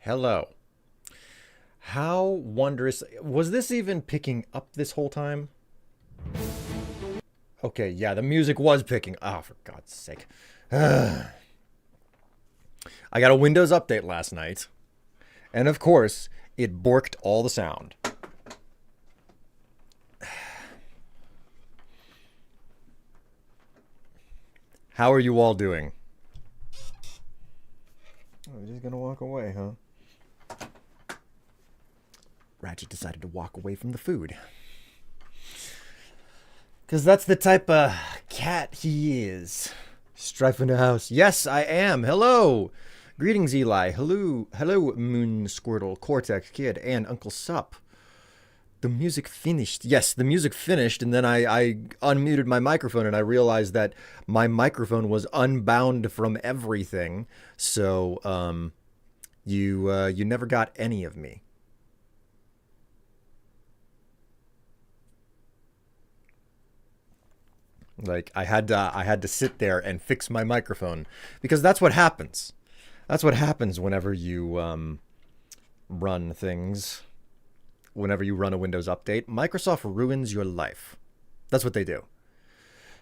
Hello. How wondrous. Was this even picking up this whole time? Okay, yeah, the music was picking. Oh, for God's sake. I got a Windows update last night. And of course, it borked all the sound. How are you all doing? Oh, you're just gonna walk away, huh? Ratchet decided to walk away from the food. Because that's the type of cat he is. Strife in the house. Yes, I am. Hello. Greetings, Eli. Hello, Moon Squirtle, Cortex Kid, and Uncle Sup. The music finished. Yes, the music finished, and then I unmuted my microphone, and I realized that my microphone was unbound from everything. So, you never got any of me. Like I had to sit there and fix my microphone because that's what happens. That's what happens whenever you run things. Whenever you run a Windows update, Microsoft ruins your life. That's what they do.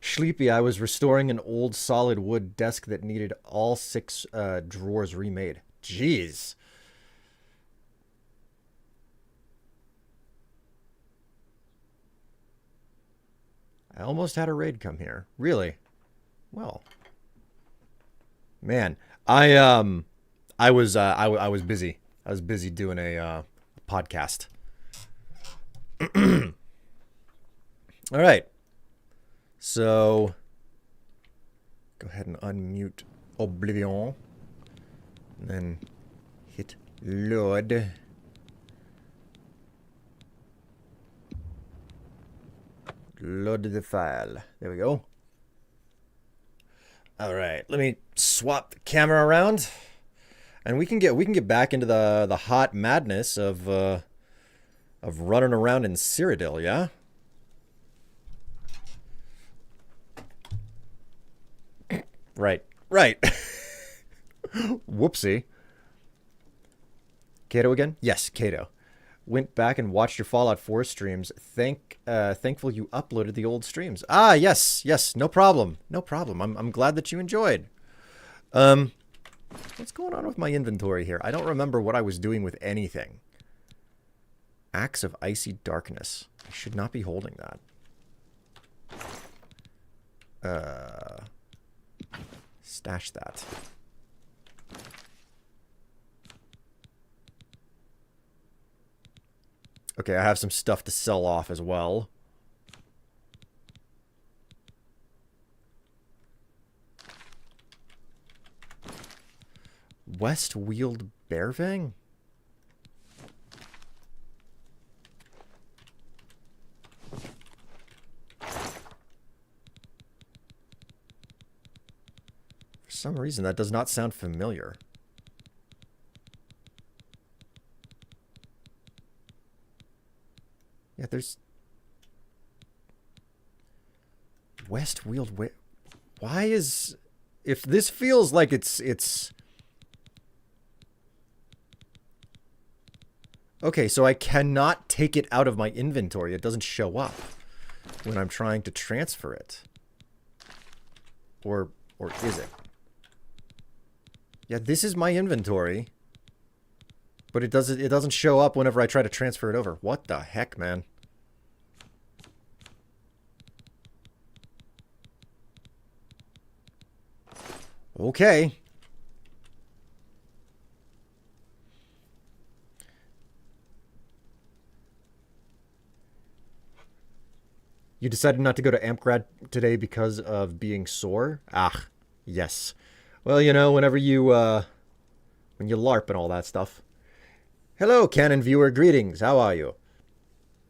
Sleepy, I was restoring an old solid wood desk that needed all six drawers remade. Jeez. I almost had a raid come here. Really? Well, man, I was busy. I was busy doing a podcast. All right. So go ahead and unmute Oblivion, and then hit load. Load the file. There we go. All right, let me swap the camera around, and we can get back into the hot madness of running around in Cyrodiil, yeah? Right. Right. Whoopsie. Kato again? Yes, Kato. Went back and watched your Fallout 4 streams. Thankful you uploaded the old streams. Ah, yes, yes, no problem. No problem. I'm glad that you enjoyed. Um, what's going on with my inventory here? I don't remember what I was doing with anything. Axe of Icy Darkness. I should not be holding that. Stash that. Okay, I have some stuff to sell off as well. West Wheeled Bearfang? For some reason, that does not sound familiar. Yeah, there's... West Wheeled... Why is... If this feels like it's... Okay, so I cannot take it out of my inventory. It doesn't show up when I'm trying to transfer it. Or is it? Yeah, this is my inventory. But it doesn't show up whenever I try to transfer it over. What the heck, man? Okay. You decided not to go to Ampgrad today because of being sore? Ah, yes. Well, you know, whenever you, when you LARP and all that stuff. Hello, Canon viewer. Greetings. How are you?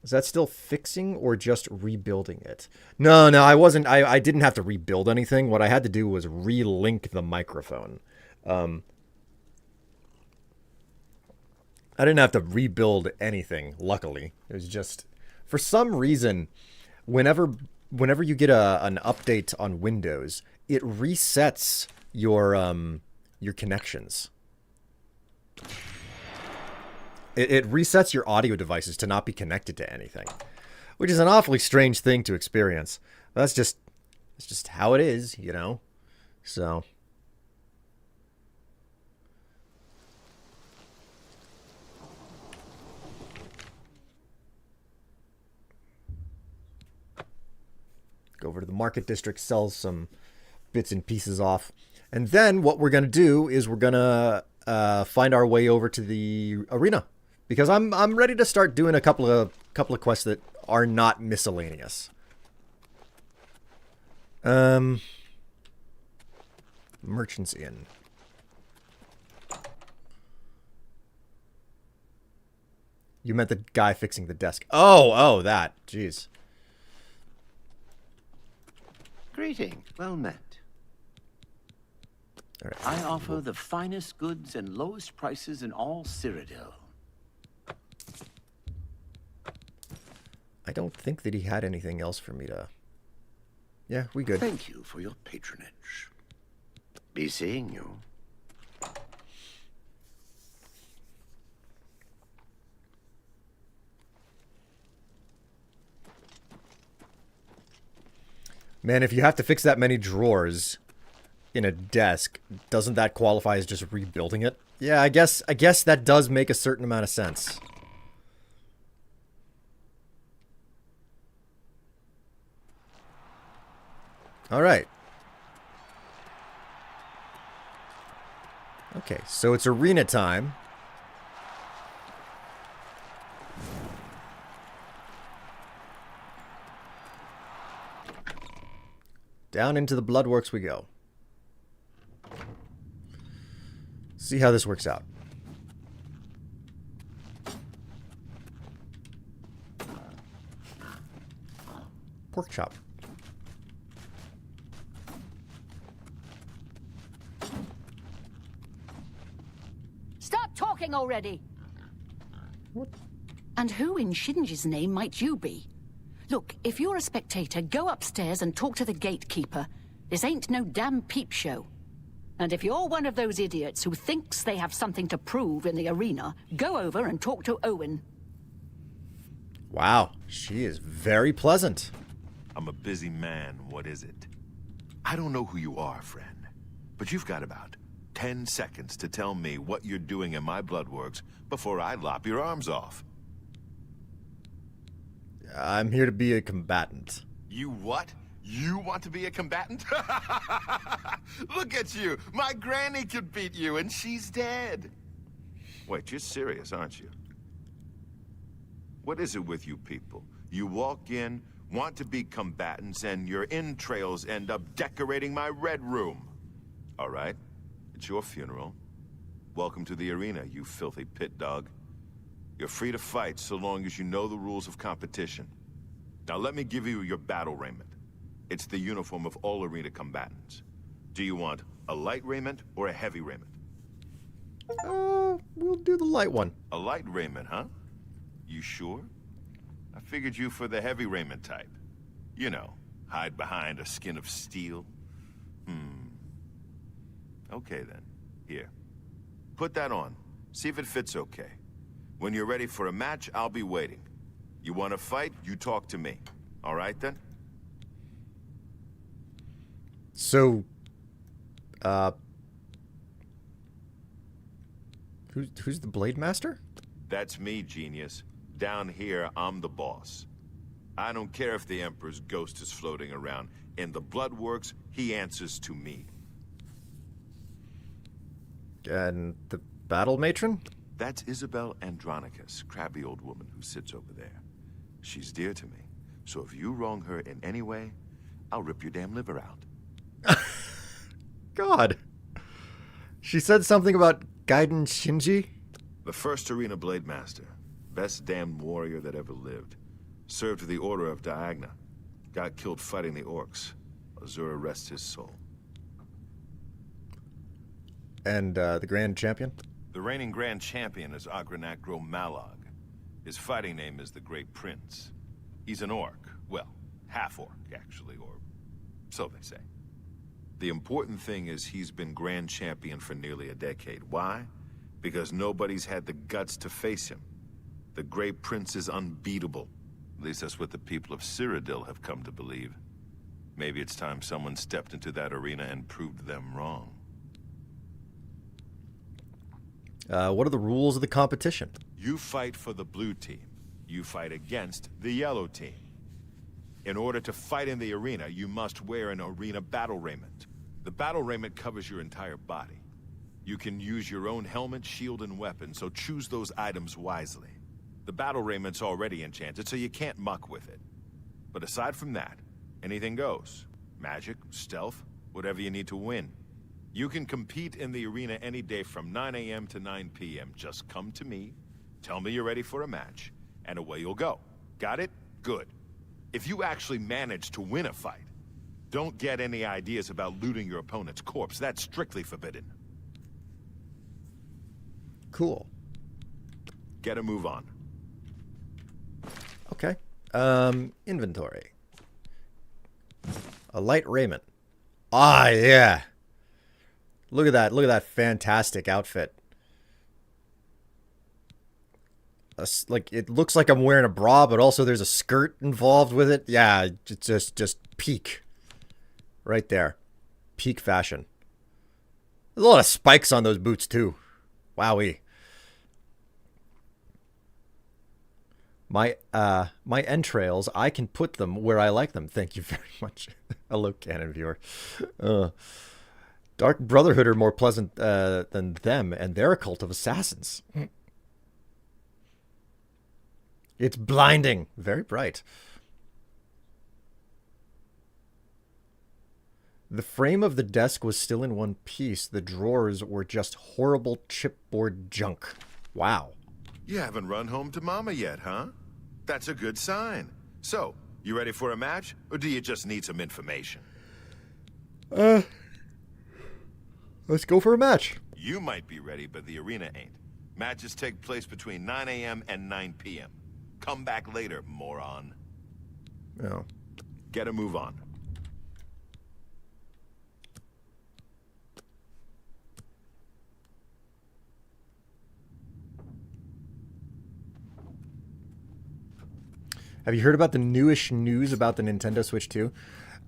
Is that still fixing or just rebuilding it? No, I wasn't. I didn't have to rebuild anything. What I had to do was relink the microphone. Um, I didn't have to rebuild anything, luckily. It was just, for some reason, whenever you get an update on Windows, it resets your connections. It resets your audio devices to not be connected to anything, which is an awfully strange thing to experience. That's just how it is, you know? So... Go over to the market district, sell some bits and pieces off. And then what we're going to do is we're going to find our way over to the arena. Because I'm ready to start doing a couple of quests that are not miscellaneous. Merchant's Inn. You meant the guy fixing the desk. Oh, that. Jeez. Greeting. Well met. All right. I offer the finest goods and lowest prices in all Cyrodiil. I don't think that he had anything else for me to... Yeah, we good. Thank you for your patronage. Be seeing you. Man, if you have to fix that many drawers in a desk, doesn't that qualify as just rebuilding it? Yeah, I guess that does make a certain amount of sense. All right. Okay, so it's arena time. Down into the Bloodworks we go. See how this works out. Pork chop. Stop talking already! What? And who in Shinji's name might you be? Look, if you're a spectator, go upstairs and talk to the gatekeeper. This ain't no damn peep show. And if you're one of those idiots who thinks they have something to prove in the arena, go over and talk to Owen. Wow, she is very pleasant. I'm a busy man. What is it? I don't know who you are, friend, but you've got about 10 seconds to tell me what you're doing in my Bloodworks before I lop your arms off. I'm here to be a combatant. You what? You want to be a combatant? Look at you! My granny could beat you, and she's dead! Wait, you're serious, aren't you? What is it with you people? You walk in, want to be combatants, and your entrails end up decorating my red room. All right, it's your funeral. Welcome to the arena, you filthy pit dog. You're free to fight so long as you know the rules of competition. Now let me give you your battle raiment. It's the uniform of all arena combatants. Do you want a light raiment or a heavy raiment? We'll do the light one. A light raiment, huh? You sure? I figured you for the heavy raiment type. You know, hide behind a skin of steel. Okay then, here. Put that on. See if it fits okay. When you're ready for a match, I'll be waiting. You want to fight, you talk to me. All right, then? So, who's the Blade Master? That's me, genius. Down here, I'm the boss. I don't care if the Emperor's ghost is floating around. In the Bloodworks, he answers to me. And the Battle Matron? That's Isabel Andronicus, crabby old woman who sits over there. She's dear to me, so if you wrong her in any way, I'll rip your damn liver out. God. She said something about Gaiden Shinji? The first arena blade master. Best damned warrior that ever lived. Served with the Order of Diagna. Got killed fighting the orcs. Azura rests his soul. And the Grand Champion? The reigning Grand Champion is Agranacro Malog. His fighting name is the Great Prince. He's an orc. Well, half-orc, actually, or so they say. The important thing is he's been Grand Champion for nearly a decade. Why? Because nobody's had the guts to face him. The Great Prince is unbeatable. At least that's what the people of Cyrodiil have come to believe. Maybe it's time someone stepped into that arena and proved them wrong. What are the rules of the competition? You fight for the blue team. You fight against the yellow team. In order to fight in the arena, you must wear an arena battle raiment. The battle raiment covers your entire body. You can use your own helmet, shield, and weapon, so choose those items wisely. The battle raiment's already enchanted, so you can't muck with it. But aside from that, anything goes. Magic, stealth, whatever you need to win. You can compete in the arena any day from 9 a.m. to 9 p.m. Just come to me, tell me you're ready for a match, and away you'll go. Got it? Good. If you actually manage to win a fight, don't get any ideas about looting your opponent's corpse. That's strictly forbidden. Cool. Get a move on. Okay. Inventory. A light raiment. Ah, yeah. Look at that. Look at that fantastic outfit. Like, it looks like I'm wearing a bra, but also there's a skirt involved with it. Yeah, it's just peak. Right there. Peak fashion. There's a lot of spikes on those boots, too. Wowee. My entrails, I can put them where I like them. Thank you very much. Hello, Canon viewer. Dark Brotherhood are more pleasant than them, and they're a cult of assassins. It's blinding. Very bright. The frame of the desk was still in one piece. The drawers were just horrible chipboard junk. Wow. You haven't run home to Mama yet, huh? That's a good sign. So, you ready for a match, or do you just need some information? Let's go for a match. You might be ready, but the arena ain't. Matches take place between 9 a.m. and 9 p.m. Come back later, moron. No. Get a move on. Have you heard about the newish news about the Nintendo Switch 2?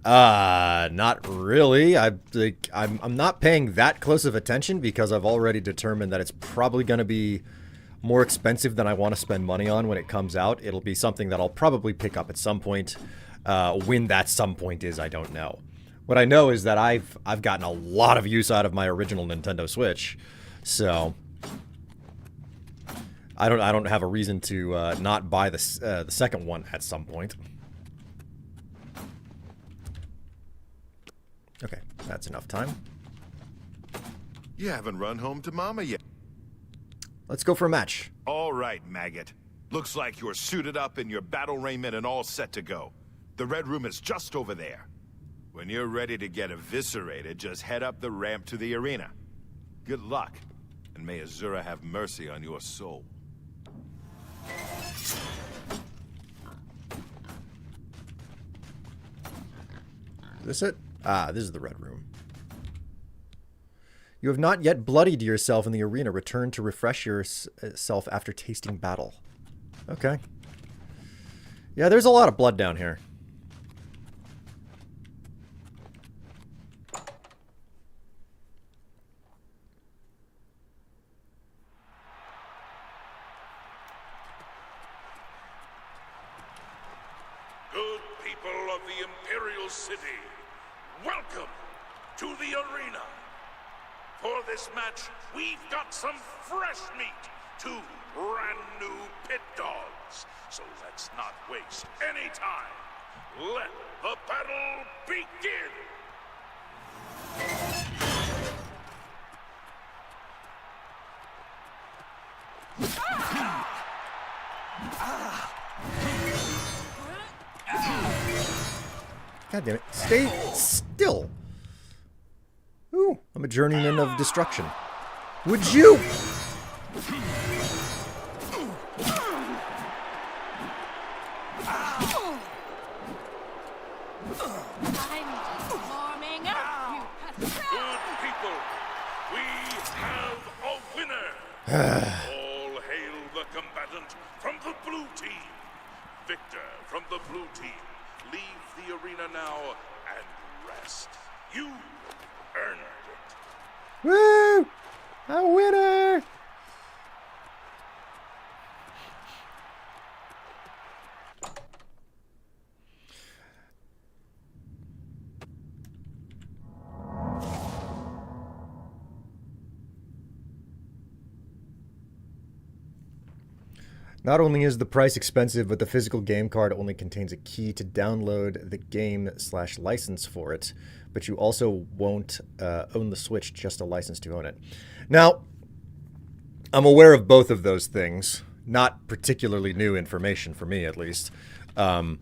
Not really. I'm not paying that close of attention because I've already determined that it's probably going to be more expensive than I want to spend money on when it comes out. It'll be something that I'll probably pick up at some point. When that some point is, I don't know. What I know is that I've gotten a lot of use out of my original Nintendo Switch, so I don't have a reason to not buy the second one at some point. Okay, that's enough time. You haven't run home to Mama yet. Let's go for a match. All right, maggot. Looks like you're suited up in your battle raiment and all set to go. The red room is just over there. When you're ready to get eviscerated, just head up the ramp to the arena. Good luck, and may Azura have mercy on your soul. Is this it? Ah, this is the red room. You have not yet bloodied yourself in the arena. Return to refresh yourself after tasting battle. Okay. Yeah, there's a lot of blood down here. Good people of the Imperial City, welcome to the arena. For this match, we've got some fresh meat, 2 brand new pit dogs. So let's not waste any time. Let the battle begin! God damn it. Stay still. Ooh, I'm a journeyman of destruction. Would you? Good people, we have a winner. All hail the combatant from the blue team. Victor from the blue team, leave the arena now and rest. You earned it. Woo! A winner! Not only is the price expensive, but the physical game card only contains a key to download the game/license for it, but you also won't own the Switch, just a license to own it. Now, I'm aware of both of those things. Not particularly new information for me, at least. But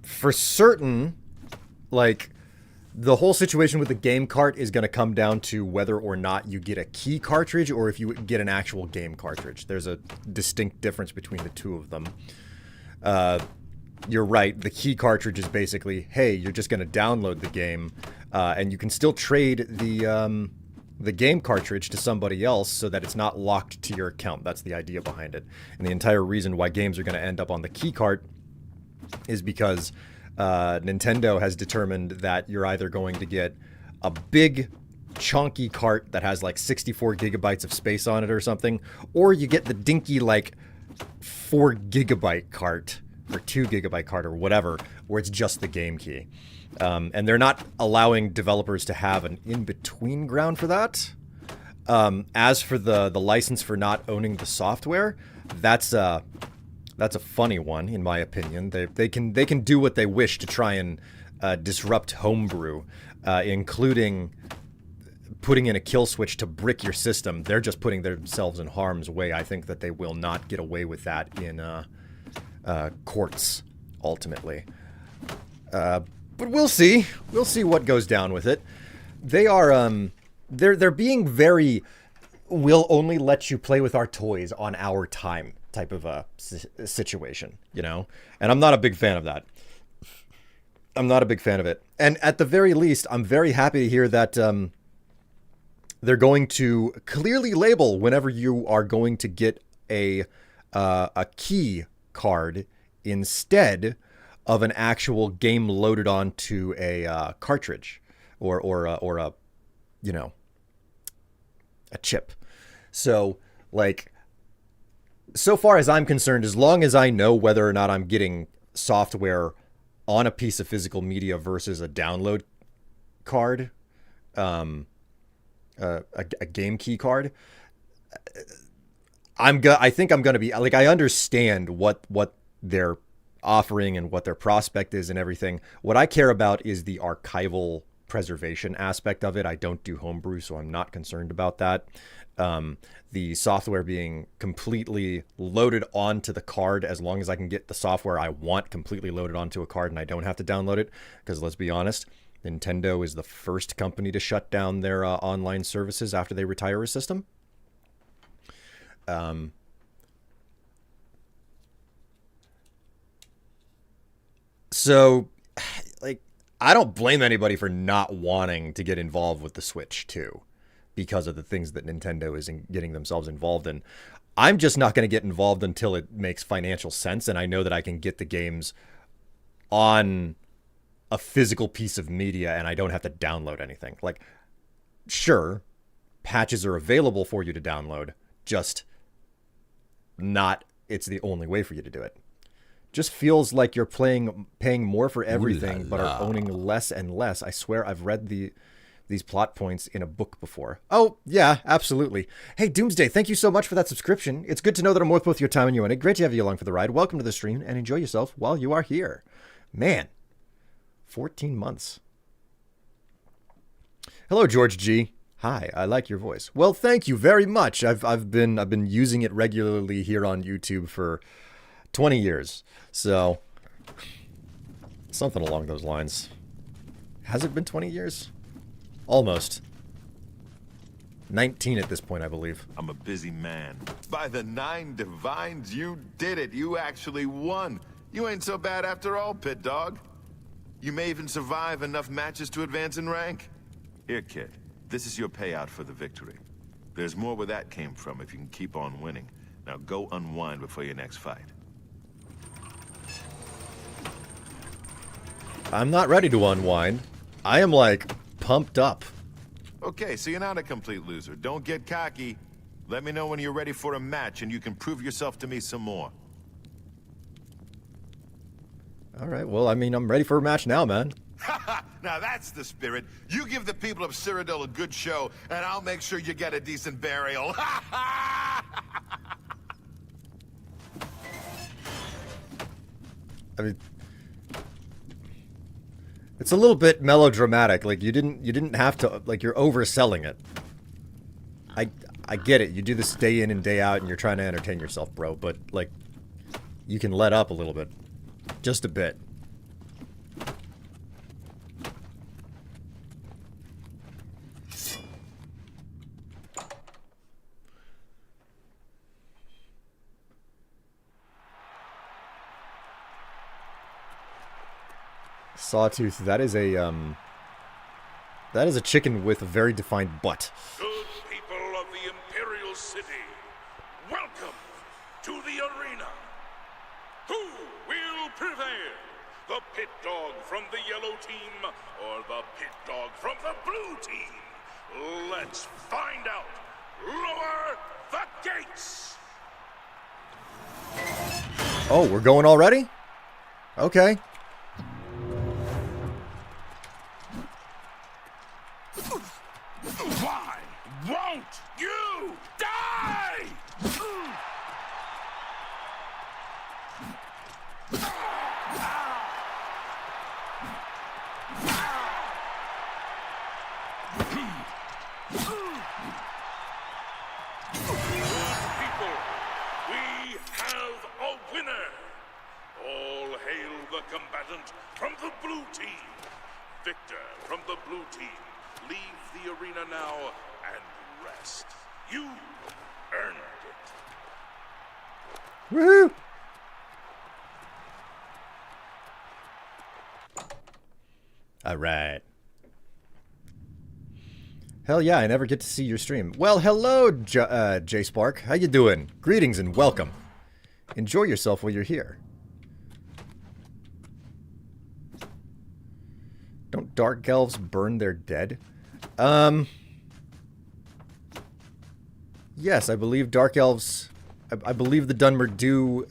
for certain, like, the whole situation with the game cart is going to come down to whether or not you get a key cartridge or if you get an actual game cartridge. There's a distinct difference between the two of them. You're right. The key cartridge is basically, hey, you're just going to download the game, and you can still trade the game cartridge to somebody else so that it's not locked to your account. That's the idea behind it. And the entire reason why games are going to end up on the key cart is because Nintendo has determined that you're either going to get a big chunky cart that has like 64 gigabytes of space on it or something, or you get the dinky like 4 gigabyte cart or 2 gigabyte cart or whatever, where it's just the game key. And they're not allowing developers to have an in-between ground for that. As for the license for not owning the software, that's a funny one, in my opinion. They can do what they wish to try and disrupt homebrew, including putting in a kill switch to brick your system. They're just putting themselves in harm's way. I think that they will not get away with that in courts, ultimately. But we'll see. We'll see what goes down with it. They are they're being very, we'll only let you play with our toys on our time type of a situation, you know? And I'm not a big fan of that. I'm not a big fan of it. And at the very least, I'm very happy to hear that they're going to clearly label whenever you are going to get a key card instead of an actual game loaded onto a cartridge or a you know, a chip. So like, so far as I'm concerned, as long as I know whether or not I'm getting software on a piece of physical media versus a download card, a game key card, I think I'm going to be like, I understand what they're offering and what their prospect is and everything. What I care about is the archival preservation aspect of it. I don't do homebrew, so I'm not concerned about that. The software being completely loaded onto the card, as long as I can get the software I want completely loaded onto a card and I don't have to download it. Because let's be honest, Nintendo is the first company to shut down their online services after they retire a system. So, like, I don't blame anybody for not wanting to get involved with the Switch 2 because of the things that Nintendo is getting themselves involved in. I'm just not going to get involved until it makes financial sense, and I know that I can get the games on a physical piece of media and I don't have to download anything. Like, sure, patches are available for you to download, just not it's the only way for you to do it. Just feels like you're paying more for everything, but are owning less and less. I swear I've read these plot points in a book before. Oh, yeah, absolutely. Hey, Doomsday, thank you so much for that subscription. It's good to know that I'm worth both your time and your money. Great to have you along for the ride. Welcome to the stream, and enjoy yourself while you are here. Man, 14 months. Hello, George G. Hi, I like your voice. Well, thank you very much. I've been using it regularly here on YouTube for 20 years. So, something along those lines. Has it been 20 years? Almost. 19 at this point, I believe. I'm a busy man. By the 9 divines, you did it. You actually won. You ain't so bad after all, Pit Dog. You may even survive enough matches to advance in rank. Here, kid. This is your payout for the victory. There's more where that came from if you can keep on winning. Now go unwind before your next fight. I'm not ready to unwind. I am, like, pumped up. Okay, so you're not a complete loser. Don't get cocky. Let me know when you're ready for a match and you can prove yourself to me some more. All right, well, I mean, I'm ready for a match now, man. Now that's the spirit. You give the people of Cyrodiil a good show, and I'll make sure you get a decent burial. I mean, it's a little bit melodramatic. Like you didn't have to, like, you're overselling it. I get it. You do this day in and day out and you're trying to entertain yourself, bro, but like you can let up a little bit. Just a bit. Sawtooth, that is a chicken with a very defined butt. Good people of the Imperial City, welcome to the arena. Who will prevail? The pit dog from the yellow team or the pit dog from the blue team? Let's find out. Lower the gates! Oh, we're going already? Okay. Why won't you die? People, we have a winner. All hail the combatant from the blue team. Victor from the blue team. Leave the arena now and rest. You earned it. Woohoo! All right. Hell yeah, I never get to see your stream. Well, hello, J Spark. How you doing? Greetings and welcome. Enjoy yourself while you're here. Don't dark elves burn their dead? Yes, I believe dark elves... I believe the Dunmer do,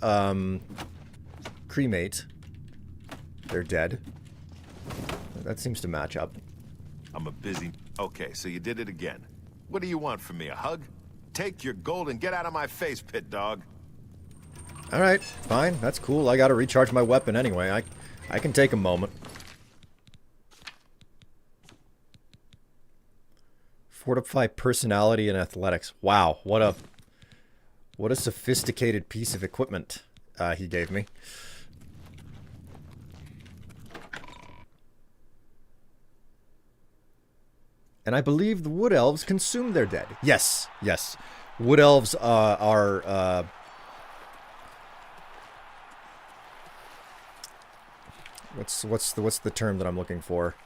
cremate their dead. That seems to match up. I'm a busy... Okay, so you did it again. What do you want from me, a hug? Take your gold and get out of my face, pit dog. Alright, fine. That's cool. I gotta recharge my weapon anyway. I can take a moment. Fortify personality and athletics. Wow, what a sophisticated piece of equipment he gave me. And I believe the wood elves consume their dead. Yes, yes. Wood elves are what's the term that I'm looking for?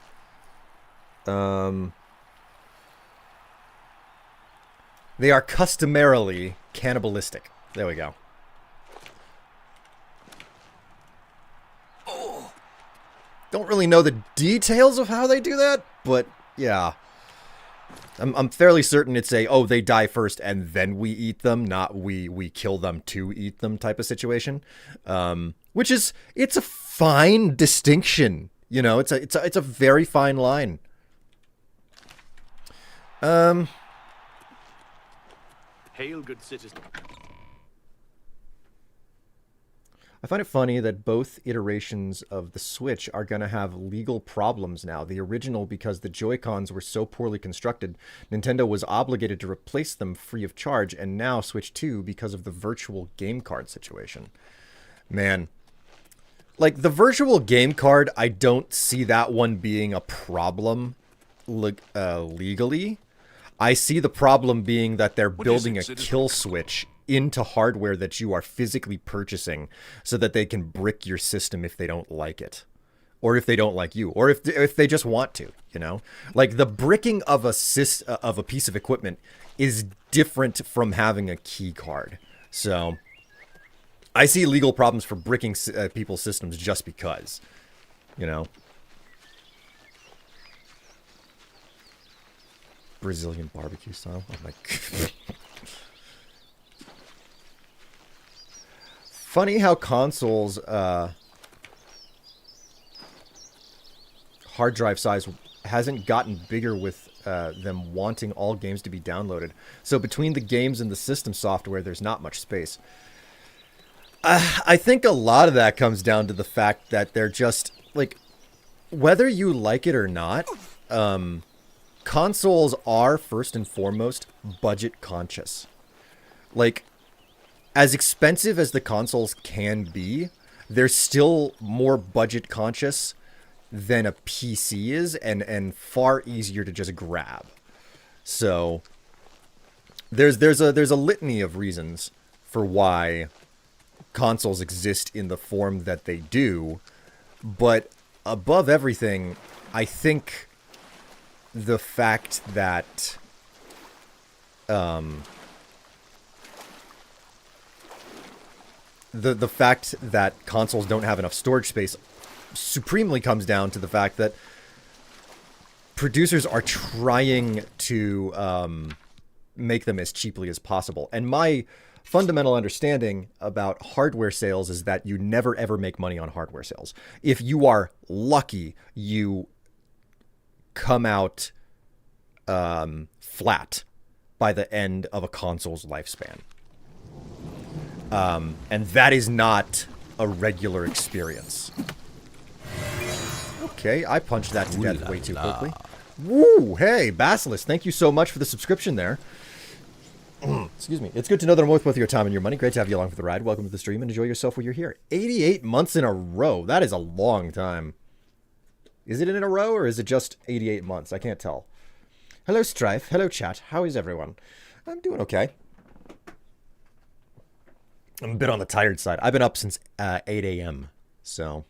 They are customarily cannibalistic. There we go. Oh. Don't really know the details of how they do that, but yeah. I'm fairly certain it's a, oh, they die first and then we eat them, not we kill them to eat them type of situation. Which is, it's a fine distinction. You know, it's a very fine line. Hail, good citizen. I find it funny that both iterations of the Switch are going to have legal problems now. The original, because the Joy-Cons were so poorly constructed, Nintendo was obligated to replace them free of charge, and now Switch 2 because of the virtual game card situation. Man. Like, the virtual game card, I don't see that one being a problem legally. I see the problem being that they're building a kill switch into hardware that you are physically purchasing so that they can brick your system if they don't like it. or if they don't like you, or if they just want to, you know? Like, the bricking of a piece of equipment is different from having a key card. So I see legal problems for bricking people's systems just because, you know? Brazilian barbecue style. Oh my God. Funny how consoles hard drive size hasn't gotten bigger with them wanting all games to be downloaded. So between the games and the system software, there's not much space. I think a lot of that comes down to the fact that they're just, like, whether you like it or not, consoles are, first and foremost, budget conscious. Like, as expensive as the consoles can be, they're still more budget conscious than a PC is, and far easier to just grab. So there's a litany of reasons for why consoles exist in the form that they do, but above everything, I think the fact that the fact that consoles don't have enough storage space supremely comes down to the fact that producers are trying to make them as cheaply as possible. And my fundamental understanding about hardware sales is that you never ever make money on hardware sales. If you are lucky, you come out flat by the end of a console's lifespan. And that is not a regular experience. Okay, I punched that to death way too quickly. Woo! Hey, Basilisk, thank you so much for the subscription there. Excuse me. It's good to know that I'm worth both your time and your money. Great to have you along for the ride. Welcome to the stream and enjoy yourself while you're here. 88 months in a row. That is a long time. Is it in a row or is it just 88 months? I can't tell. Hello, Strife. Hello, chat. How is everyone? I'm doing okay. I'm a bit on the tired side. I've been up since 8 a.m., so...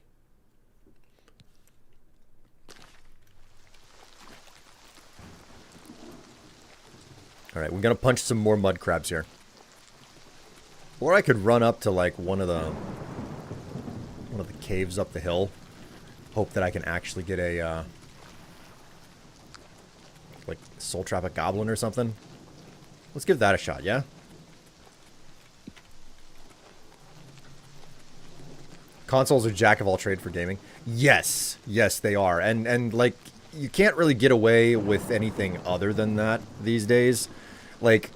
Alright, we're gonna punch some more mud crabs here. Or I could run up to, like, one of the caves up the hill. Hope that I can actually get a, like, soul trap a goblin or something. Let's give that a shot, yeah? Consoles are jack of all trade for gaming. Yes. Yes, they are. And like, you can't really get away with anything other than that these days. Like,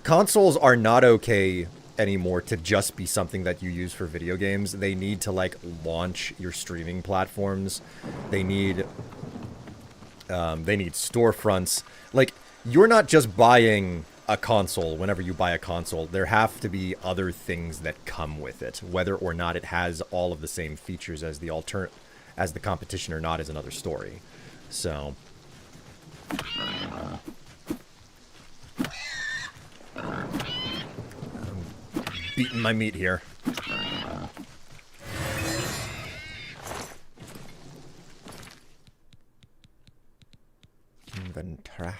consoles are not okay anymore to just be something that you use for video games. They need to, like, launch your streaming platforms. They need storefronts. Like, you're not just buying a console whenever you buy a console. There have to be other things that come with it. Whether or not it has all of the same features as the competition or not is another story. So... beating my meat here. Inventory.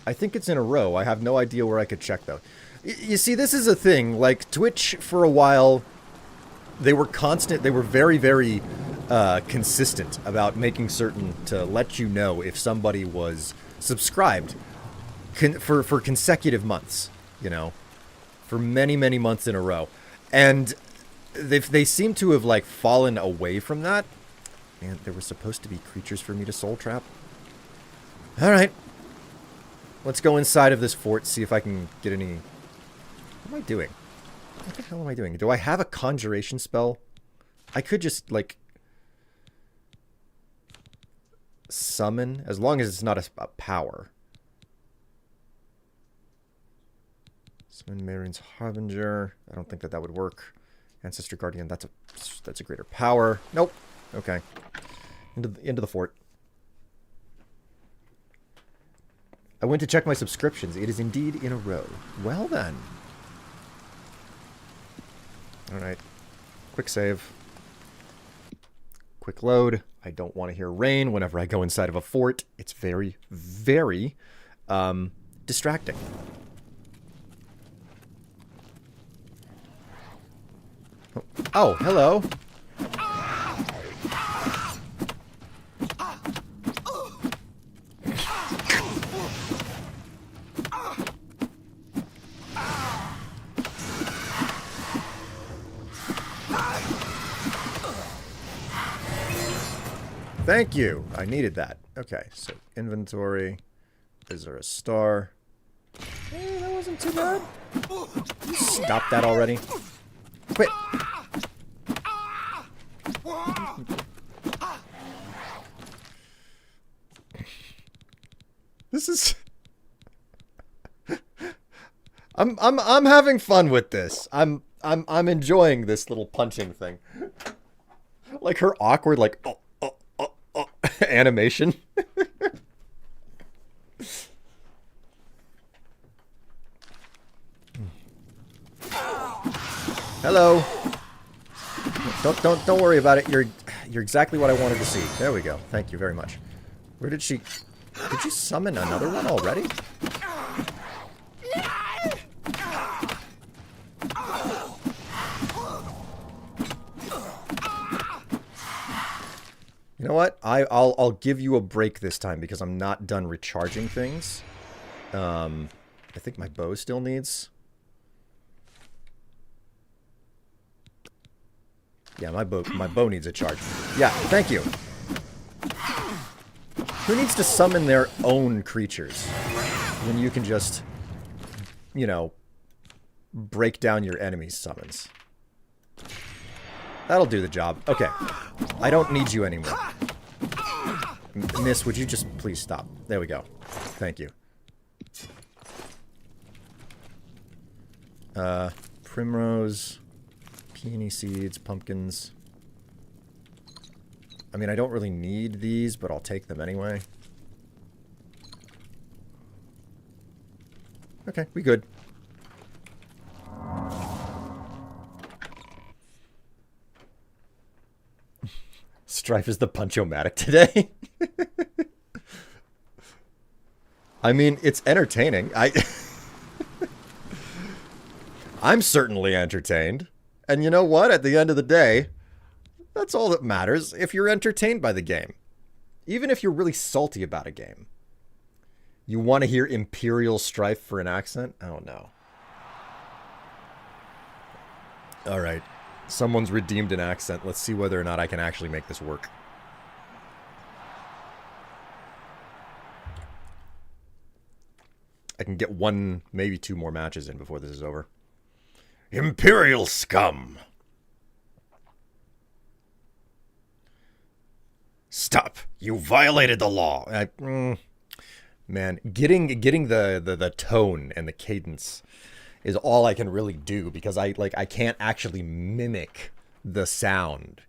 I think it's in a row. I have no idea where I could check, though. You see, this is a thing. Like, Twitch, for a while, they were constant. They were very, very consistent about making certain to let you know if somebody was subscribed for consecutive months, you know, for many, many months in a row. And they seem to have, like, fallen away from that. Man, there were supposed to be creatures for me to soul trap. All right. Let's go inside of this fort, see if I can get any... What am I doing? What the hell am I doing? Do I have a conjuration spell? I could just, like... summon, as long as it's not a power. Summon Marine's Harbinger. I don't think that would work. Ancestor Guardian, that's a greater power. Nope. Okay. Into the fort. I went to check my subscriptions. It is indeed in a row. Well then. Alright. Quick save. Quick load. I don't want to hear rain whenever I go inside of a fort. It's very, very distracting. Oh, hello. Thank you. I needed that. Okay, so inventory. Is there a star? That wasn't too bad. Stop that already. Quit. This is I'm having fun with this. I'm enjoying this little punching thing. Like her awkward like animation. Hello. Don't worry about it. You're exactly what I wanted to see. There we go. Thank you very much. Where did she... Did you summon another one already? You know what? I'll give you a break this time because I'm not done recharging things. I think my bow still needs... Yeah, my bow needs a charge. Yeah, thank you. Who needs to summon their own creatures when you can just, you know, break down your enemy's summons? That'll do the job. Okay. I don't need you anymore. Miss, would you just please stop? There we go. Thank you. Primrose, peony seeds, pumpkins. I mean, I don't really need these, but I'll take them anyway. Okay, we good. Strife is the punch-o-matic today. I mean, it's entertaining. I'm certainly entertained. And you know what? At the end of the day, that's all that matters if you're entertained by the game. Even if you're really salty about a game. You want to hear Imperial Strife for an accent? Oh, no. Alright. Someone's redeemed an accent. Let's see whether or not I can actually make this work. I can get one, maybe two more matches in before this is over. Imperial scum! Stop! You violated the law! Man, getting the tone and the cadence is all I can really do because I can't actually mimic the sound.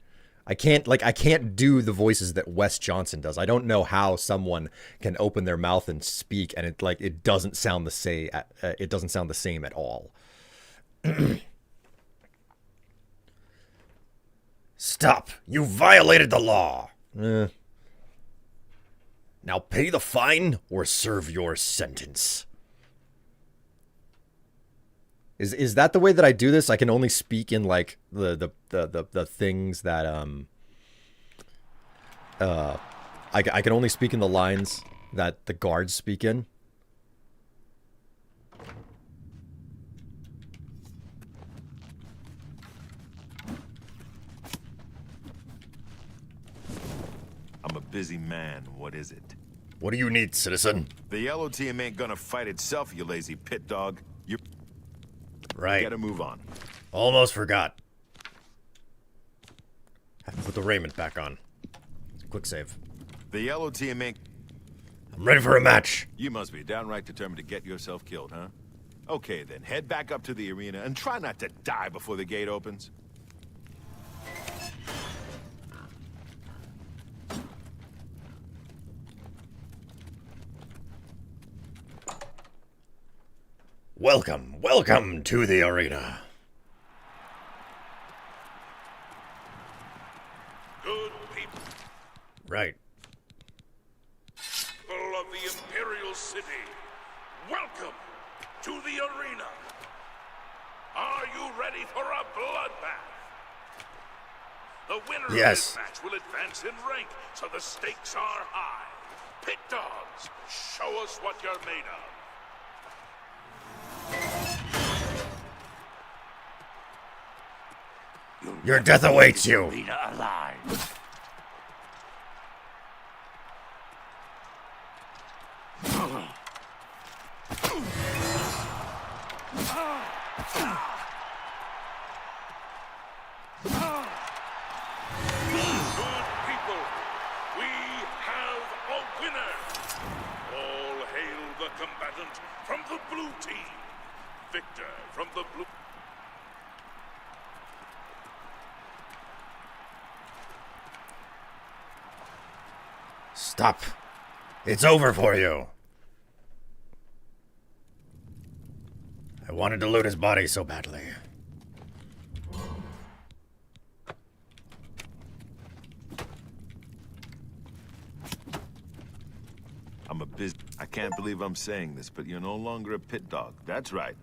I can't do the voices that Wes Johnson does. I don't know how someone can open their mouth and speak and it doesn't sound the same. It doesn't sound the same at all. Stop! You violated the law! Now pay the fine or serve your sentence. Is that the way that I do this? I can only speak in like the things that I can only speak in the lines that the guards speak in. I'm a busy man. What is it? What do you need, citizen? The yellow team ain't gonna fight itself, you lazy pit dog. You right. gotta move on. Almost forgot. Have to put the raiment back on. Quick save. The yellow team ain't... I'm ready for a match. You must be downright determined to get yourself killed, huh? Okay then, head back up to the arena and try not to die before the gate opens. Welcome to the arena. Good people Right. of the Imperial City, welcome to the arena. Are you ready for a bloodbath? The winner of Yes. this match will advance in rank, so the stakes are high. Pit dogs, show us what you're made of. Your death awaits you. Arena alive. Good people, we have a winner. All hail the combatant from the blue team. Victor from the blue... Stop. It's over for you. I wanted to loot his body so badly. I can't believe I'm saying this, but you're no longer a pit dog. That's right.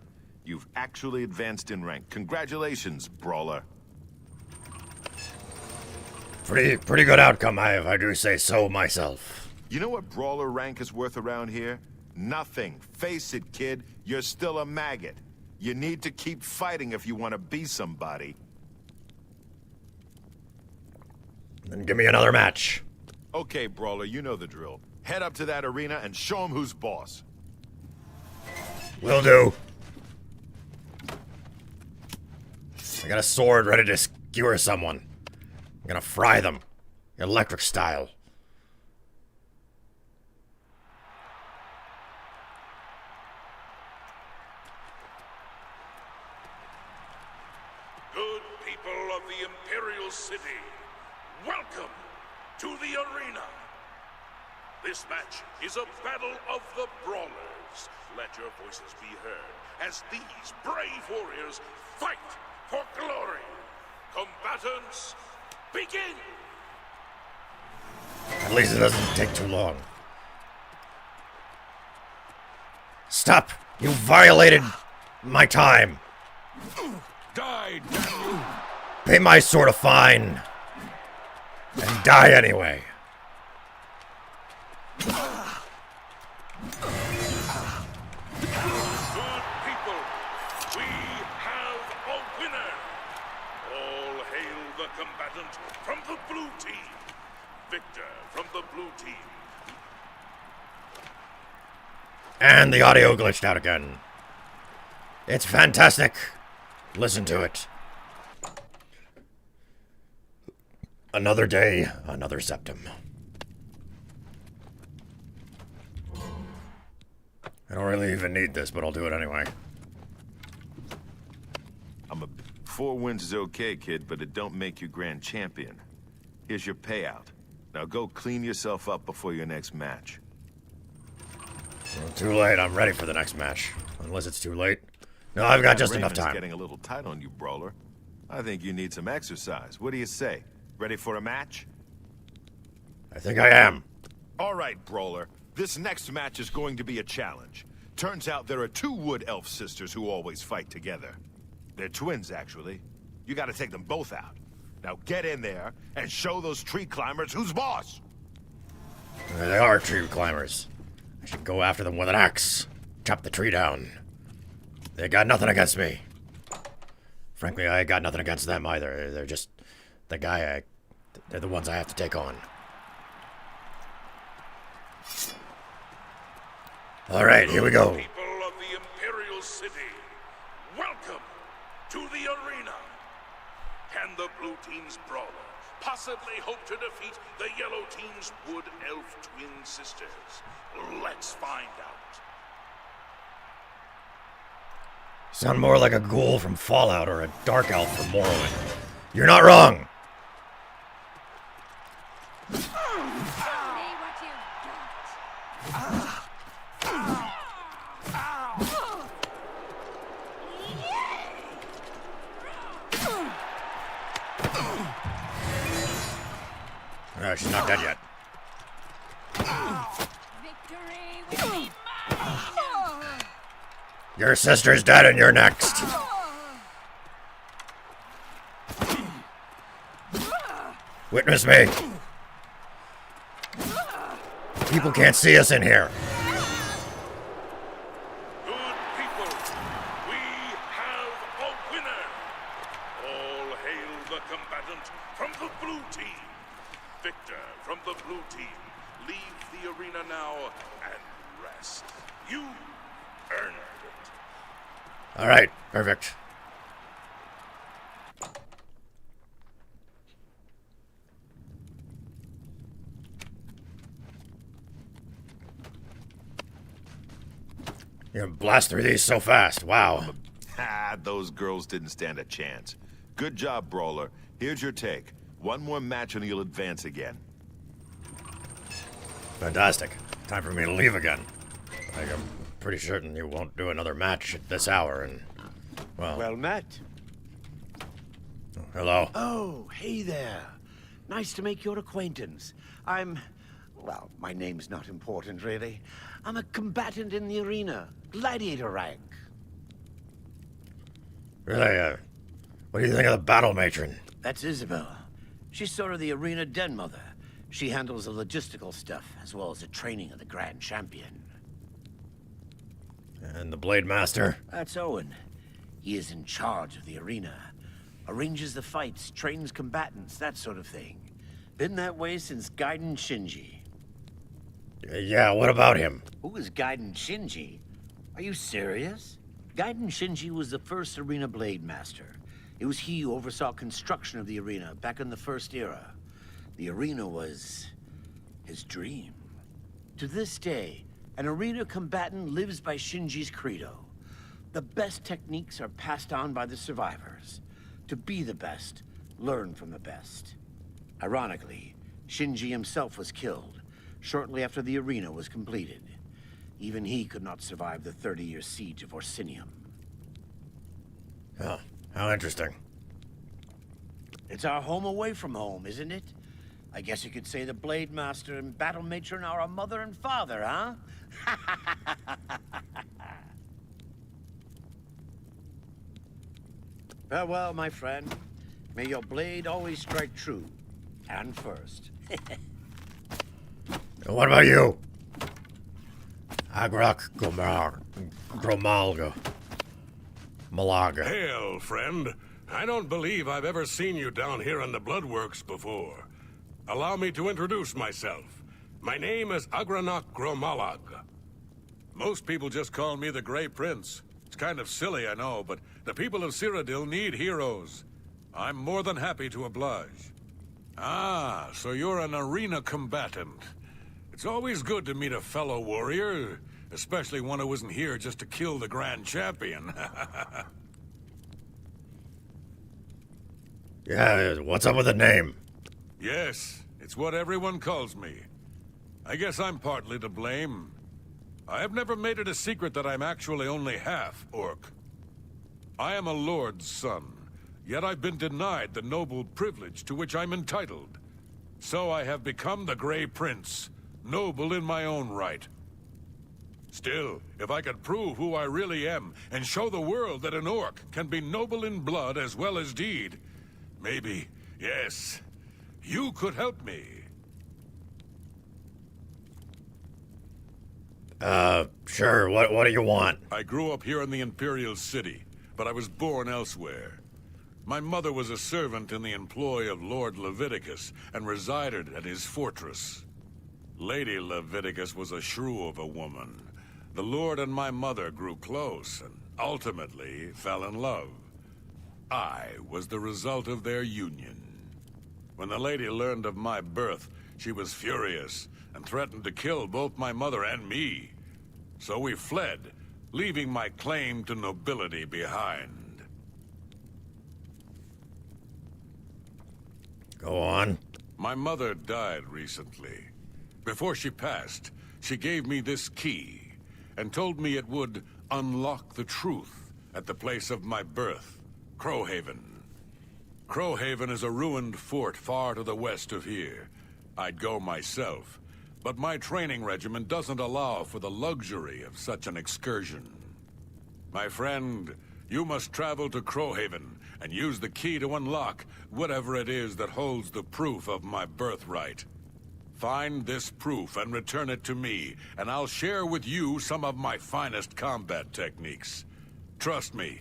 You've actually advanced in rank. Congratulations, Brawler. Pretty good outcome, if I do say so myself. You know what Brawler rank is worth around here? Nothing. Face it, kid. You're still a maggot. You need to keep fighting if you want to be somebody. Then give me another match. Okay, Brawler, you know the drill. Head up to that arena and show them who's boss. Will do. I got a sword ready to skewer someone. I'm gonna fry them. Electric style. Good people of the Imperial City, welcome to the arena. This match is a battle of the brawlers. Let your voices be heard as these brave warriors fight for glory. Combatants, begin! At least it doesn't take too long. Stop! You violated my time. Die, damn you! Pay my sort of fine. And die anyway. Good people, we have a winner. All hail the combatant from the blue team. Victor from the blue team. And the audio glitched out again. It's fantastic. Listen to it. Another day, another septum. I don't really even need this, but I'll do it anyway. 4 wins is okay, kid, but it don't make you grand champion. Here's your payout. Now go clean yourself up before your next match. Well, too late. I'm ready for the next match. Unless it's too late. No, I've got just enough Raymond's time. Getting a little tight on you, Brawler. I think you need some exercise. What do you say? Ready for a match? I think I am. All right, Brawler. This next match is going to be a challenge. Turns out there are 2 wood elf sisters who always fight together. They're twins, actually. You gotta take them both out. Now get in there and show those tree climbers who's boss! They are tree climbers. I should go after them with an axe. Chop the tree down. They got nothing against me. Frankly, I got nothing against them either. They're just the guy they're the ones I have to take on. Alright, here we go. People of the Imperial City, welcome to the arena. Can the blue team's brawler possibly hope to defeat the yellow team's wood elf twin sisters? Let's find out. Sound more like a ghoul from Fallout or a dark elf from Morrowind. You're not wrong. she's not dead yet. Victory will be mine! Your sister's dead and you're next. Witness me. People can't see us in here. Good people, we have a winner. All hail the combatant from the blue team. Victor from the blue team, leave the arena now and rest. You earned it. All right, perfect. You blast through these so fast. Wow. Those girls didn't stand a chance. Good job, Brawler. Here's your take. One more match and you'll advance again. Fantastic. Time for me to leave again. Like, I'm pretty certain you won't do another match at this hour, and, well... met. Hello. Oh, hey there. Nice to make your acquaintance. Well, my name's not important, really. I'm a combatant in the arena. Gladiator rank. Really, what do you think of the battle matron? That's Isabel. She's sort of the arena den mother. She handles the logistical stuff, as well as the training of the Grand Champion. And the Blade Master? That's Owen. He is in charge of the arena. Arranges the fights, trains combatants, that sort of thing. Been that way since Gaiden Shinji. Yeah, what about him? Who is Gaiden Shinji? Are you serious? Gaiden Shinji was the first arena blade master. It was he who oversaw construction of the arena back in the first era. The arena was his dream. To this day, an arena combatant lives by Shinji's credo. The best techniques are passed on by the survivors. To be the best, learn from the best. Ironically, Shinji himself was killed shortly after the arena was completed. Even he could not survive the 30-year siege of Orsinium. Oh, how interesting. It's our home away from home, isn't it? I guess you could say the Blade Master and Battle Matron are a mother and father, huh? Farewell, my friend. May your blade always strike true. And first. And what about you? Agrak Gromalga. Malaga. Hail, friend. I don't believe I've ever seen you down here in the Bloodworks before. Allow me to introduce myself. My name is Agranak Gromalag. Most people just call me the Grey Prince. It's kind of silly, I know, but the people of Cyrodiil need heroes. I'm more than happy to oblige. Ah, so you're an arena combatant. It's always good to meet a fellow warrior, especially one who isn't here just to kill the Grand Champion. Yeah, what's up with the name? Yes, it's what everyone calls me. I guess I'm partly to blame. I have never made it a secret that I'm actually only half orc. I am a lord's son, yet I've been denied the noble privilege to which I'm entitled. So I have become the Grey Prince, noble in my own right. Still, if I could prove who I really am and show the world that an orc can be noble in blood as well as deed, maybe, yes, you could help me. Sure, what do you want? I grew up here in the Imperial City, but I was born elsewhere. My mother was a servant in the employ of Lord Leviticus and resided at his fortress. Lady Leviticus was a shrew of a woman. The Lord and my mother grew close and ultimately fell in love. I was the result of their union. When the lady learned of my birth, she was furious and threatened to kill both my mother and me. So we fled, leaving my claim to nobility behind. Go on. My mother died recently. Before she passed, she gave me this key and told me it would unlock the truth at the place of my birth, Crowhaven. Crowhaven is a ruined fort far to the west of here. I'd go myself, but my training regimen doesn't allow for the luxury of such an excursion. My friend, you must travel to Crowhaven and use the key to unlock whatever it is that holds the proof of my birthright. Find this proof and return it to me, and I'll share with you some of my finest combat techniques. Trust me,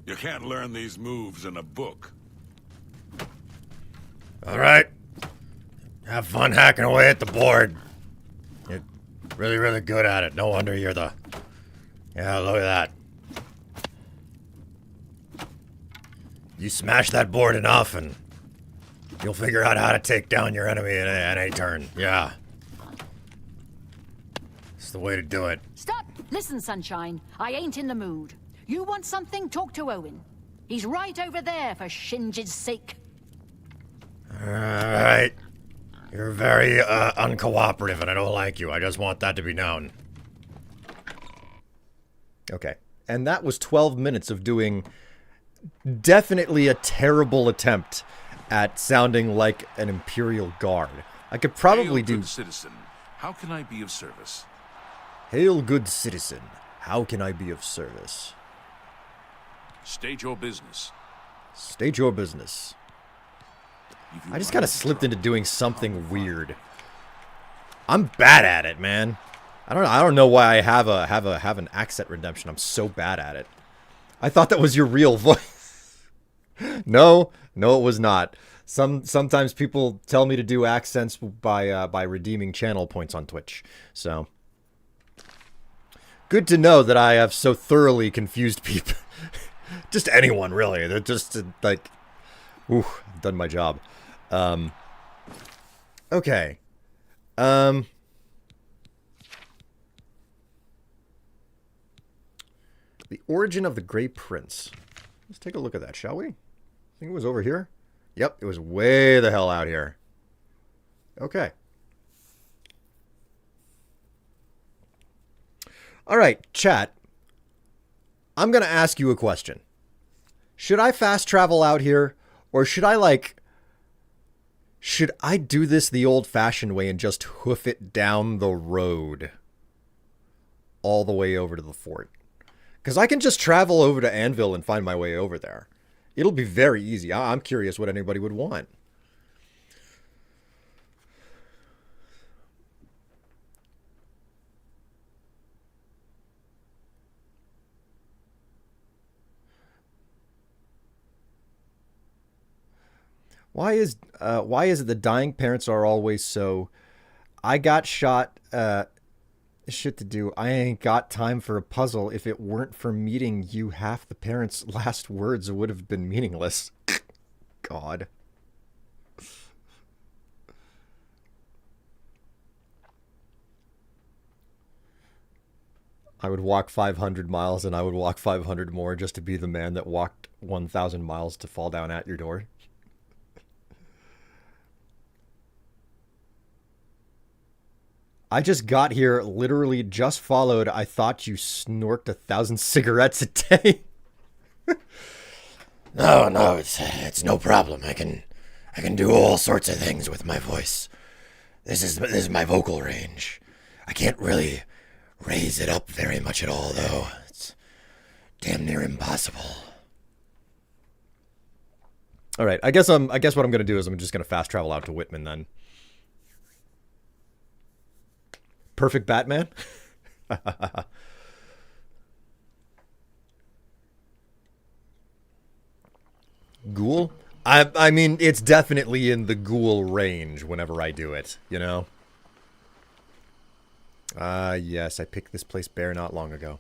you can't learn these moves in a book. All right. Have fun hacking away at the board. You're really, really good at it. No wonder you're the... Yeah, look at that. You smash that board enough and you'll figure out how to take down your enemy in any turn. Yeah. It's the way to do it. Stop! Listen, Sunshine. I ain't in the mood. You want something? Talk to Owen. He's right over there for Shinji's sake. Alright. You're very, uncooperative and I don't like you. I just want that to be known. Okay. And that was 12 minutes of doing definitely a terrible attempt at sounding like an Imperial Guard. I could probably Hail, do... good citizen. How can I be of service? Hail, good citizen. How can I be of service? State your business. State your business. I just kind of slipped into doing something weird. I'm bad at it, man. I don't know why I have an accent redemption. I'm so bad at it. I thought that was your real voice. No, it was not. Sometimes people tell me to do accents by redeeming channel points on Twitch. So good to know that I have so thoroughly confused people. Just anyone, really. They're just like, ooh, I've done my job. Okay. The origin of the Grey Prince. Let's take a look at that, shall we? I think it was over here. Yep, it was way the hell out here. Okay. All right, chat. I'm going to ask you a question. Should I fast travel out here, or should I do this the old-fashioned way and just hoof it down the road all the way over to the fort? Because I can just travel over to Anvil and find my way over there. It'll be very easy. I'm curious what anybody would want. Why is it the dying parents are always so... I got shot... shit to do. I ain't got time for a puzzle. If it weren't for meeting you, half the parents' last words would have been meaningless. God. I would walk 500 miles and I would walk 500 more just to be the man that walked 1,000 miles to fall down at your door. I just got here, literally just followed. I thought you snorked 1,000 cigarettes a day. No, it's no problem. I can do all sorts of things with my voice. This is my vocal range. I can't really raise it up very much at all, though. It's damn near impossible. All right, I guess what I'm gonna do is I'm just gonna fast travel out to Whitman then. Perfect Batman? Ghoul? I mean, it's definitely in the ghoul range whenever I do it, you know? Yes, I picked this place bare not long ago.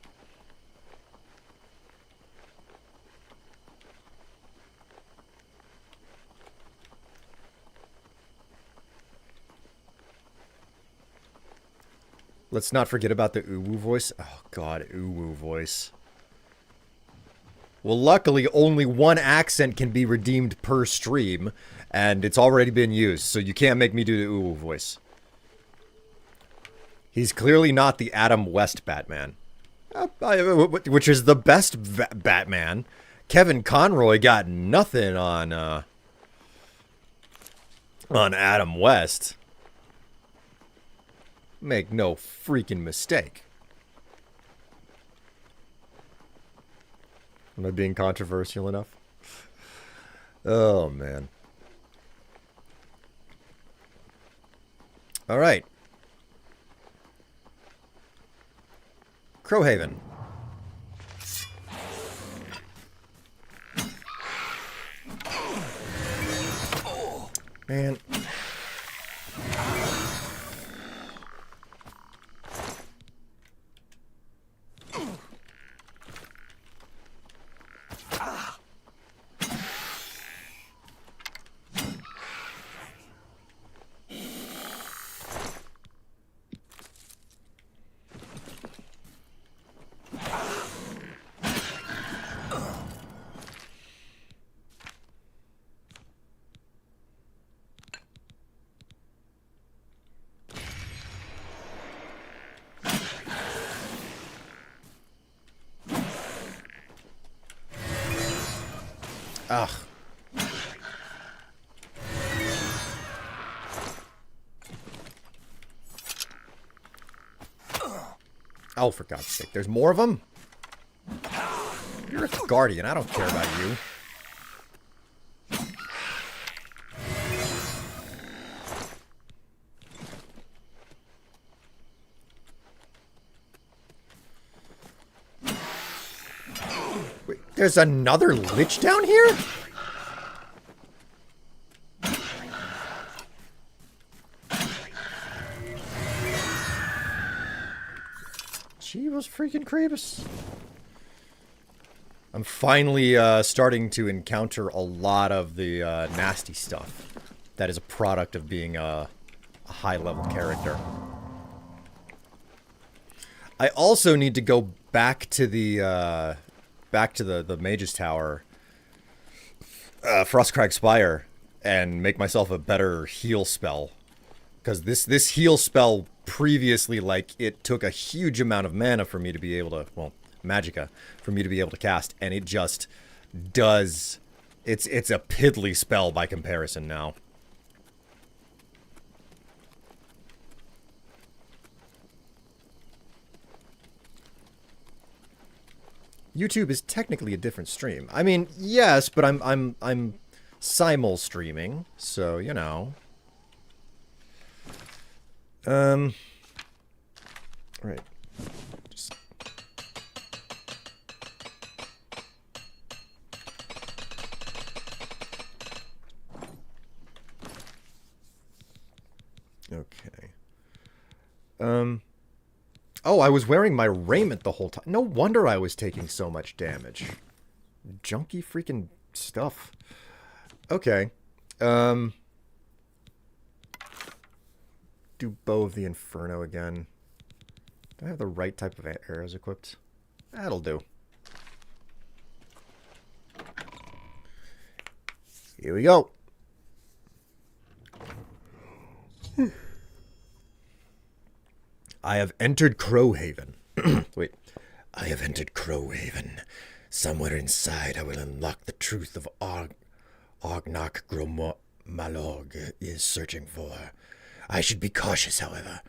Let's not forget about the uwu voice. Oh god, uwu voice. Well, luckily, only one accent can be redeemed per stream, and it's already been used, so you can't make me do the uwu voice. He's clearly not the Adam West Batman. Which is the best Batman. Kevin Conroy got nothing on Adam West. Make no freaking mistake. Am I being controversial enough? Oh, man. All right. Crowhaven. Man. Ugh. Oh, for God's sake. There's more of them? You're a guardian. I don't care about you. Wait, there's another lich down here? Jeebus freaking creepus. I'm finally starting to encounter a lot of the nasty stuff that is a product of being a high-level character. I also need to go back to the Mage's Tower, Frostcrag Spire, and make myself a better heal spell. Because this heal spell previously, like, it took a huge amount of mana for me to be able to, well, magicka, for me to be able to cast, and it just does, it's a piddly spell by comparison now. YouTube is technically a different stream. I mean, yes, but I'm simul streaming, so you know. Right. Just... Okay. Oh, I was wearing my raiment the whole time. No wonder I was taking so much damage. Junky freaking stuff. Okay. Do Bow of the Inferno again. Do I have the right type of arrows equipped? That'll do. Here we go. I have entered Crowhaven. Wait. I have entered Crowhaven. Somewhere inside I will unlock the truth of Ognok Malog is searching for. I should be cautious, however.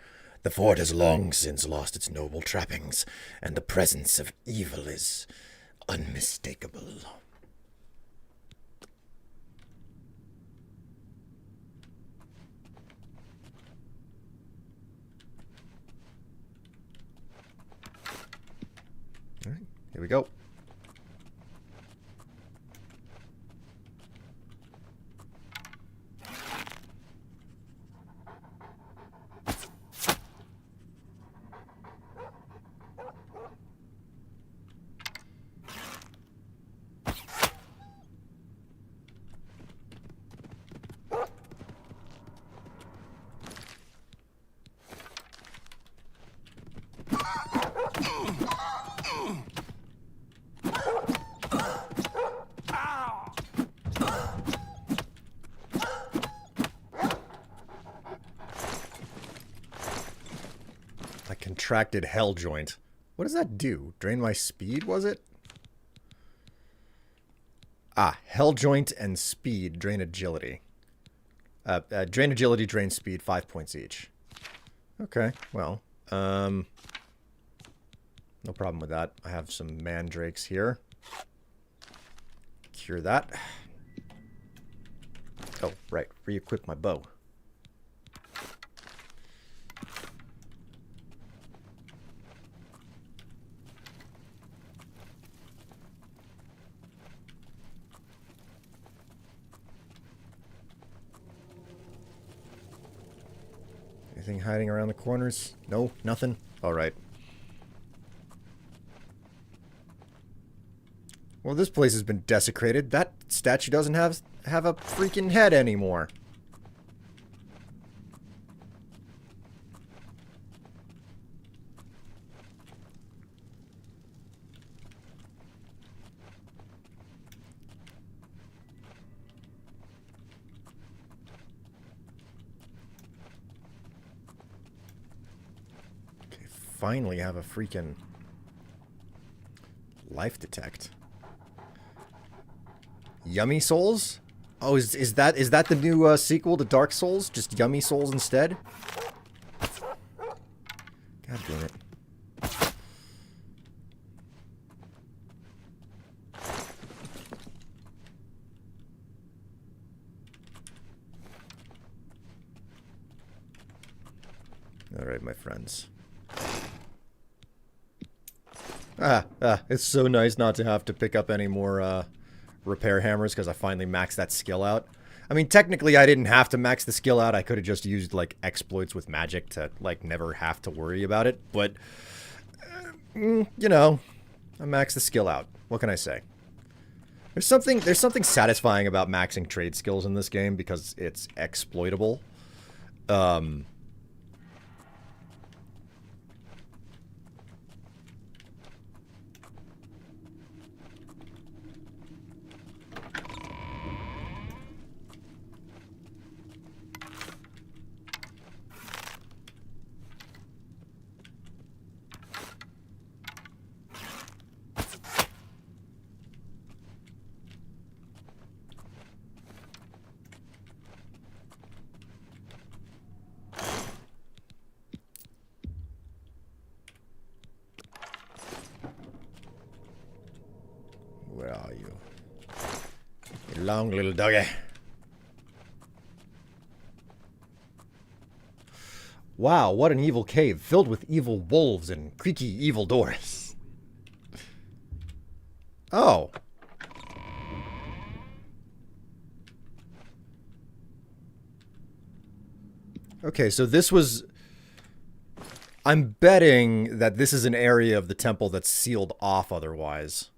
The fort has long since lost its noble trappings, and the presence of evil is unmistakable. All right, here we go. Contracted hell joint. What does that do? Drain my speed, was it? Ah, hell joint and speed drain agility. Drain agility, drain speed, 5 points each. Okay, well, no problem with that. I have some mandrakes here. Cure that. Oh, right. Re-equip my bow. Anything hiding around the corners? No, nothing? Alright. Well, this place has been desecrated. That statue doesn't have a freaking head anymore. Okay, finally have a freaking life detect. Yummy Souls? Oh, is that the new sequel to Dark Souls? Just Yummy Souls instead? God damn it. Alright, my friends. It's so nice not to have to pick up any more, repair hammers because I finally maxed that skill out. I mean, technically I didn't have to max the skill out. I could have just used, like, exploits with magic to, like, never have to worry about it. But, you know, I maxed the skill out. What can I say? There's something satisfying about maxing trade skills in this game because it's exploitable. Where are you? You long little doggy. Wow, what an evil cave, filled with evil wolves and creaky evil doors. Oh. Okay, so this was... I'm betting that this is an area of the temple that's sealed off otherwise.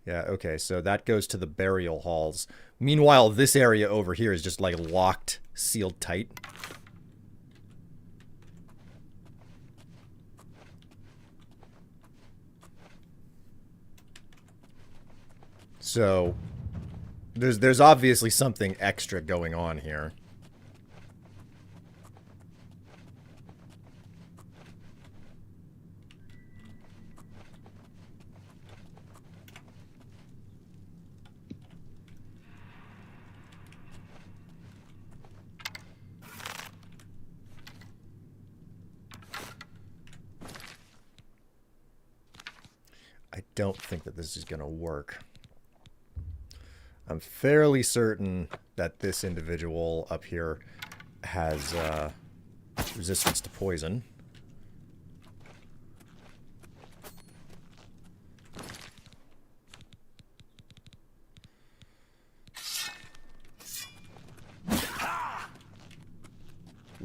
Yeah, okay, so that goes to the burial halls. Meanwhile, this area over here is just, like, locked, sealed tight. So, there's obviously something extra going on here. I don't think that this is going to work. I'm fairly certain that this individual up here has resistance to poison.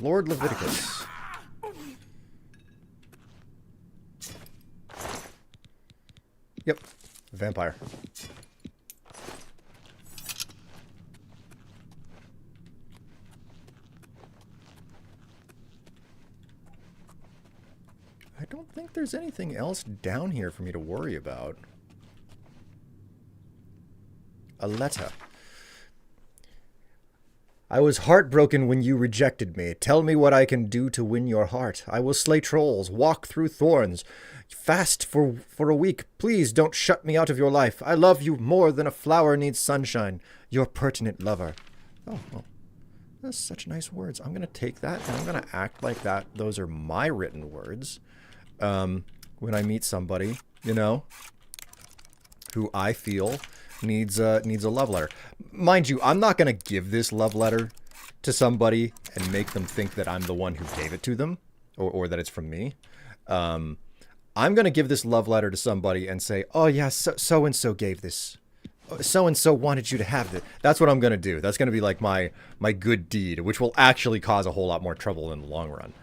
Lord Leviticus. Yep, vampire. I don't think there's anything else down here for me to worry about. A letter. I was heartbroken when you rejected me. Tell me what I can do to win your heart. I will slay trolls, walk through thorns, fast for a week. Please don't shut me out of your life. I love you more than a flower needs sunshine. Your pertinent lover. Oh, well. That's such nice words. I'm going to take that and I'm going to act like that. Those are my written words. When I meet somebody, you know, who I feel needs a love letter. Mind you, I'm not going to give this love letter to somebody and make them think that I'm the one who gave it to them or that it's from me. I'm going to give this love letter to somebody and say, oh yeah, so-and-so gave this. So-and-so wanted you to have it. That's what I'm going to do. That's going to be like my good deed, which will actually cause a whole lot more trouble in the long run.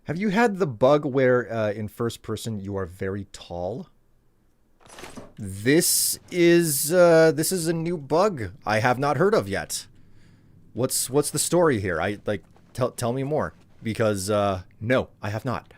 Have you had the bug where in first person you are very tall? This is a new bug I have not heard of yet. What's the story here? Tell me more, because no, I have not.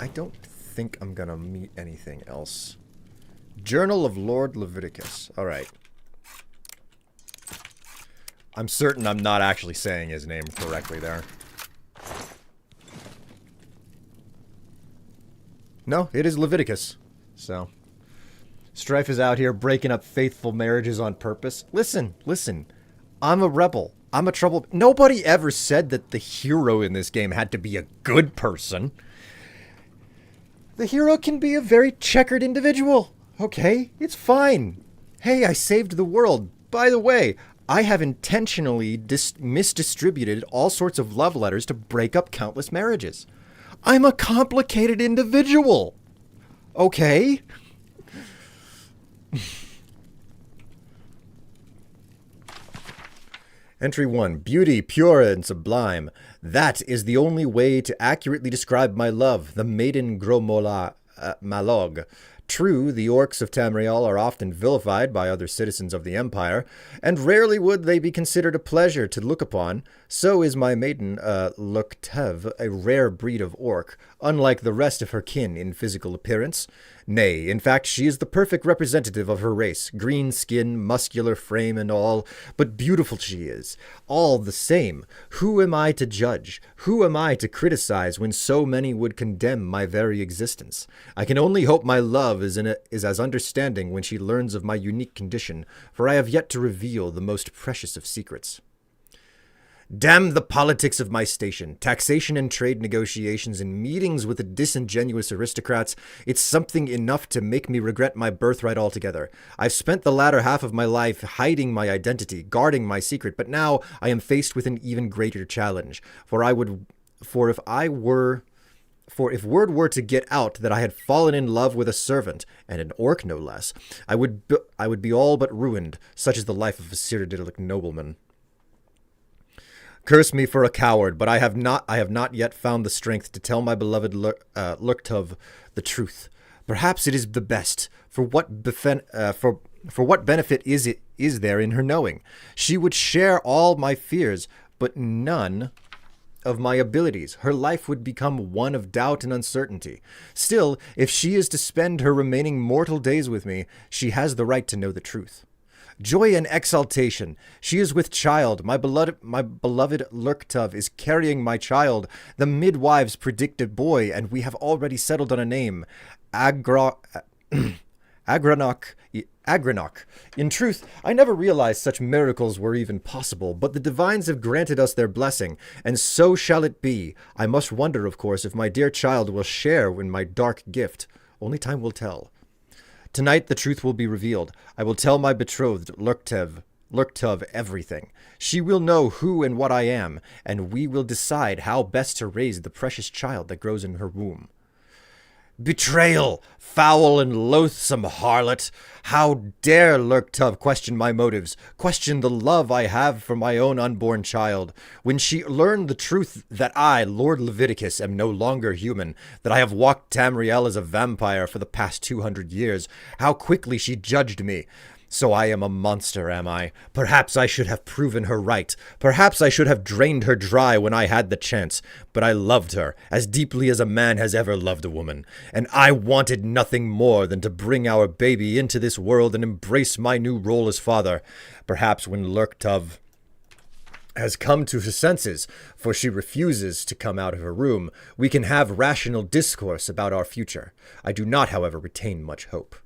I don't think I'm gonna meet anything else. Journal of Lord Leviticus. Alright. I'm certain I'm not actually saying his name correctly there. No, it is Leviticus. So, Strife is out here breaking up faithful marriages on purpose. Listen. I'm a rebel. I'm a trouble. Nobody ever said that the hero in this game had to be a good person. The hero can be a very checkered individual. Okay, it's fine. Hey, I saved the world. By the way, I have intentionally misdistributed all sorts of love letters to break up countless marriages. I'm a complicated individual. Okay? Entry 1. Beauty, pure and sublime. That is the only way to accurately describe my love, the maiden Gromola Malog. True, the orcs of Tamriel are often vilified by other citizens of the Empire, and rarely would they be considered a pleasure to look upon. So is my maiden, Luktev, a rare breed of orc, unlike the rest of her kin in physical appearance. Nay, in fact, she is the perfect representative of her race, green skin, muscular frame and all, but beautiful she is. All the same, who am I to judge? Who am I to criticize when so many would condemn my very existence? I can only hope my love is as understanding when she learns of my unique condition, for I have yet to reveal the most precious of secrets. Damn the politics of my station, taxation and trade negotiations and meetings with the disingenuous aristocrats. It's something enough to make me regret my birthright altogether. I've spent the latter half of my life hiding my identity, guarding my secret, but now I am faced with an even greater challenge. If word were to get out that I had fallen in love with a servant, and an orc no less, I would be all but ruined. Such is the life of a Cyrodiilic nobleman. Curse me for a coward, but I have not yet found the strength to tell my beloved Lurktov the truth. Perhaps it is the best. For what benefit is there in her knowing? She would share all my fears, but none of my abilities. Her life would become one of doubt and uncertainty. Still, if she is to spend her remaining mortal days with me, she has the right to know the truth. Joy and exultation. She is with child. My beloved Lurktov is carrying my child. The midwives predict a boy, and we have already settled on a name. Agranok. In truth, I never realized such miracles were even possible, but the divines have granted us their blessing, and so shall it be. I must wonder, of course, if my dear child will share in my dark gift. Only time will tell. Tonight the truth will be revealed. I will tell my betrothed, Lurktov, everything. She will know who and what I am, and we will decide how best to raise the precious child that grows in her womb. Betrayal! Foul and loathsome harlot! How dare Lurktub question my motives, question the love I have for my own unborn child, when she learned the truth that I, Lord Leviticus, am no longer human, that I have walked Tamriel as a vampire for the past 200 years, how quickly she judged me. So I am a monster, am I? Perhaps I should have proven her right. Perhaps I should have drained her dry when I had the chance. But I loved her, as deeply as a man has ever loved a woman. And I wanted nothing more than to bring our baby into this world and embrace my new role as father. Perhaps when Lurktov has come to her senses, for she refuses to come out of her room, we can have rational discourse about our future. I do not, however, retain much hope.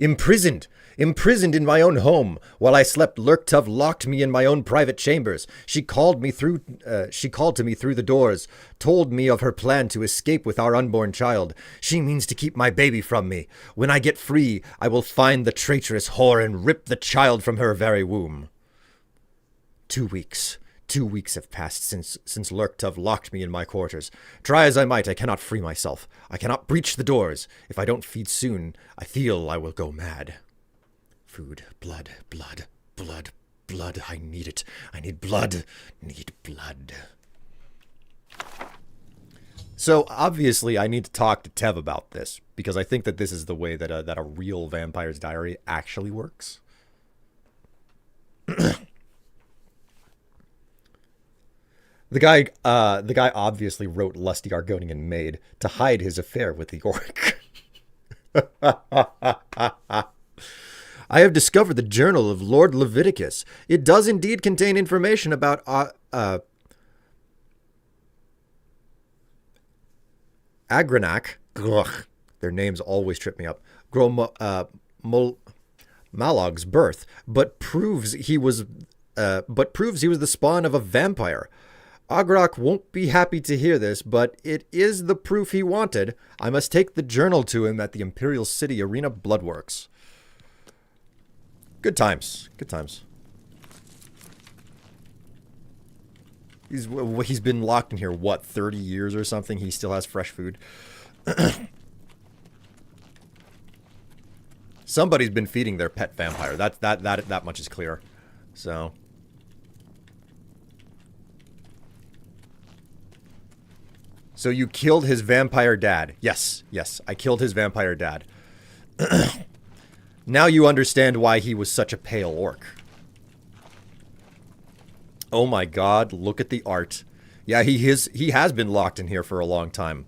Imprisoned in my own home. While I slept, Lurktov locked me in my own private chambers. She called to me through the doors, told me of her plan to escape with our unborn child. She means to keep my baby from me. When I get free, I will find the traitorous whore and rip the child from her very womb. 2 weeks. 2 weeks have passed since Lurktov locked me in my quarters. Try as I might, I cannot free myself. I cannot breach the doors. If I don't feed soon, I feel I will go mad. Food, blood, blood, blood, blood. I need it. I need blood. Need blood. So, obviously, I need to talk to Tev about this, because I think that this is the way that a real Vampire's Diary actually works. The guy obviously wrote Lusty Argonian Maid to hide his affair with the orc. I have discovered the journal of Lord Leviticus. It does indeed contain information about Agranac. Ugh, their names always trip me up. Malog's birth, but proves he was the spawn of a vampire. Agrok won't be happy to hear this, but it is the proof he wanted. I must take the journal to him at the Imperial City Arena Bloodworks. Good times. Good times. He's been locked in here, what, 30 years or something? He still has fresh food. Somebody's been feeding their pet vampire. That much is clear. So... So you killed his vampire dad. Yes, I killed his vampire dad. Now you understand why he was such a pale orc. Oh my god, look at the art. Yeah, he has been locked in here for a long time.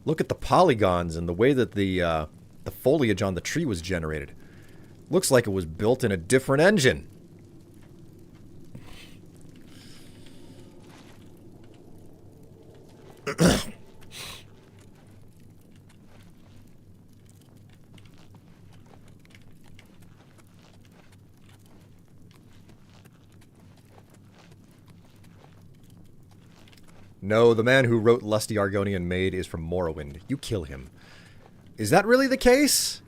Look at the polygons and the way that the foliage on the tree was generated. Looks like it was built in a different engine. No, the man who wrote Lusty Argonian Maid is from Morrowind. You kill him. Is that really the case?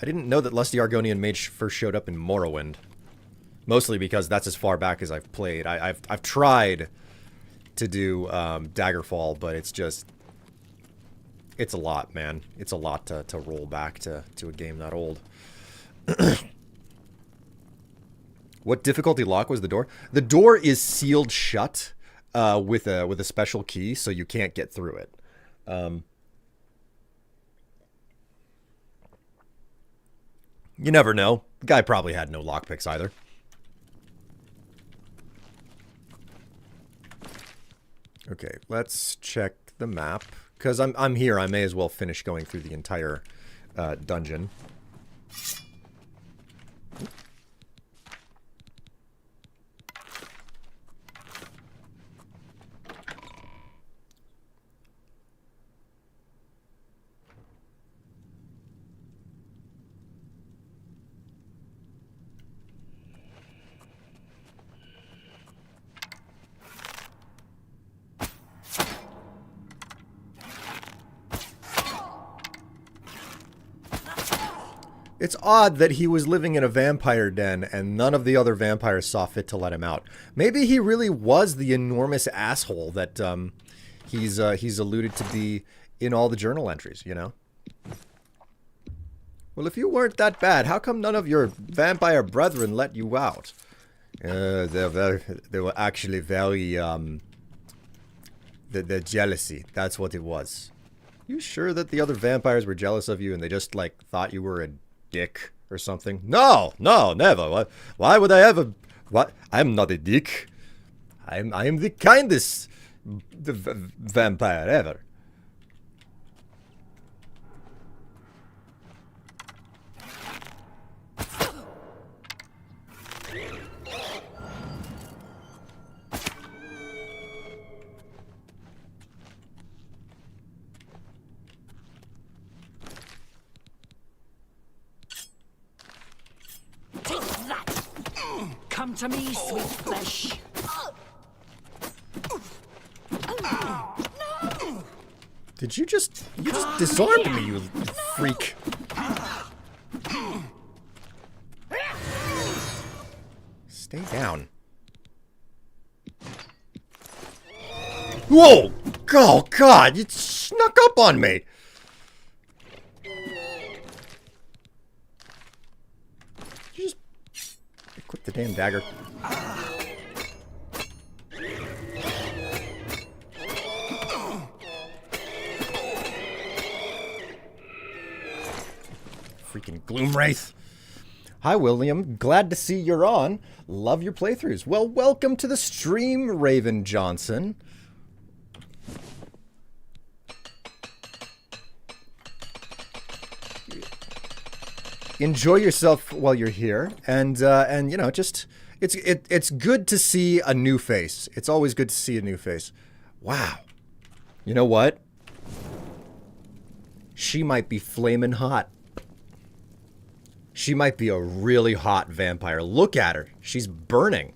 I didn't know that Lusty Argonian Maid first showed up in Morrowind. Mostly because that's as far back as I've played. I've tried to do Daggerfall, but it's just... It's a lot, man. It's a lot to roll back to a game that old. What difficulty lock was the door? The door is sealed shut with a special key, so you can't get through it. You never know. The guy probably had no lockpicks either. Okay, let's check the map. Because I'm here, I may as well finish going through the entire dungeon. It's odd that he was living in a vampire den and none of the other vampires saw fit to let him out. Maybe he really was the enormous asshole that he's alluded to be in all the journal entries, you know? Well, if you weren't that bad, how come none of your vampire brethren let you out? They were actually very, the jealousy. That's what it was. You sure that the other vampires were jealous of you and they just, like, thought you were a dick or something? No, never. Why would I ever... What? I'm not a dick. I am the kindest vampire ever. Come to me, sweet flesh. Did you just disarmed me, you freak. Stay down. Whoa! Oh, God! You snuck up on me! You just... Equip the damn dagger. Freaking Gloomwraith. Hi, William. Glad to see you're on. Love your playthroughs. Well, welcome to the stream, Raven Johnson. Enjoy yourself while you're here, and you know, just it's good to see a new face. It's always good to see a new face. Wow. You know what? She might be flaming hot. She might be a really hot vampire. Look at her. She's burning.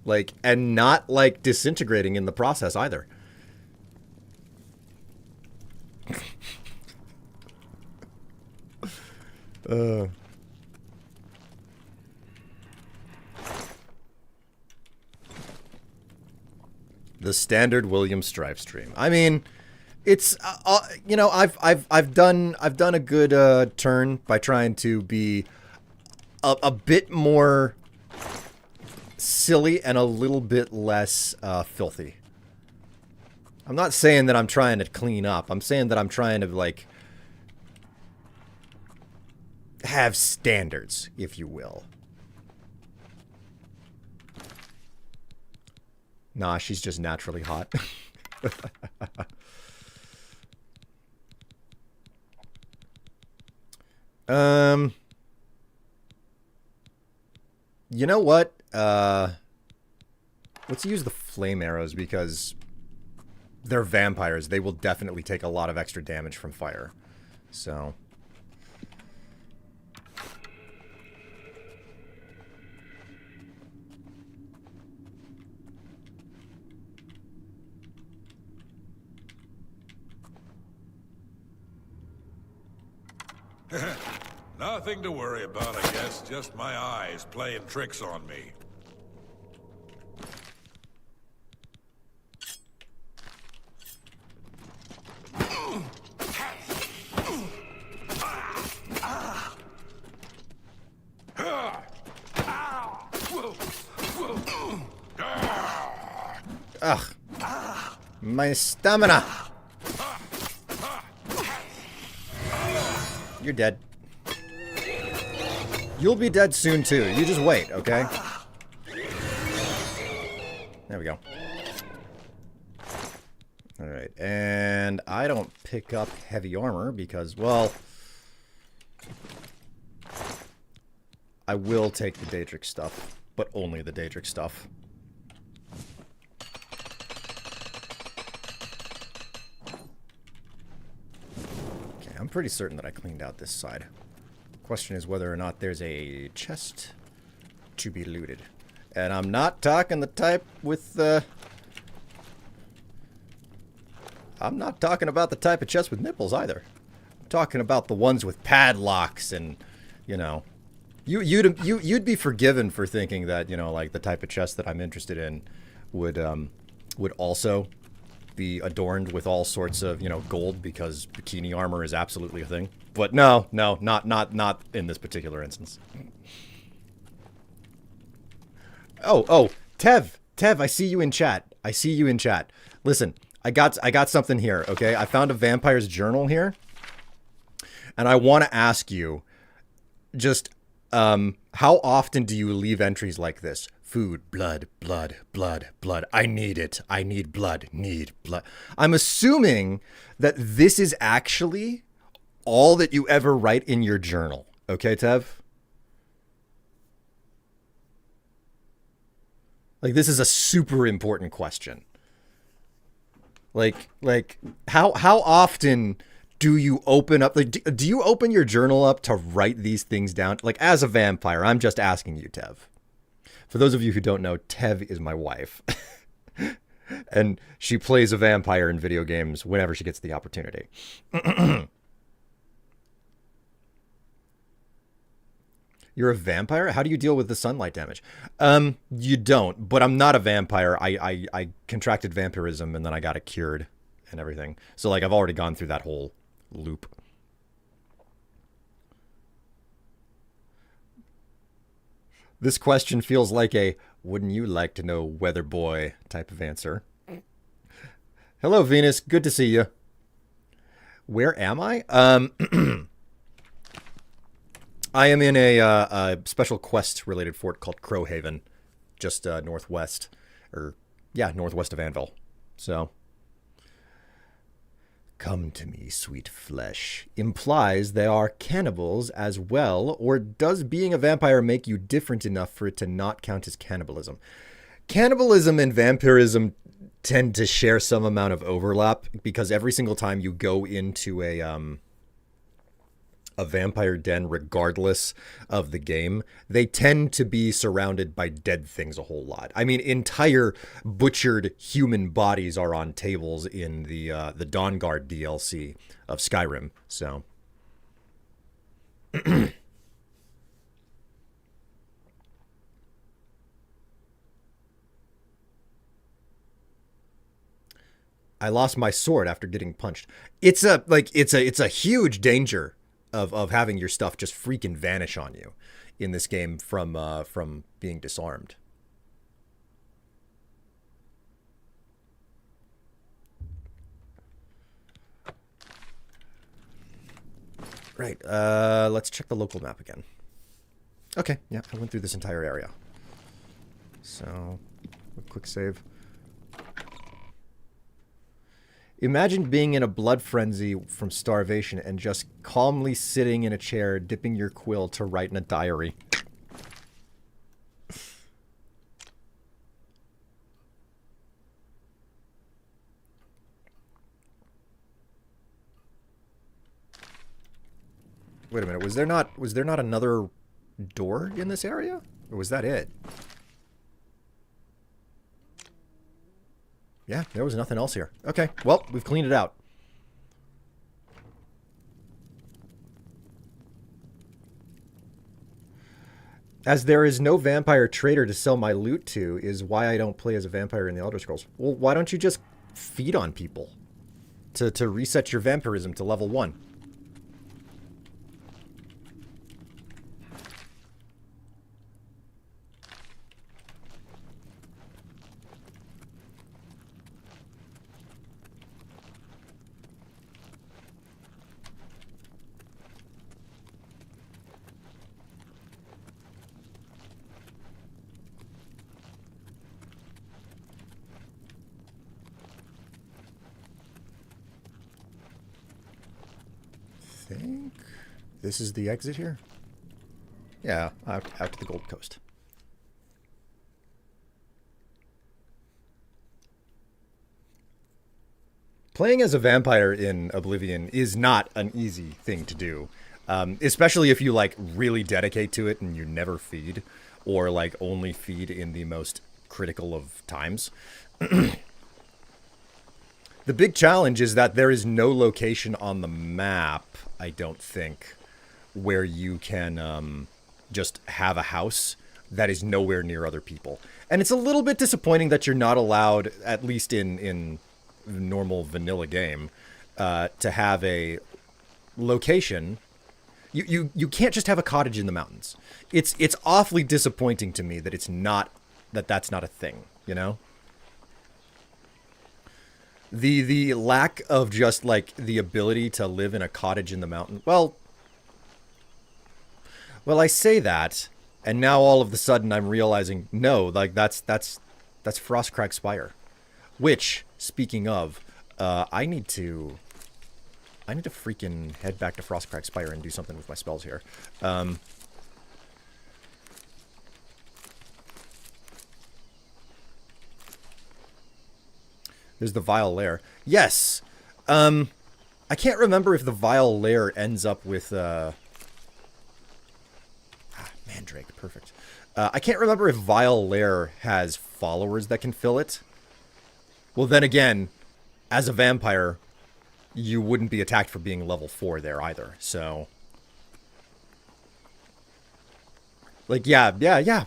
Like, and not, like, disintegrating in the process either. The standard William Strife stream. I mean, it's you know, I've done a good turn by trying to be a bit more silly and a little bit less filthy. I'm not saying that I'm trying to clean up. I'm saying that I'm trying to, like, have standards, if you will. Nah, she's just naturally hot. You know what? Let's use the flame arrows because they're vampires. They will definitely take a lot of extra damage from fire. So... Nothing to worry about, I guess. Just my eyes playing tricks on me. Ugh. My stamina. You're dead. You'll be dead soon, too. You just wait, okay? There we go. Alright, and I don't pick up heavy armor because, well... I will take the Daedric stuff, but only the Daedric stuff. Okay, I'm pretty certain that I cleaned out this side. Question is whether or not there's a chest to be looted. And I'm not talking the type with I'm not talking about the type of chest with nipples either. I'm talking about the ones with padlocks and, you know, you'd be forgiven for thinking that, you know, like the type of chest that I'm interested in would also be adorned with all sorts of, you know, gold because bikini armor is absolutely a thing. But no, not in this particular instance. Oh, Tev, I see you in chat. Listen, I got something here, okay? I found a vampire's journal here. And I want to ask you, just, how often do you leave entries like this? Food, blood. I need it. I need blood. I'm assuming that this is actually all that you ever write in your journal. Okay, Tev? Like, this is a super important question. Like, how often do you open up, like, do you open your journal up to write these things down? Like, as a vampire, I'm just asking you, Tev. For those of you who don't know, Tev is my wife. And she plays a vampire in video games whenever she gets the opportunity. You're a vampire? How do you deal with the sunlight damage? You don't, but I'm not a vampire. I contracted vampirism and then I got it cured and everything. So, like, I've already gone through that whole loop. This question feels like a wouldn't you like to know weather boy type of answer. Hello, Venus. Good to see you. Where am I? I am in a special quest related fort called Crowhaven, just northwest, or yeah, northwest of Anvil. So, come to me, sweet flesh, implies they are cannibals as well, or does being a vampire make you different enough for it to not count as cannibalism? Cannibalism and vampirism tend to share some amount of overlap because every single time you go into a vampire den, regardless of the game, they tend to be surrounded by dead things a whole lot. I mean, entire butchered human bodies are on tables in the Dawnguard DLC of Skyrim. So, I lost my sword after getting punched. It's a huge danger of having your stuff just freaking vanish on you in this game from being disarmed. Right, let's check the local map again. Okay, yeah, I went through this entire area. So, a quick save. Imagine being in a blood frenzy from starvation and just calmly sitting in a chair, dipping your quill to write in a diary. Wait a minute, was there not another door in this area? Or was that it? Yeah, there was nothing else here. Okay, well, we've cleaned it out. As there is no vampire trader to sell my loot to is why I don't play as a vampire in the Elder Scrolls. Well, why don't you just feed on people to reset your vampirism to level 1? This is the exit here? Yeah, out to the Gold Coast. Playing as a vampire in Oblivion is not an easy thing to do. Especially if you, like, really dedicate to it and you never feed. Or, like, only feed in the most critical of times. The big challenge is that there is no location on the map, I don't think, where you can just have a house that is nowhere near other people. And it's a little bit disappointing that you're not allowed, at least in normal vanilla game, to have a location. You can't just have a cottage in the mountains. It's awfully disappointing to me that that's not a thing, you know? The lack of just like the ability to live in a cottage in the mountain. Well, I say that, and now all of a sudden I'm realizing no, like that's Frostcrag Spire. Which, speaking of, I need to freaking head back to Frostcrag Spire and do something with my spells here. There's the Vile Lair. Yes! I can't remember if the Vile Lair ends up with... Mandrake, perfect. I can't remember if Vile Lair has followers that can fill it. Well, then again, as a vampire, you wouldn't be attacked for being level 4 there either, so... Like, yeah,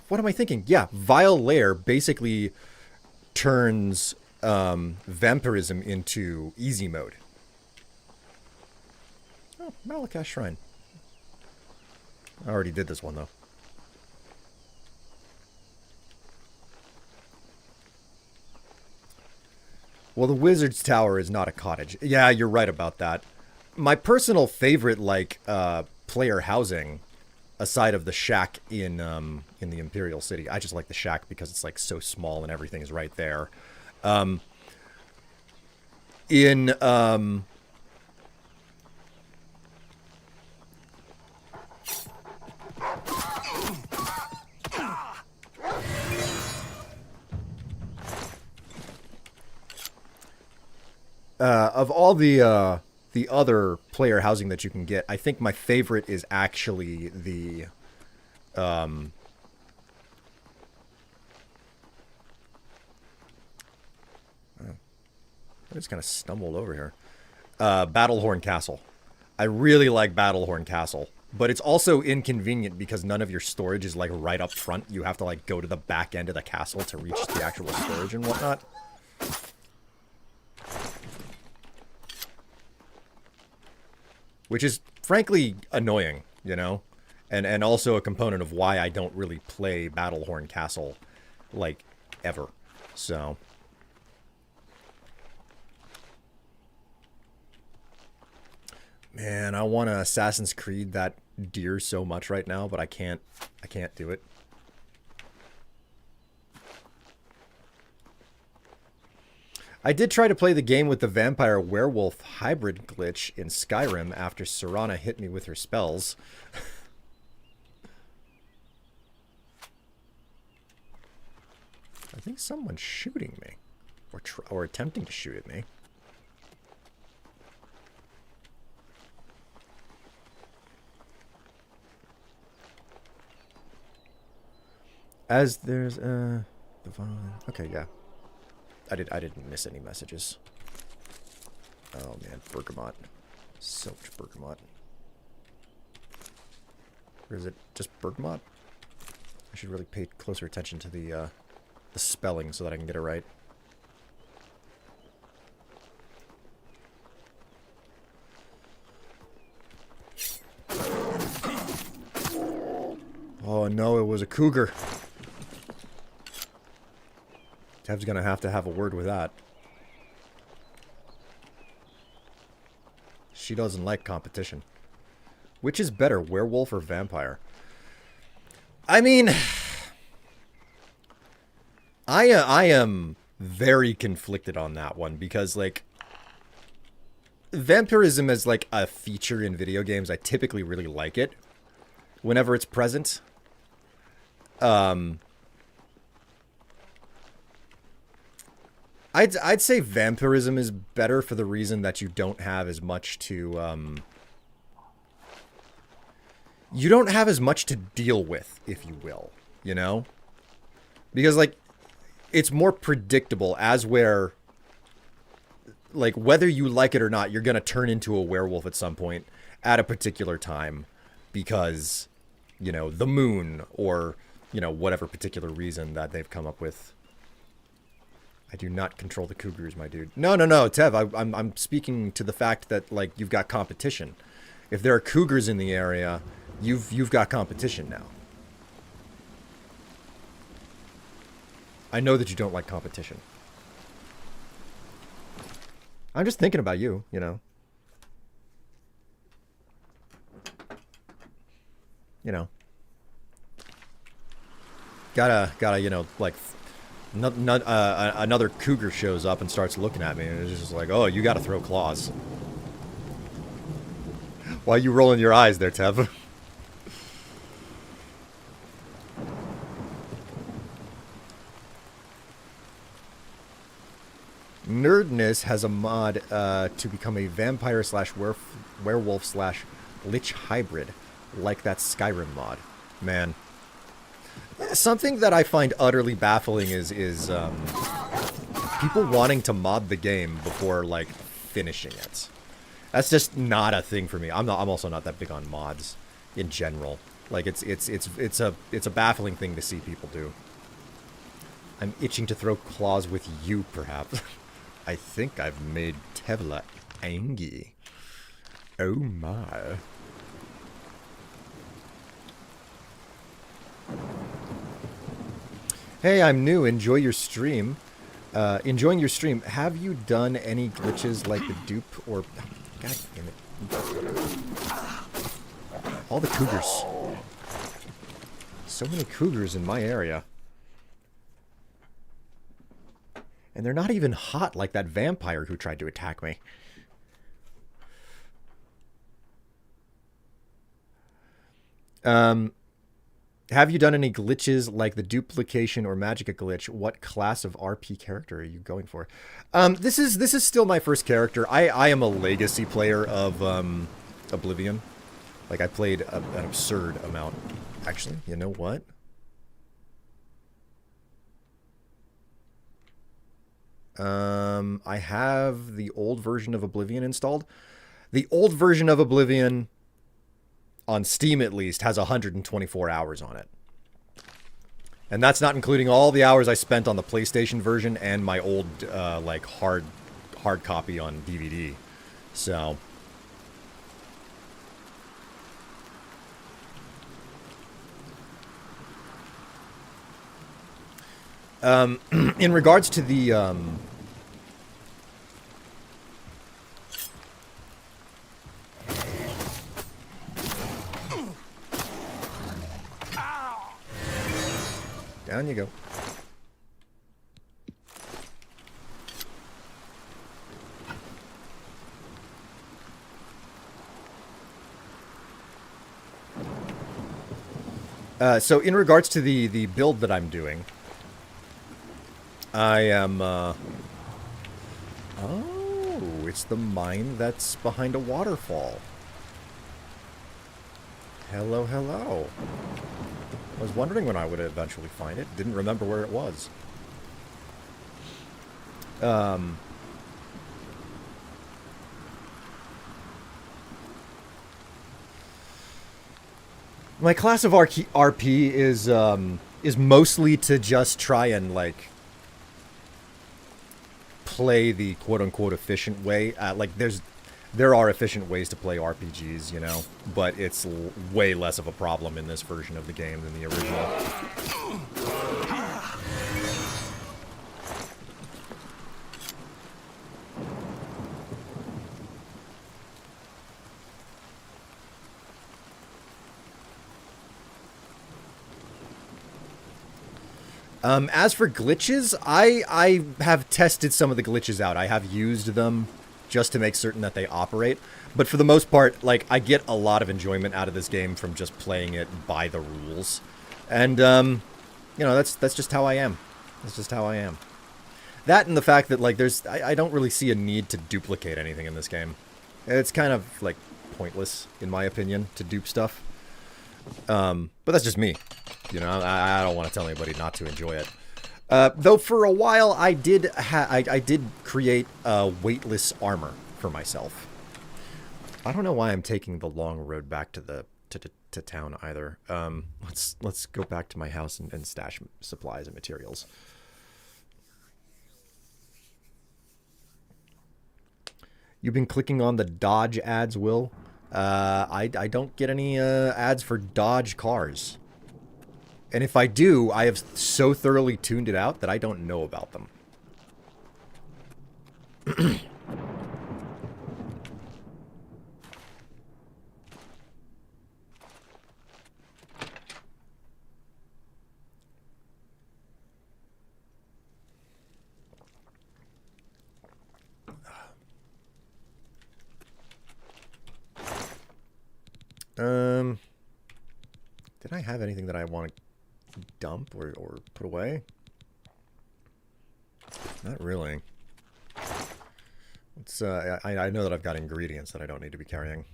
what am I thinking? Yeah, Vile Lair basically turns vampirism into easy mode. Oh, Malakash Shrine. I already did this one, though. Well, the Wizard's Tower is not a cottage. Yeah, you're right about that. My personal favorite, like, player housing, aside of the shack in the Imperial City, I just like the shack because it's, like, so small and everything is right there. Of all the other player housing that you can get, I think my favorite is actually the I just kind of stumbled over here. Battlehorn Castle. I really like Battlehorn Castle, but it's also inconvenient because none of your storage is like right up front. You have to like go to the back end of the castle to reach the actual storage and whatnot. Which is frankly annoying, you know? And also a component of why I don't really play Battlehorn Castle like ever. So man, I want to Assassin's Creed that deer so much right now, but I can't do it. I did try to play the game with the vampire werewolf hybrid glitch in Skyrim after Serana hit me with her spells. I think someone's shooting me, or attempting to shoot at me. As there's okay, yeah. I didn't miss any messages. Oh man, bergamot. So much bergamot. Or is it just bergamot? I should really pay closer attention to the spelling so that I can get it right. Oh no, it was a cougar. Tev's gonna have to have a word with that. She doesn't like competition. Which is better, werewolf or vampire? I mean, I am very conflicted on that one because, like, vampirism as, like, a feature in video games, I typically really like it whenever it's present. I'd say vampirism is better for the reason that you don't have as much to you don't have as much to deal with, if you will, you know? Because, like, it's more predictable, as where, like, whether you like it or not, you're gonna turn into a werewolf at some point at a particular time because, you know, the moon or, you know, whatever particular reason that they've come up with. I do not control the cougars, my dude. No, no, no, Tev. I'm speaking to the fact that like you've got competition. If there are cougars in the area, you've got competition now. I know that you don't like competition. I'm just thinking about you, you know. You know. Gotta, you know, like, another cougar shows up and starts looking at me, and it's just like, oh, you gotta throw claws. Why are you rolling your eyes there, Tev? Nerdness has a mod to become a vampire slash werewolf slash lich hybrid, like that Skyrim mod. Man. Something that I find utterly baffling is people wanting to mod the game before like finishing it. That's just not a thing for me. I'm also not that big on mods in general. Like it's a baffling thing to see people do. I'm itching to throw claws with you, perhaps. I think I've made Tevla angry. Oh my. Hey, I'm new. Enjoy your stream. Enjoying your stream. Have you done any glitches like the dupe or... God damn it. All the cougars. So many cougars in my area. And they're not even hot like that vampire who tried to attack me. Have you done any glitches like the duplication or magica glitch? What class of RP character are you going for? This is still my first character. I am a legacy player of Oblivion. Like I played an absurd amount. Actually, you know what? I have the old version of Oblivion installed. The old version of Oblivion, on Steam at least, has 124 hours on it. And that's not including all the hours I spent on the PlayStation version and my old, like, hard copy on DVD. So... in regards to the, down you go. So in regards to the build that I'm doing, I am, oh, it's the mine that's behind a waterfall. Hello, hello. I was wondering when I would eventually find it. Didn't remember where it was. My class of RP is mostly to just try and, like, play the quote-unquote efficient way. Like, there are efficient ways to play RPGs, you know, but it's way less of a problem in this version of the game than the original. As for glitches, I have tested some of the glitches out. I have used them just to make certain that they operate. But for the most part, like, I get a lot of enjoyment out of this game from just playing it by the rules. And, you know, that's just how I am. That's just how I am. That and the fact that, like, I don't really see a need to duplicate anything in this game. It's kind of, like, pointless, in my opinion, to dupe stuff. But that's just me. You know, I don't want to tell anybody not to enjoy it. Though for a while I did create weightless armor for myself. I don't know why I'm taking the long road back to town either. Let's go back to my house and stash supplies and materials. You've been clicking on the Dodge ads, Will? I don't get any ads for Dodge cars. And if I do, I have so thoroughly tuned it out that I don't know about them. Did I have anything that I want to dump or put away? Not really. It's I know that I've got ingredients that I don't need to be carrying.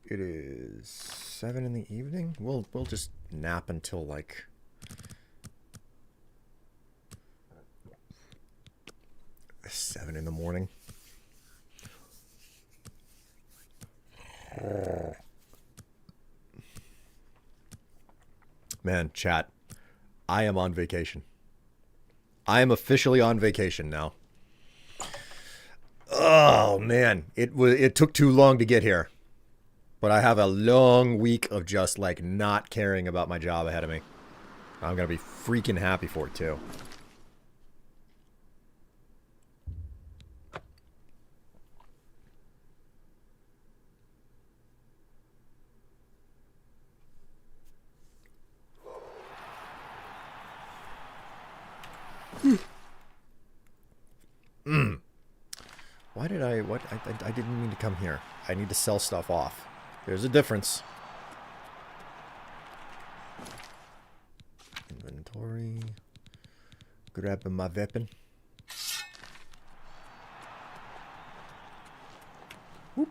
It is 7 in the evening. We'll just nap until like 7 in the morning. Man, chat, I am on vacation. I am officially on vacation now. Oh man, it took too long to get here. But I have a long week of just, like, not caring about my job ahead of me. I'm going to be freaking happy for it, too. Why did I didn't mean to come here. I need to sell stuff off. There's a difference. Inventory. Grabbing my weapon. Whoop.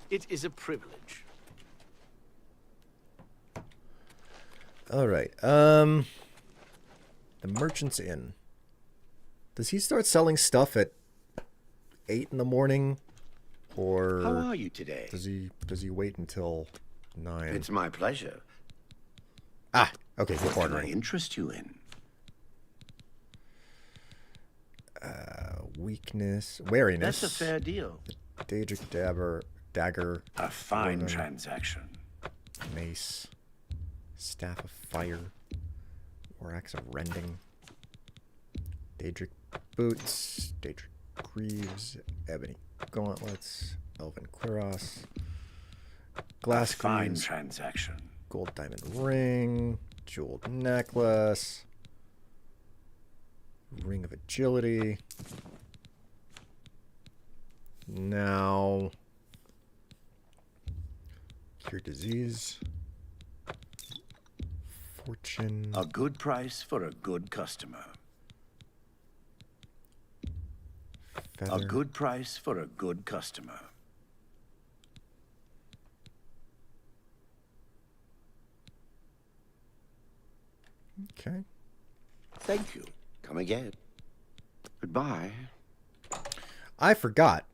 It is a privilege. All right. The Merchant's Inn. Does he start selling stuff at 8 in the morning, or How are you today? Does he wait until 9? It's my pleasure. Ah, okay. We're What can I ordering. interest you in? Weakness, wariness. That's a fair deal. Daedric dagger, A fine Woman. transaction. mace, staff of fire, or axe of rending. Daedric boots, Daedric greaves, ebony gauntlets, elven cuirass, glass A fine greaves, transaction. gold diamond ring, jeweled necklace, ring of agility. Now, cure disease, fortune, A good price for a good customer. feather. A good price for a good customer. Okay. Thank you. Come again. Goodbye. I forgot.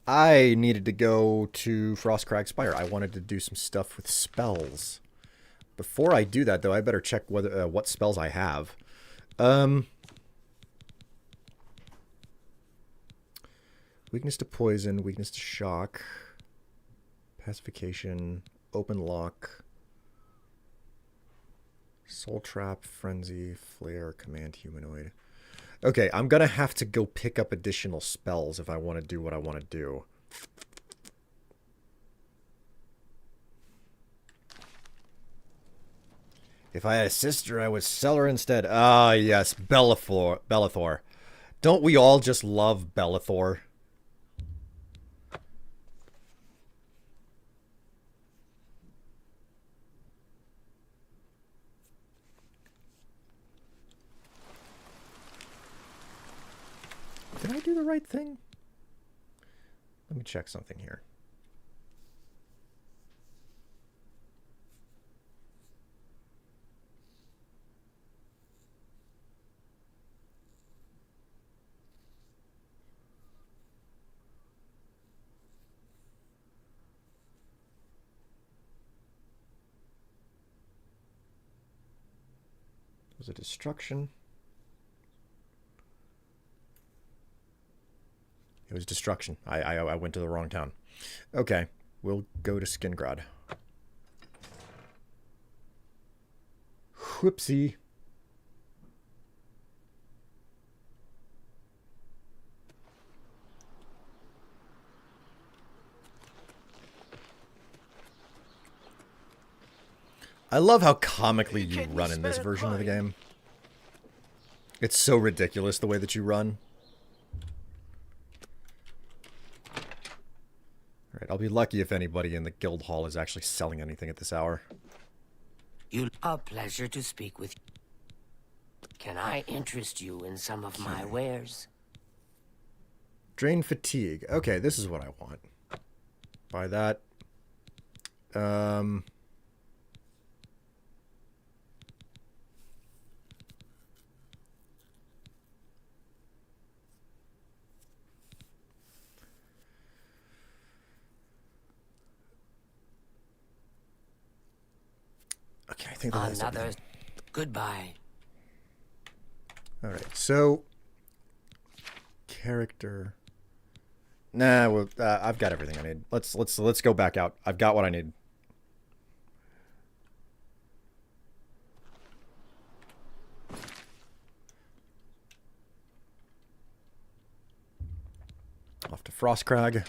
I needed to go to Frostcrag Spire. I wanted to do some stuff with spells. Before I do that, though, I better check whether what spells I have. Weakness to poison, weakness to shock, pacification, open lock, soul trap, frenzy, flare, command humanoid. Okay, I'm gonna have to go pick up additional spells if I want to do what I want to do. If I had a sister, I would sell her instead. Ah, yes, Bellathor. Don't we all just love Bellathor? Did I do the right thing? Let me check something here. Was it destruction? It was destruction. I went to the wrong town. Okay, we'll go to Skingrad. Whoopsie. I love how comically you run in this version of the game. It's so ridiculous the way that you run. Alright, I'll be lucky if anybody in the guild hall is actually selling anything at this hour. A pleasure to speak with you. Can I interest you in some of my wares? Drain fatigue. Okay, this is what I want. Buy that. Okay, I think that is Another. Goodbye. all right. So character. Nah, well, I've got everything I need. Let's go back out. I've got what I need. Off to Frostcrag.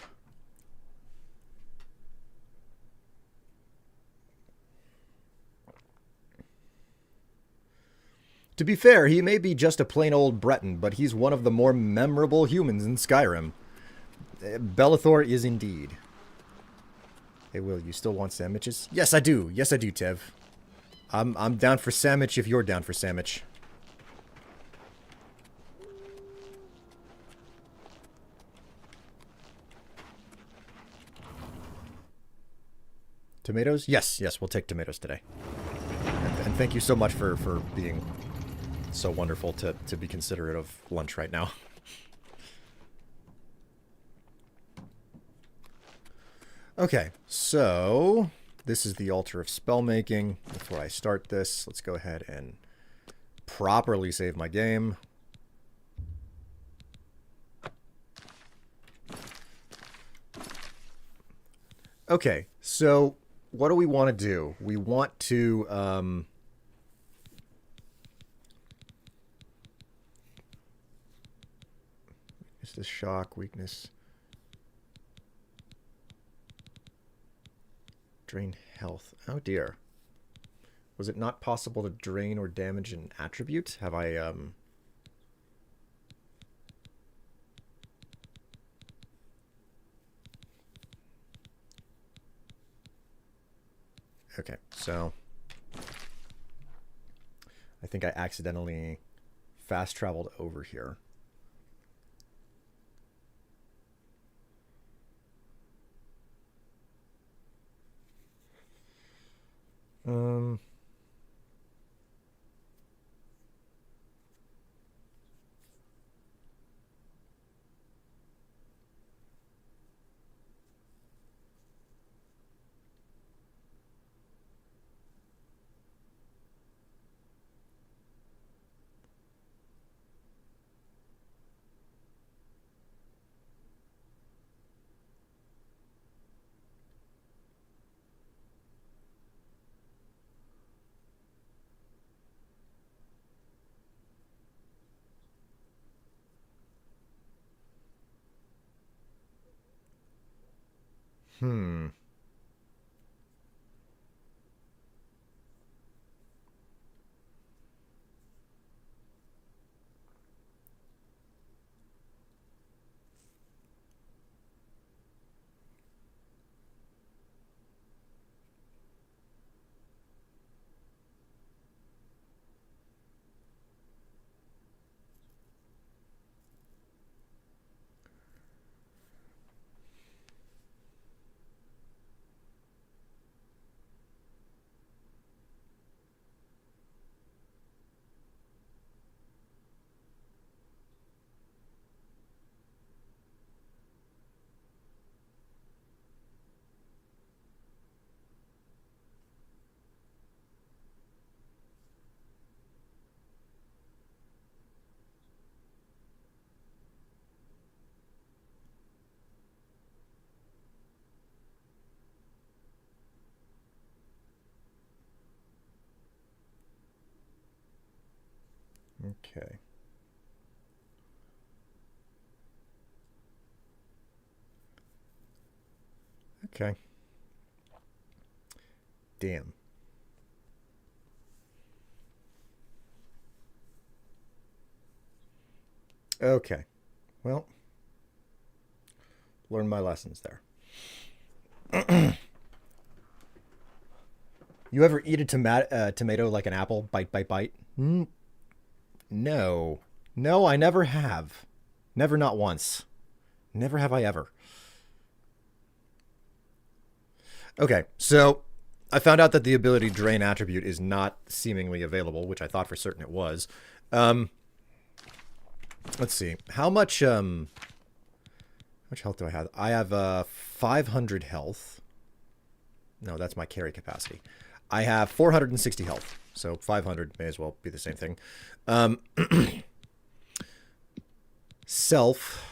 To be fair, he may be just a plain old Breton, but he's one of the more memorable humans in Skyrim. Bellathor is indeed. Hey, Will, you still want sandwiches? Yes, I do. Yes, I do, Tev. I'm down for sandwich if you're down for sandwich. Tomatoes? Yes, yes, we'll take tomatoes today. And thank you so much for being so wonderful to be considerate of lunch right now. Okay, so this is the altar of spellmaking. Before I start this, let's go ahead and properly save my game. Okay, so what do we want to do? We want to is this shock, weakness? Drain health. Oh dear. Was it not possible to drain or damage an attribute? Have I Okay, so I think I accidentally fast traveled over here. Hmm. Okay. Okay. Damn. Okay. Well, learn my lessons there. You ever eat a tomato like an apple? Bite, bite, bite? No. No, I never have. Never, not once. Never have I ever. Okay, so I found out that the ability drain attribute is not seemingly available, which I thought for certain it was. Let's see. How much health do I have? I have 500 health. No, that's my carry capacity. I have 460 health. So 500 may as well be the same thing. Self.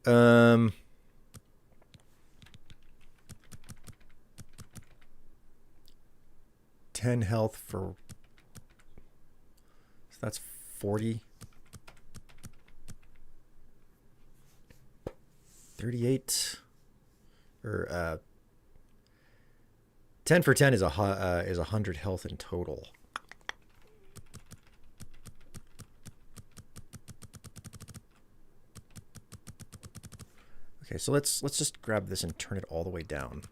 10 health for... So that's 40. 38. Or 10 for 10 is 100 health in total. Okay, so let's just grab this and turn it all the way down.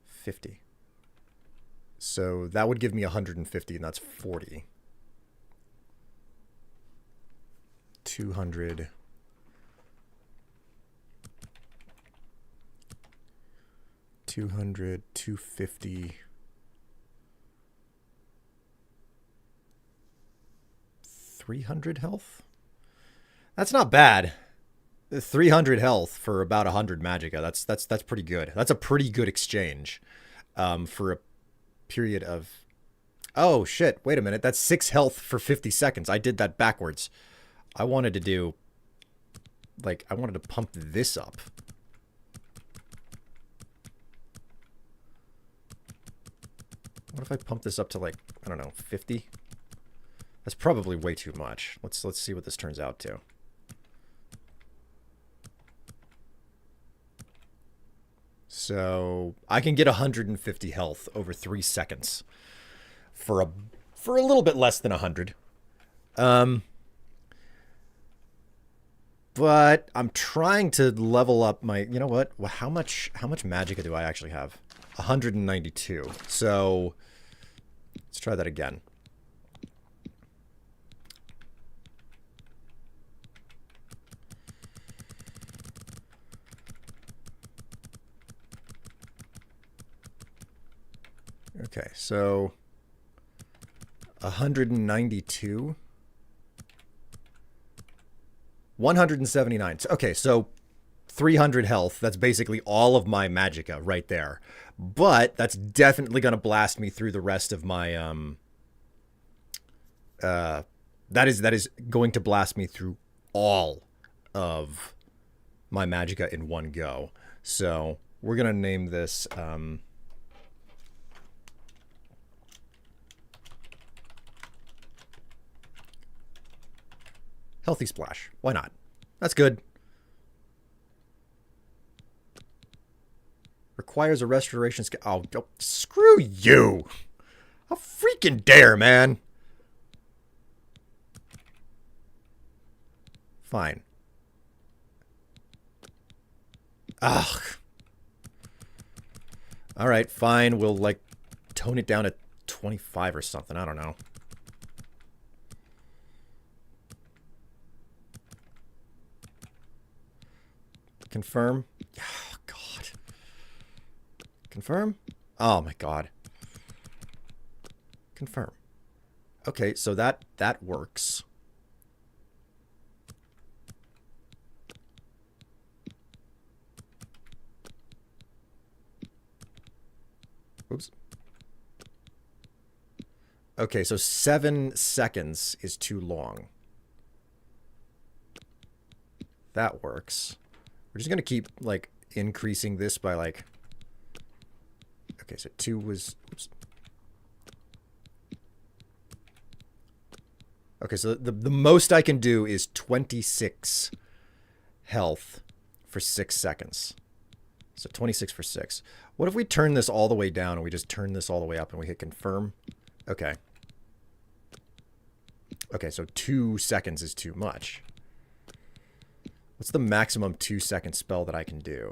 50. So that would give me 150, and that's 40. 200. 200, 250. 300 health? That's not bad. 300 health for about 100 magicka. That's pretty good. That's a pretty good exchange for a period of... Oh, shit. Wait a minute. That's 6 health for 50 seconds. I did that backwards. I wanted to do... Like, I wanted to pump this up. What if I pump this up to, like, I don't know, 50? That's probably way too much. Let's see what this turns out to. So I can get 150 health over 3 seconds for a little bit less than 100. But I'm trying to level up my, you know what? Well, how much magicka do I actually have? 192. So let's try that again. Okay, so 192. 179. Okay, so 300 health. That's basically all of my magicka right there. But that's definitely going to blast me through the rest of my... that is going to blast me through all of my magicka in one go. So we're going to name this... Healthy Splash. Why not? That's good. Requires a restoration skill. Oh, screw you. How freaking dare, man. Fine. Ugh. All right, fine. We'll, like, tone it down to 25 or something. I don't know. Confirm. Oh, God. Confirm? Oh, my God. Confirm. Okay, so that works. Oops. Okay, so 7 seconds is too long. That works. We're just going to keep, like, increasing this by, like... Okay, so 2 was... Oops. Okay, so the most I can do is 26 health for 6 seconds. So 26 for 6. What if we turn this all the way down and we just turn this all the way up and we hit confirm? Okay. Okay, so 2 seconds is too much. What's the maximum 2-second spell that I can do?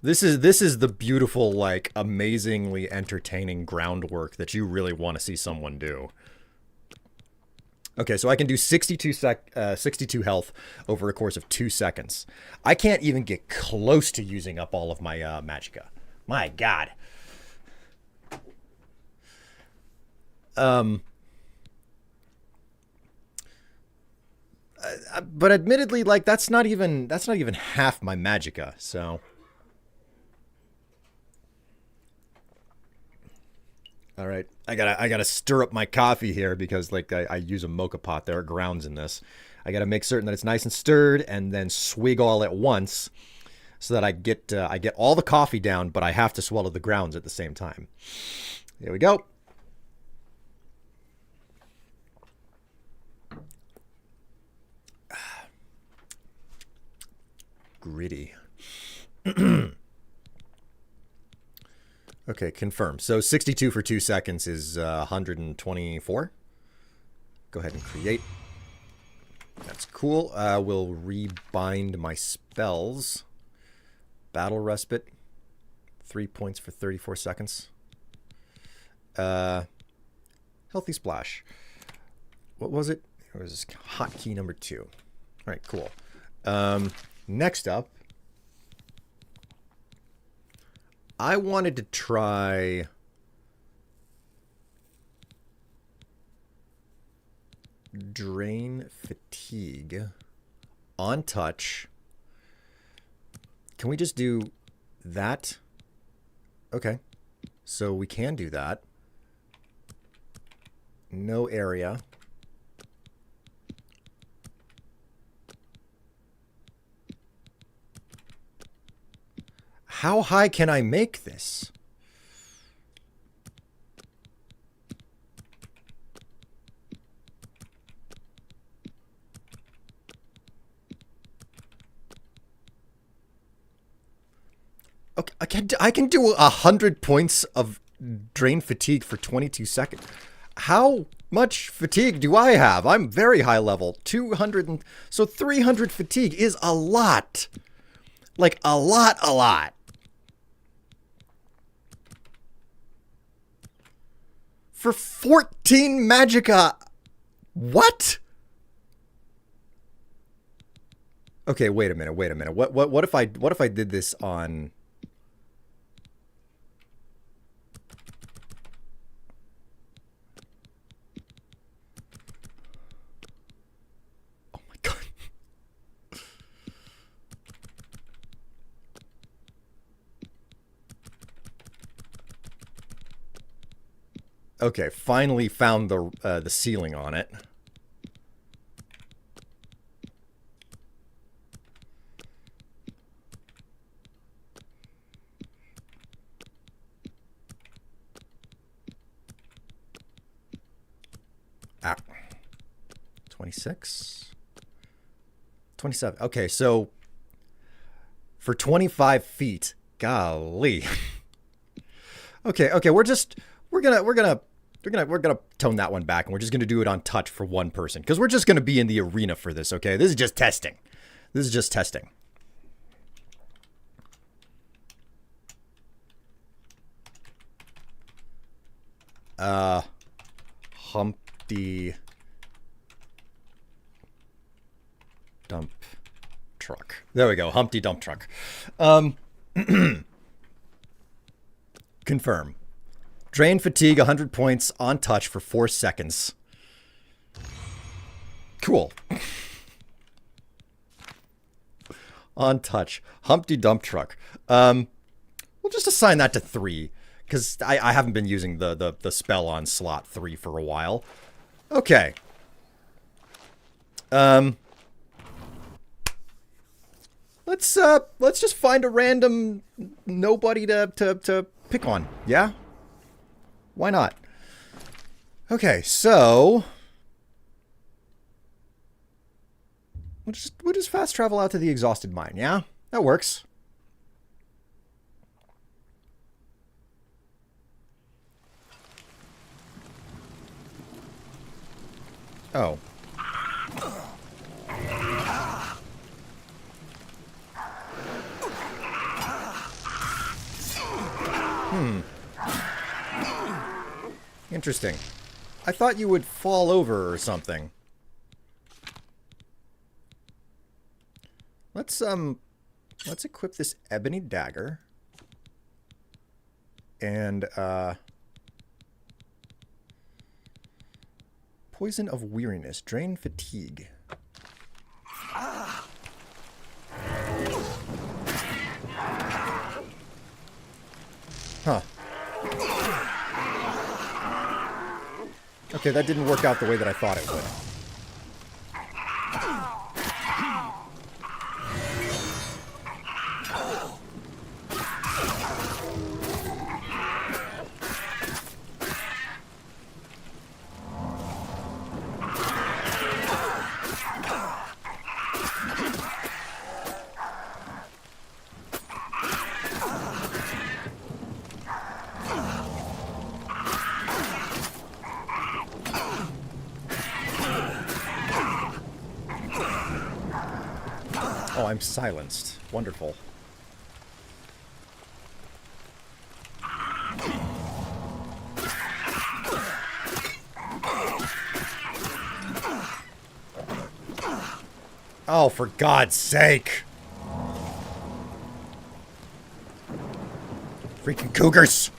This is the beautiful, like, amazingly entertaining groundwork that you really want to see someone do. Okay, so I can do 62 health over a course of 2 seconds. I can't even get close to using up all of my magicka. My God. But admittedly, like, that's not even half my magicka, so. All right, I gotta stir up my coffee here because, like, I use a mocha pot. There are grounds in this. I gotta make certain that it's nice and stirred, and then swig all at once, so that I get all the coffee down, but I have to swallow the grounds at the same time. Here we go. Gritty. Okay, confirm. So 62 for 2 seconds is 124. Go ahead and create. That's cool. We'll rebind my spells. Battle Respite. 3 points for 34 seconds. Healthy Splash. What was it? It was hotkey number 2. All right, cool. Next up, I wanted to try Drain Fatigue on touch. Can we just do that? Okay. So we can do that. No area. How high can I make this? Okay, I can do 100 points of drain fatigue for 22 seconds. How much fatigue do I have? I'm very high level. 200 so 300 fatigue is a lot. Like a lot. For 14 magicka. What? Okay, wait a minute. What if I did this on Oh my God. Okay, finally found the ceiling on it. Ah. 26. 27. Okay, so for 25 feet, golly. Okay, we're gonna tone that one back, and we're just gonna do it on touch for one person because we're just gonna be in the arena for this. Okay, this is just testing. Humpty Dump Truck. There we go. Humpty Dump Truck. Confirm. Drain fatigue 100 points on touch for 4 seconds. Cool. On touch. Humpty Dump Truck. We'll just assign that to 3, because I haven't been using the spell on slot 3 for a while. Okay. Let's just find a random nobody to pick on. Yeah? Why not? Okay, so we'll just fast travel out to the exhausted mine, yeah? That works. Oh. Interesting. I thought you would fall over or something. Let's equip this ebony dagger. And poison of weariness, drain fatigue. Huh. Okay, that didn't work out the way that I thought it would. Oh, I'm silenced. Wonderful. Oh, for God's sake! Freaking cougars!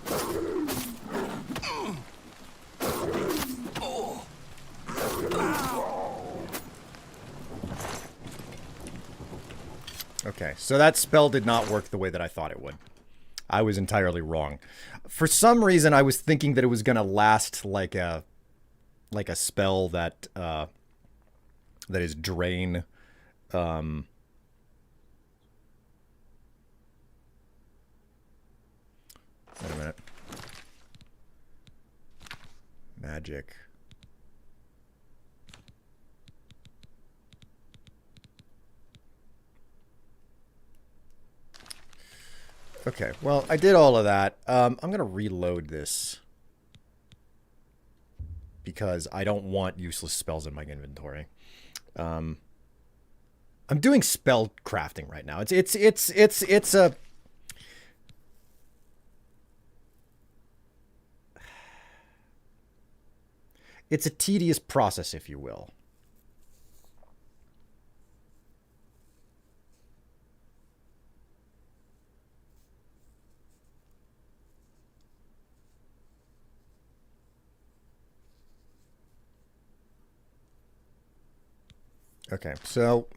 Okay, so that spell did not work the way that I thought it would. I was entirely wrong. For some reason, I was thinking that it was going to last like a spell that that is drain. Wait a minute. Magic. Okay, well, I did all of that. I'm going to reload this because I don't want useless spells in my inventory. I'm doing spell crafting right now. It's a tedious process, if you will. Okay, so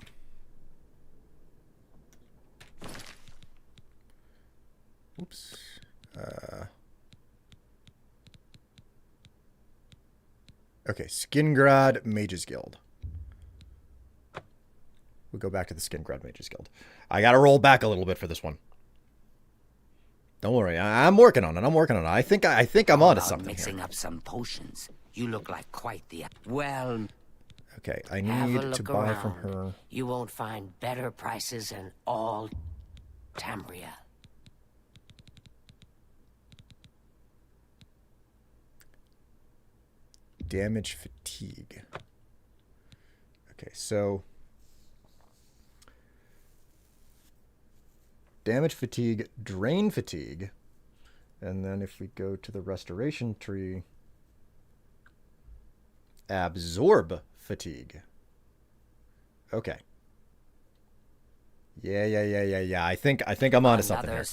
oops. Okay, Skingrad Mages Guild. We'll go back to the Skingrad Mages Guild. I gotta roll back a little bit for this one. Don't worry, I'm working on it. I'm working on it. I think I'm onto something mixing here. up some potions. You look like quite the well. Okay, I Have a need look to buy around. from her. You won't find better prices in all Tambria. Damage fatigue. Okay, so damage fatigue, drain fatigue, and then if we go to the restoration tree, absorb fatigue. Okay. Yeah. I think I'm onto something here.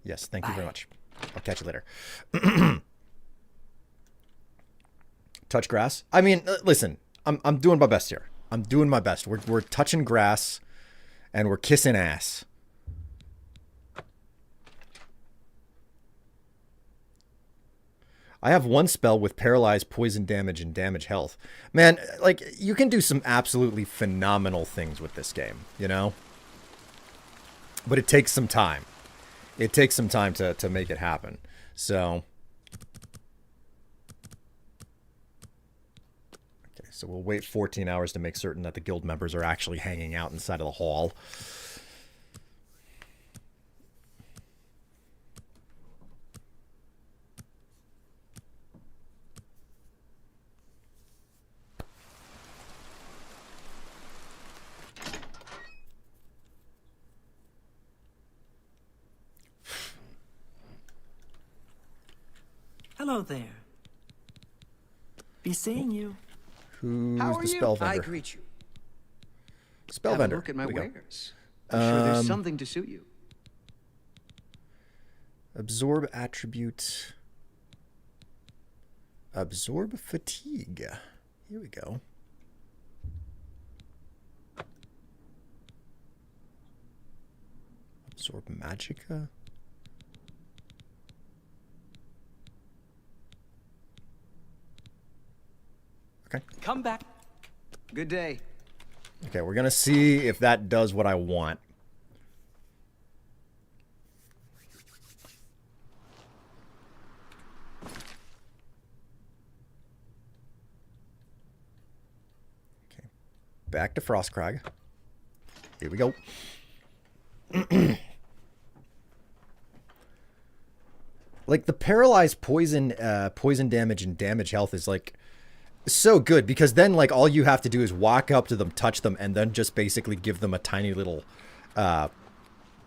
Yes, thank you very much. I'll catch you later. Touch grass. I mean, listen, I'm doing my best here. I'm doing my best. We're touching grass, and we're kissing ass. I have one spell with paralyze, poison damage, and damage health. Man, like, you can do some absolutely phenomenal things with this game, you know? But it takes some time. It takes some time to make it happen. So... okay, so we'll wait 14 hours to make certain that the guild members are actually hanging out inside of the hall. Hello there. Be seeing you. Who's How are the you? spell vendor? I greet you. Spell Have vendor. a look at my Here we go. wares. I'm sure there's Um, something to suit you. Absorb attribute. Absorb fatigue. Here we go. Absorb magicka. Okay. Come back. Good day. Okay, we're gonna see if that does what I want. Okay, back to Frostcrag. Here we go. Like the paralyzed poison, poison damage and damage health is like so good because then like all you have to do is walk up to them, touch them, and then just basically give them a tiny little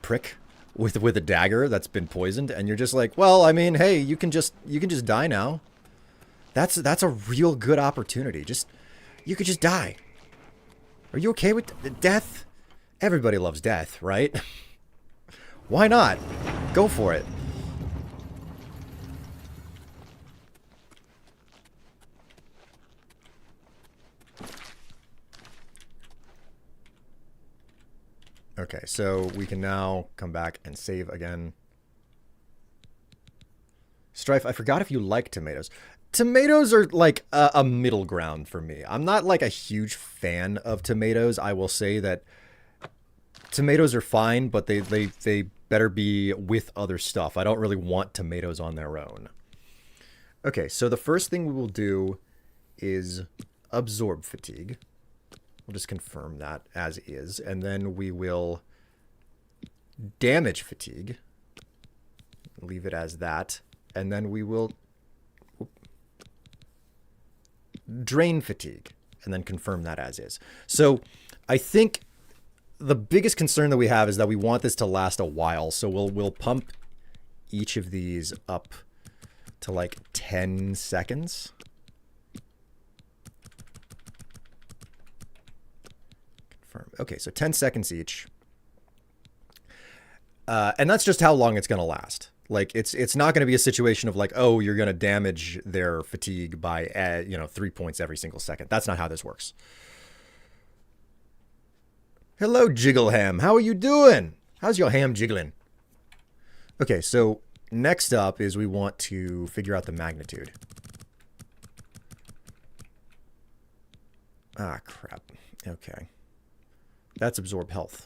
prick with a dagger that's been poisoned, and you're just like, well, I mean, hey, you can just die now. That's a real good opportunity. You could just die. Are you okay with death? Everybody loves death, right? Why not? Go for it. Okay, so we can now come back and save again. Strife, I forgot if you like tomatoes. Tomatoes are like a middle ground for me. I'm not like a huge fan of tomatoes. I will say that tomatoes are fine, but they better be with other stuff. I don't really want tomatoes on their own. Okay, so the first thing we will do is absorb fatigue. We'll just confirm that as is. And then we will damage fatigue. Leave it as that. And then we will drain fatigue. And then confirm that as is. So I think the biggest concern that we have is that we want this to last a while. So we'll pump each of these up to like 10 seconds. Okay, so 10 seconds each. And that's just how long it's going to last. Like, it's not going to be a situation of like, oh, you're going to damage their fatigue by, 3 points every single second. That's not how this works. Hello, Jiggleham. How are you doing? How's your ham jiggling? Okay, so next up is we want to figure out the magnitude. Ah, crap. Okay. That's absorb health.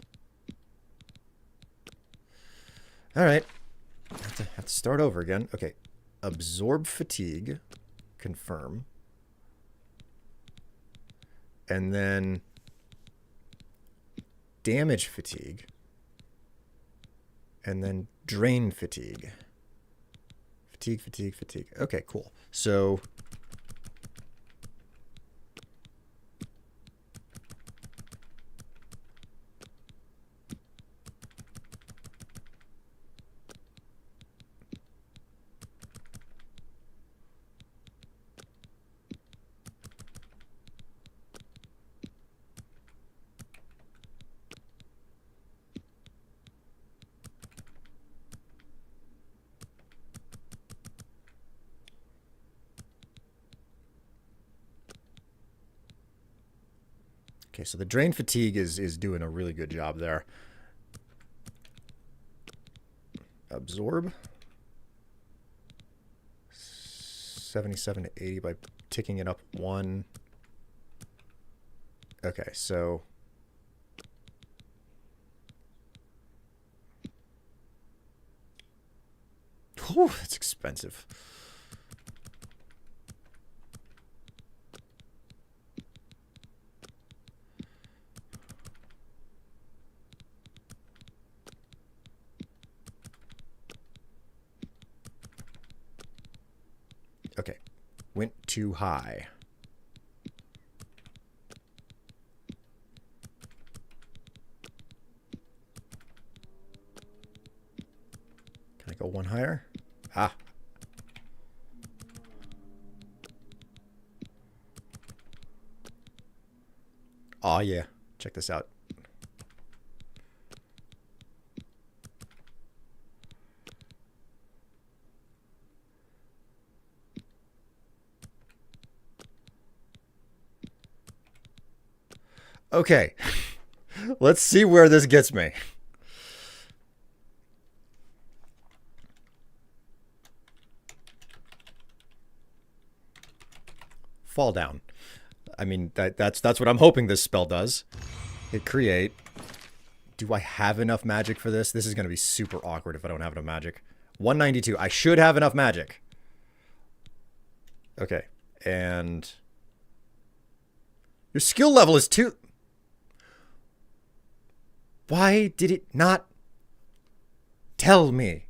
All right. Have to start over again. Okay. Absorb fatigue. Confirm. And then damage fatigue. And then drain fatigue. Fatigue. Okay, cool. So okay, so the drain fatigue is doing a really good job there. Absorb. 77 to 80 by ticking it up 1. Okay, so... Whew, that's expensive. Okay, went too high. Can I go one higher? Ah. Oh yeah, check this out. Okay, let's see where this gets me. Fall down. I mean, that's what I'm hoping this spell does. Hit create. Do I have enough magic for this? This is going to be super awkward if I don't have enough magic. 192. I should have enough magic. Okay, and your skill level is 2. Why did it not tell me?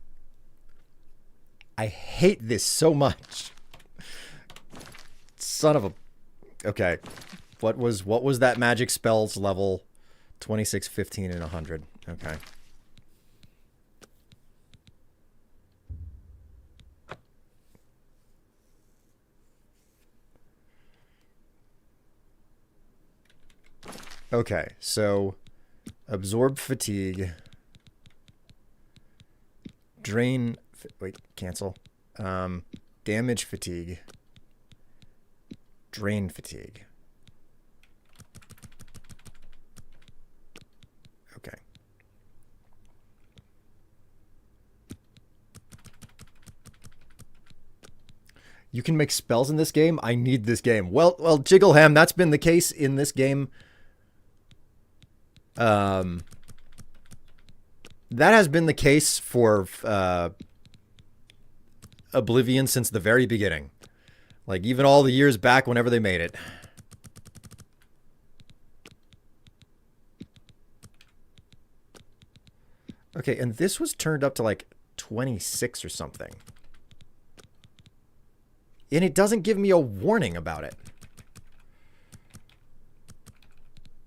I hate this so much. Son of a... Okay. What was that magic spells level? 26, 15, and 100. Okay. Okay, so absorb fatigue. Drain... Wait, cancel. Damage fatigue. Drain fatigue. Okay. You can make spells in this game? I need this game. Well, Jiggleham, that's been the case in this game. That has been the case for Oblivion since the very beginning. Like, even all the years back whenever they made it. Okay, and this was turned up to, like, 26 or something. And it doesn't give me a warning about it.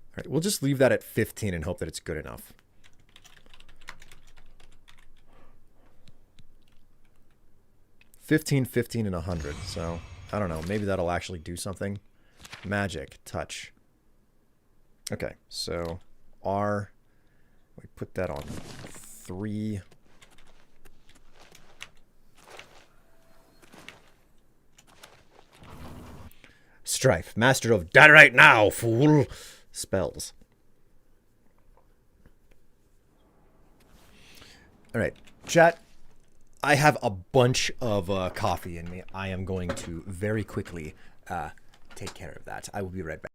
All right, we'll just leave that at 15 and hope that it's good enough. $15, 15, and 100. So, I don't know. Maybe that'll actually do something. Magic. Touch. Okay, so R. We put that on 3. Strife. Master of Die Right Now, fool. Spells. All right, chat. I have a bunch of coffee in me. I am going to very quickly take care of that. I will be right back.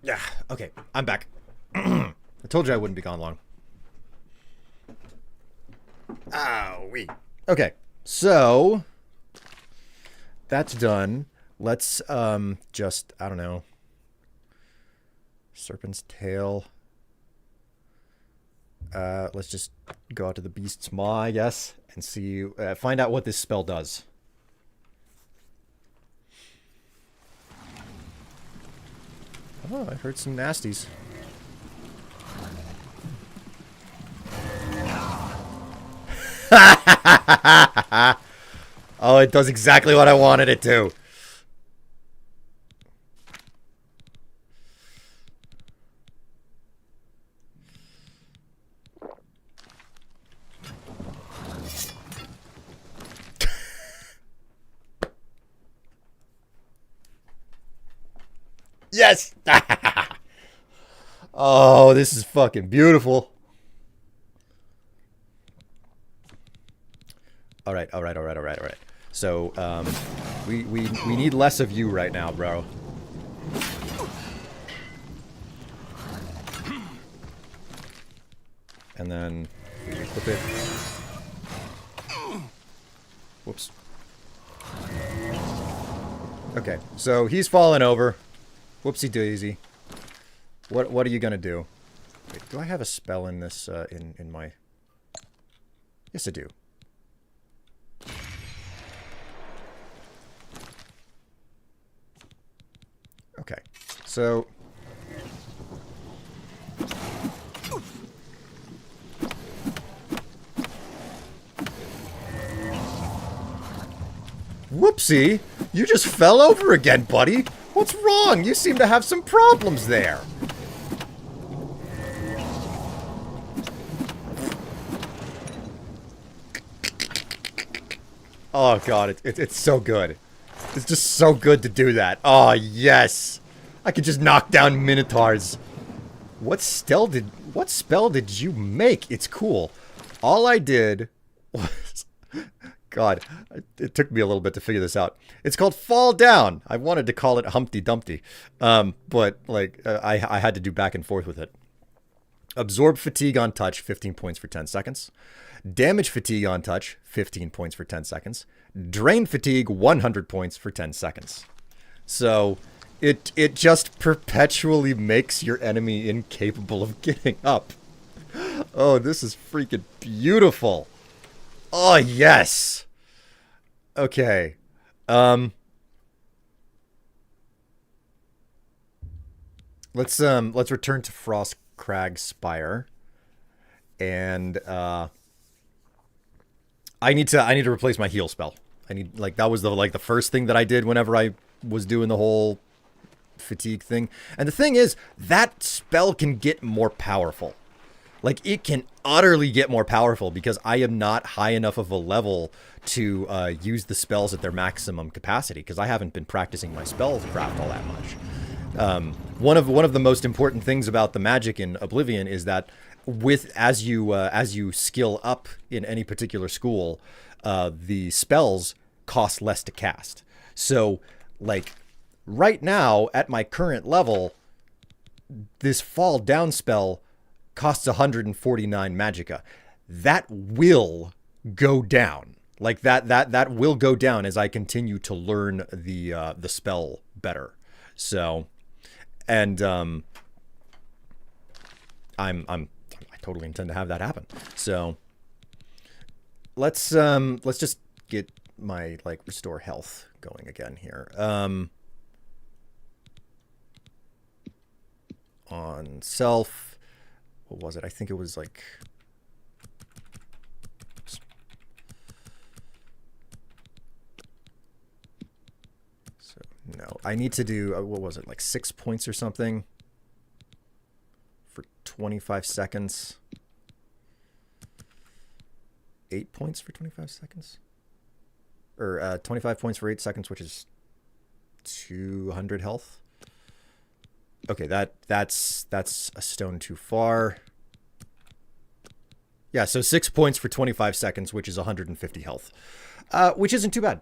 Yeah, okay, I'm back. I told you I wouldn't be gone long. Owie. Okay, so that's done. Let's just, I don't know, Serpent's Tail. Let's just go out to the Beast's Maw, I guess, and see, find out what this spell does. Oh, I heard some nasties. Oh, it does exactly what I wanted it to. Yes! Oh, this is fucking beautiful. All right. So, we need less of you right now, bro. And then equip it. Whoops. Okay, so he's fallen over. Whoopsie daisy. What are you gonna do? Wait, do I have a spell in this in my? Yes, I do. Okay, so whoopsie, you just fell over again, buddy. What's wrong? You seem to have some problems there. Oh god, it's so good. It's just so good to do that. Oh yes, I could just knock down minotaurs. What spell did you make? It's cool. All I did was, God, it took me a little bit to figure this out. It's called Fall Down. I wanted to call it Humpty Dumpty, but like I had to do back and forth with it. Absorb fatigue on touch, 15 points for 10 seconds. Damage fatigue on touch, 15 points for 10 seconds. Drain fatigue, 100 points for 10 seconds. So it just perpetually makes your enemy incapable of getting up. Oh, this is freaking beautiful. Oh, yes. Okay. Let's return to Frost Crag Spire. And I need to replace my heal spell. I need, like, that was the first thing that I did whenever I was doing the whole fatigue thing. And the thing is, that spell can get more powerful. Like, it can utterly get more powerful because I am not high enough of a level to use the spells at their maximum capacity because I haven't been practicing my spellcraft all that much. One of the most important things about the magic in Oblivion is that as you skill up in any particular school, the spells cost less to cast. So, like, right now at my current level, this Fall Down spell costs 149 magicka. That will go down. Like that will go down as I continue to learn the spell better. So, and I totally intend to have that happen. So let's just get my restore health going again here. On self. What was it? I think it was like... So, no. I need to do... what was it? Like 6 points or something? For 25 seconds. 8 points for 25 seconds? Or 25 points for 8 seconds, which is 200 health. Okay, that's a stone too far. Yeah, so 6 points for 25 seconds, which is 150 health. Which isn't too bad.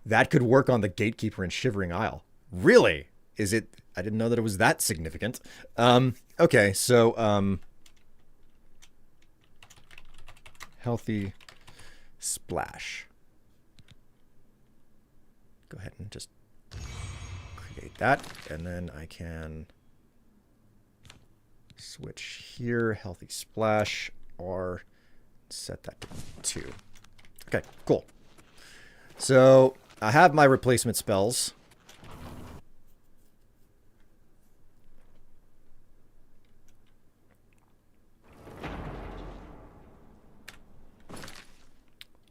That could work on the Gatekeeper in Shivering Isle. Really? Is it? I didn't know that it was that significant. Okay, so healthy splash. Go ahead and just create that, and then I can switch here, healthy splash, or set that to 2. Okay, cool. So I have my replacement spells.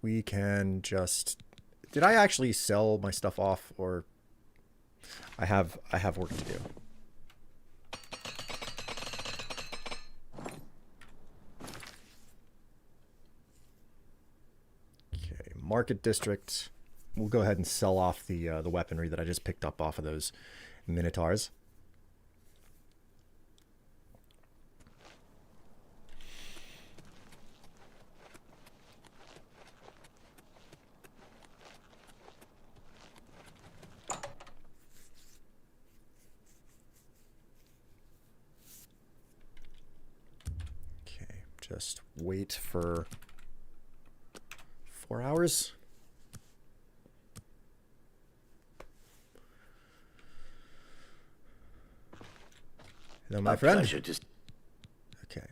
We can just... Did I actually sell my stuff off, or I have work to do. Okay, market district. We'll go ahead and sell off the weaponry that I just picked up off of those minotaurs. Just wait for 4 hours. Hello, my friend. Pleasure. Just okay.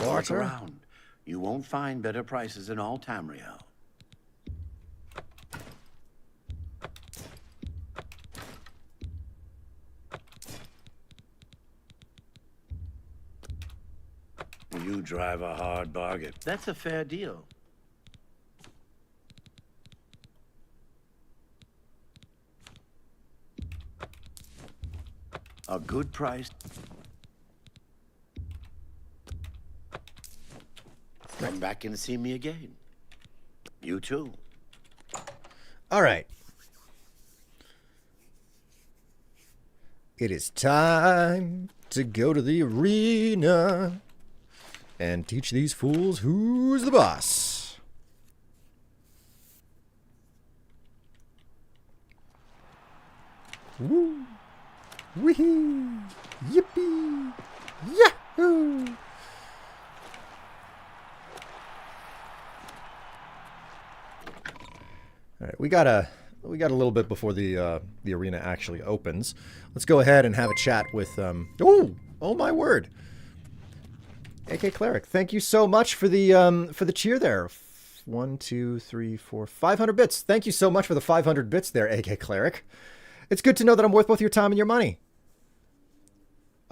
walk around. You won't find better prices in all Tamriel. You drive a hard bargain. That's a fair deal. A good price. Come back and see me again. You too. All right. It is time to go to the arena and teach these fools who's the boss. Woo! Wee-hee! Yippee! Yahoo! All right, we got a little bit before the arena actually opens. Let's go ahead and have a chat with oh my word. AK Cleric, thank you so much for the cheer there. 1, 2, 3, 4, 500 bits. Thank you so much for the 500 bits there, AK Cleric. It's good to know that I'm worth both your time and your money.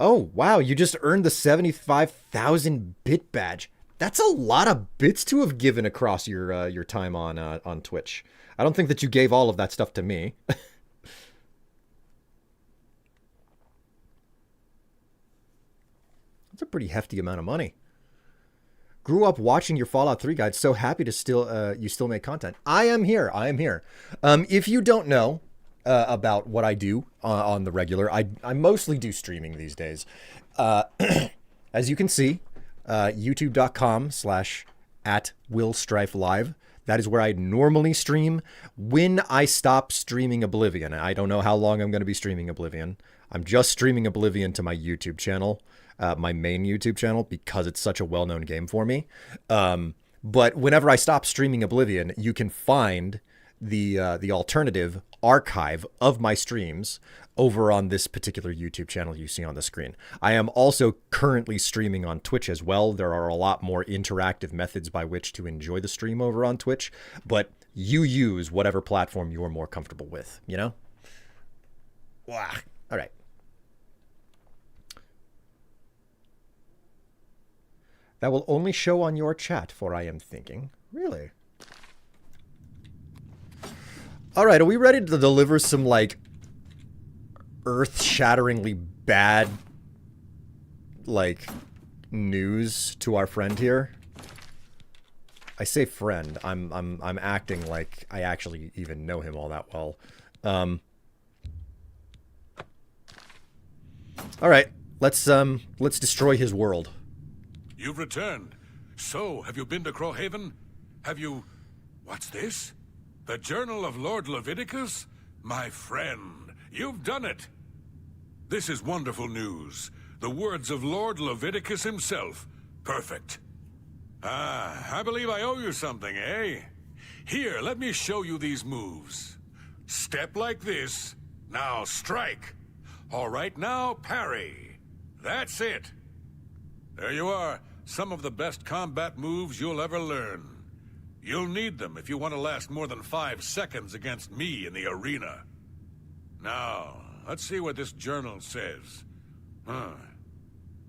Oh, wow, you just earned the 75,000 bit badge. That's a lot of bits to have given across your time on Twitch. I don't think that you gave all of that stuff to me. That's a pretty hefty amount of money. Grew up watching your Fallout 3 guide. So happy to you still make content. I am here. If you don't know about what I do on the regular, I mostly do streaming these days. As you can see, youtube.com/@WillStrifeLive. That is where I normally stream when I stop streaming Oblivion. I don't know how long I'm going to be streaming Oblivion. I'm just streaming Oblivion to my YouTube channel, my main YouTube channel, because it's such a well-known game for me. But whenever I stop streaming Oblivion, you can find the alternative archive of my streams over on this particular YouTube channel you see on the screen. I am also currently streaming on Twitch as well. There are a lot more interactive methods by which to enjoy the stream over on Twitch, but you use whatever platform you're more comfortable with, you know? Wow. All right. That will only show on your chat, for I am thinking. Really? All right, are we ready to deliver some, like, earth-shatteringly bad, like, news to our friend here? I say friend. I'm acting like I actually even know him all that well. All right, let's destroy his world. You've returned. So, have you been to Crowhaven? Have you... What's this? The Journal of Lord Leviticus? My friend, you've done it. This is wonderful news. The words of Lord Leviticus himself. Perfect. Ah, I believe I owe you something, eh? Here, let me show you these moves. Step like this. Now strike. All right, now parry. That's it. There you are. Some of the best combat moves you'll ever learn. You'll need them if you want to last more than 5 seconds against me in the arena. Now, let's see what this journal says. Huh.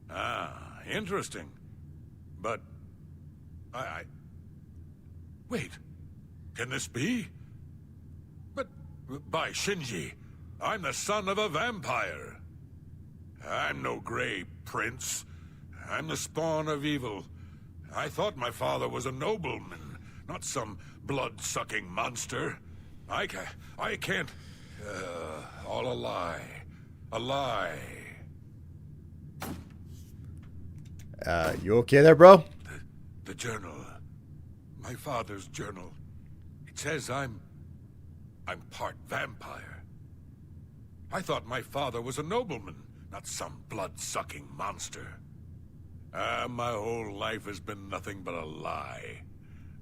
Ah, interesting. But... Wait. Can this be? But, by Shinji, I'm the son of a vampire. I'm no gray prince. I'm the spawn of evil. I thought my father was a nobleman, not some blood-sucking monster. I can't... all a lie. A lie. You okay there, bro? The journal. My father's journal. It says I'm part vampire. I thought my father was a nobleman, not some blood-sucking monster. My whole life has been nothing but a lie.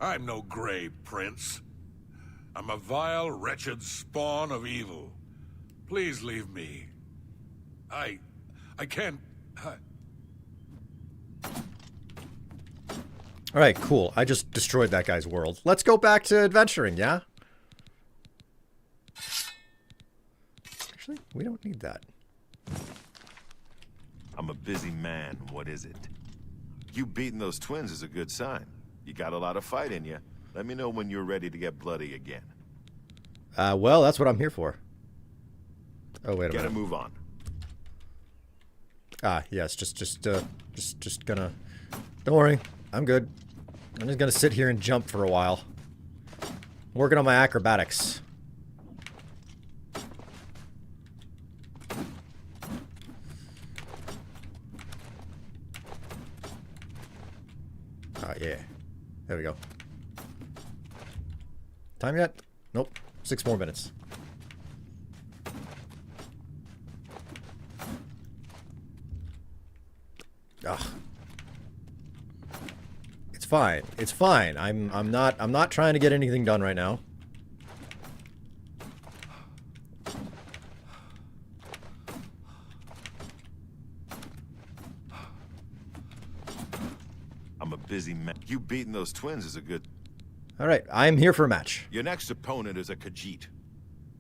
I'm no gray prince. I'm a vile, wretched spawn of evil. Please leave me. I can't... Alright, cool. I just destroyed that guy's world. Let's go back to adventuring, yeah? Actually, we don't need that. I'm a busy man. What is it? You beating those twins is a good sign. You got a lot of fight in you. Let me know when you're ready to get bloody again. Well, that's what I'm here for. Oh, wait a minute. Gotta move on. Ah, yes, just gonna... Don't worry, I'm good. I'm just gonna sit here and jump for a while. Working on my acrobatics. Ah, yeah. There we go. Time yet? Nope. 6 more minutes. Ugh. It's fine. It's fine. I'm not trying to get anything done right now. I'm a busy man. You beating those twins is a good... Alright, I'm here for a match. Your next opponent is a Khajiit.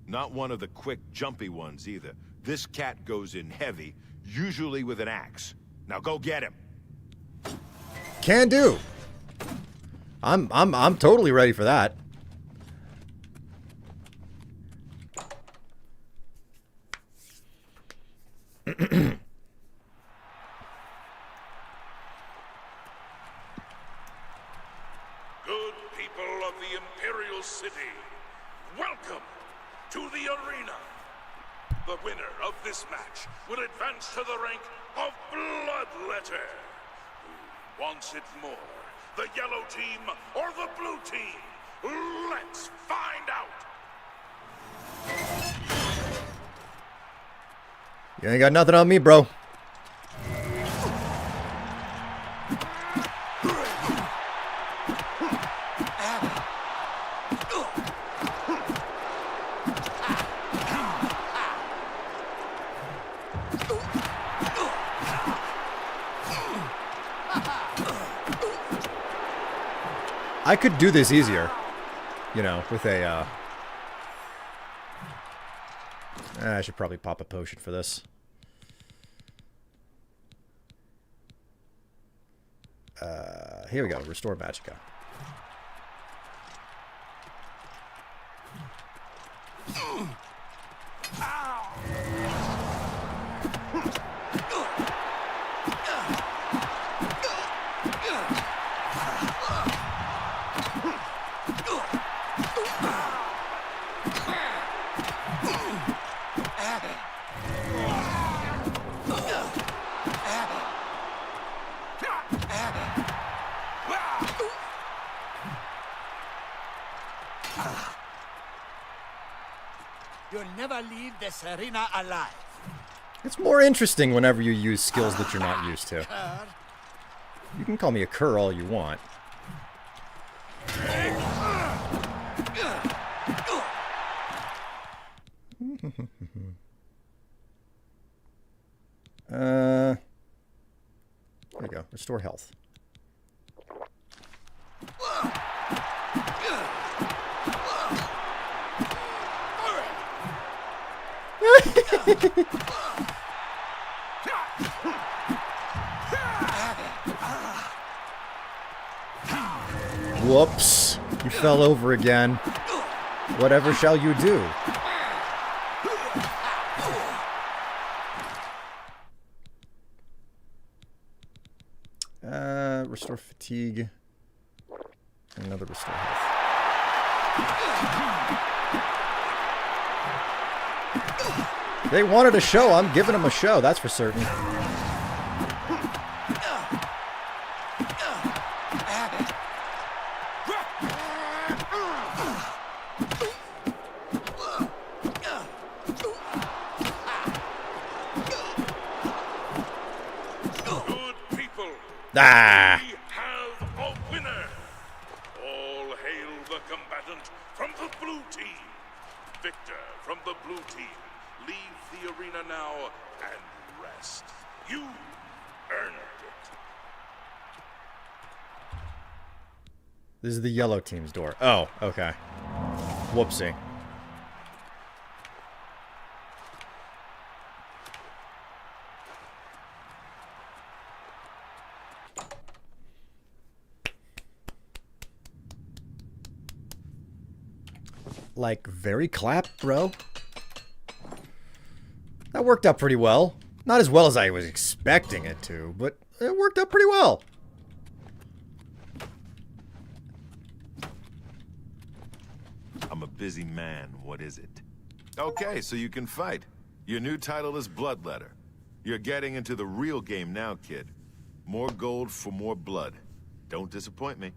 Not one of the quick, jumpy ones either. This cat goes in heavy, usually with an axe. Now go get him. Can do. I'm totally ready for that. Good people of the Imperial City, welcome to the arena. The winner of this match will advance to the rank of Bloodletter. Who wants it more? The yellow team or the blue team? Let's find out! You ain't got nothing on me, bro. I could do this easier, you know, with a, I should probably pop a potion for this. Here we go, restore magicka. You'll never leave this arena alive. It's more interesting whenever you use skills that you're not used to. You can call me a cur all you want. There you go. Restore health. Whoops. You fell over again. Whatever shall you do? Restore fatigue. Another restore health. They wanted a show. I'm giving them a show. That's for certain. Ah! We have a winner! All hail the combatant from the blue team! Victor from the blue team, leave the arena now and rest. You earned it. This is the yellow team's door. Oh, okay. Whoopsie. Like, very clap, bro. That worked out pretty well. Not as well as I was expecting it to, but it worked out pretty well. I'm a busy man. What is it? Okay, so you can fight. Your new title is Bloodletter. You're getting into the real game now, kid. More gold for more blood. Don't disappoint me.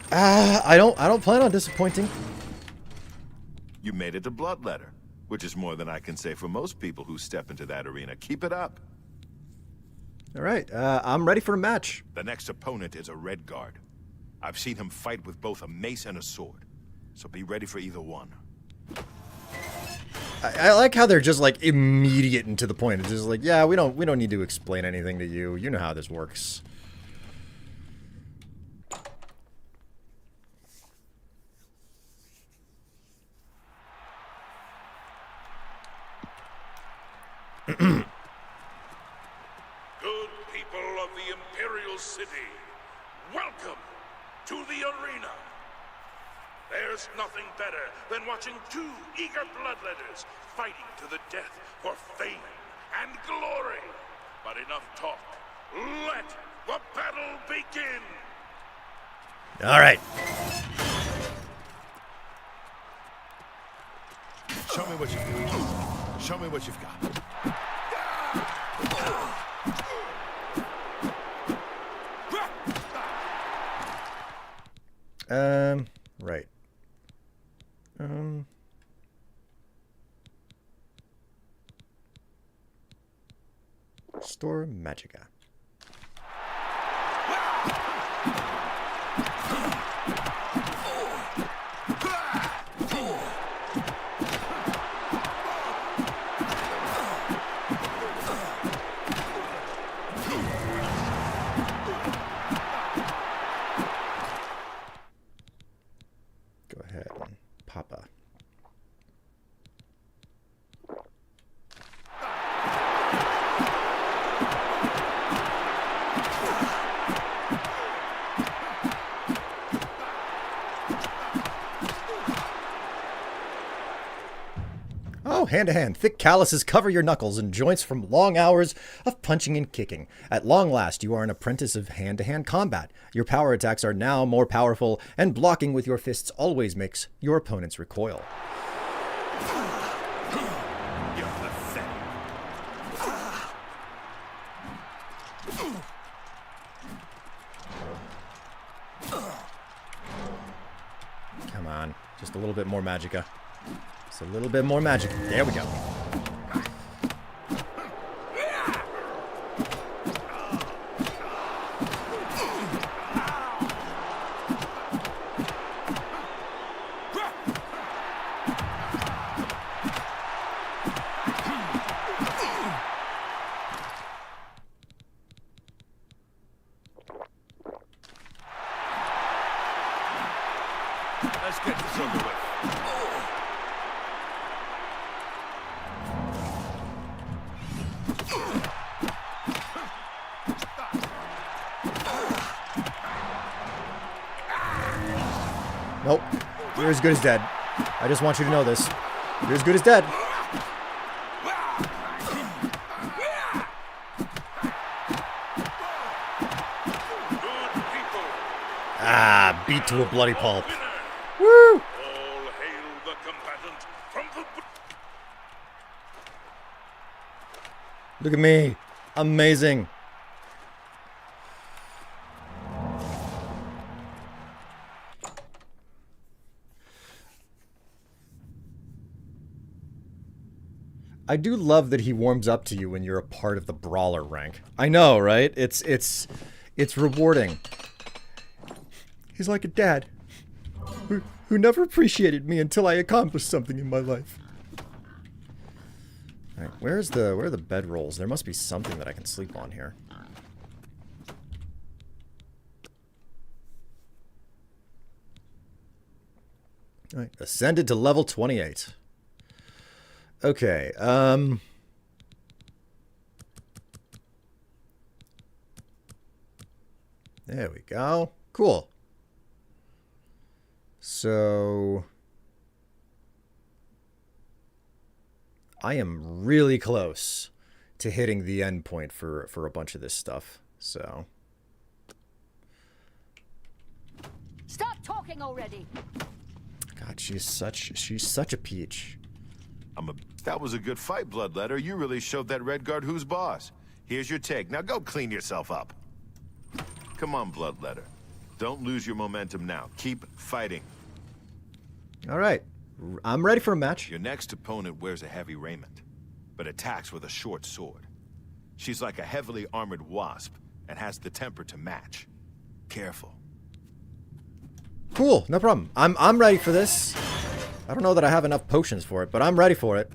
I don't plan on disappointing. You made it to Bloodletter, which is more than I can say for most people who step into that arena. Keep it up. All right, I'm ready for a match. The next opponent is a Red Guard. I've seen him fight with both a mace and a sword, so be ready for either one. I like how they're just like immediate and to the point. It's just like, yeah, we don't need to explain anything to you. You know how this works. Good people of the Imperial City, welcome to the arena. There's nothing better than watching two eager bloodletters fighting to the death for fame and glory. But enough talk. Let the battle begin. All right. Show me what you've got. Show me what you've got. Right. Restore Magica. Go ahead and Papa. Oh, hand to hand. Thick calluses cover your knuckles and joints from long hours of punching and kicking. At long last, you are an apprentice of hand-to-hand combat. Your power attacks are now more powerful, and blocking with your fists always makes your opponents recoil. You're pathetic. Come on. Just a little bit more Magica. It's a little bit more magic. There we go. Let's get this over with. Nope. You're as good as dead. I just want you to know this. You're as good as dead. Ah, beat to a bloody pulp. Woo! All hail the combatant from the... Look at me. Amazing. I do love that he warms up to you when you're a part of the brawler rank. I know, right? It's rewarding. He's like a dad who never appreciated me until I accomplished something in my life. All right, where are the bedrolls? There must be something that I can sleep on here. All right, ascended to level 28. Okay, there we go. Cool. So I am really close to hitting the end point for a bunch of this stuff. So Stop talking already. God, she's such a peach. That was a good fight, Bloodletter. You really showed that Red Guard who's boss. Here's your take. Now go clean yourself up. Come on, Bloodletter. Don't lose your momentum now. Keep fighting. All right. I'm ready for a match. Your next opponent wears a heavy raiment, but attacks with a short sword. She's like a heavily armored wasp and has the temper to match. Careful. Cool, no problem. I'm ready for this. I don't know that I have enough potions for it, but I'm ready for it.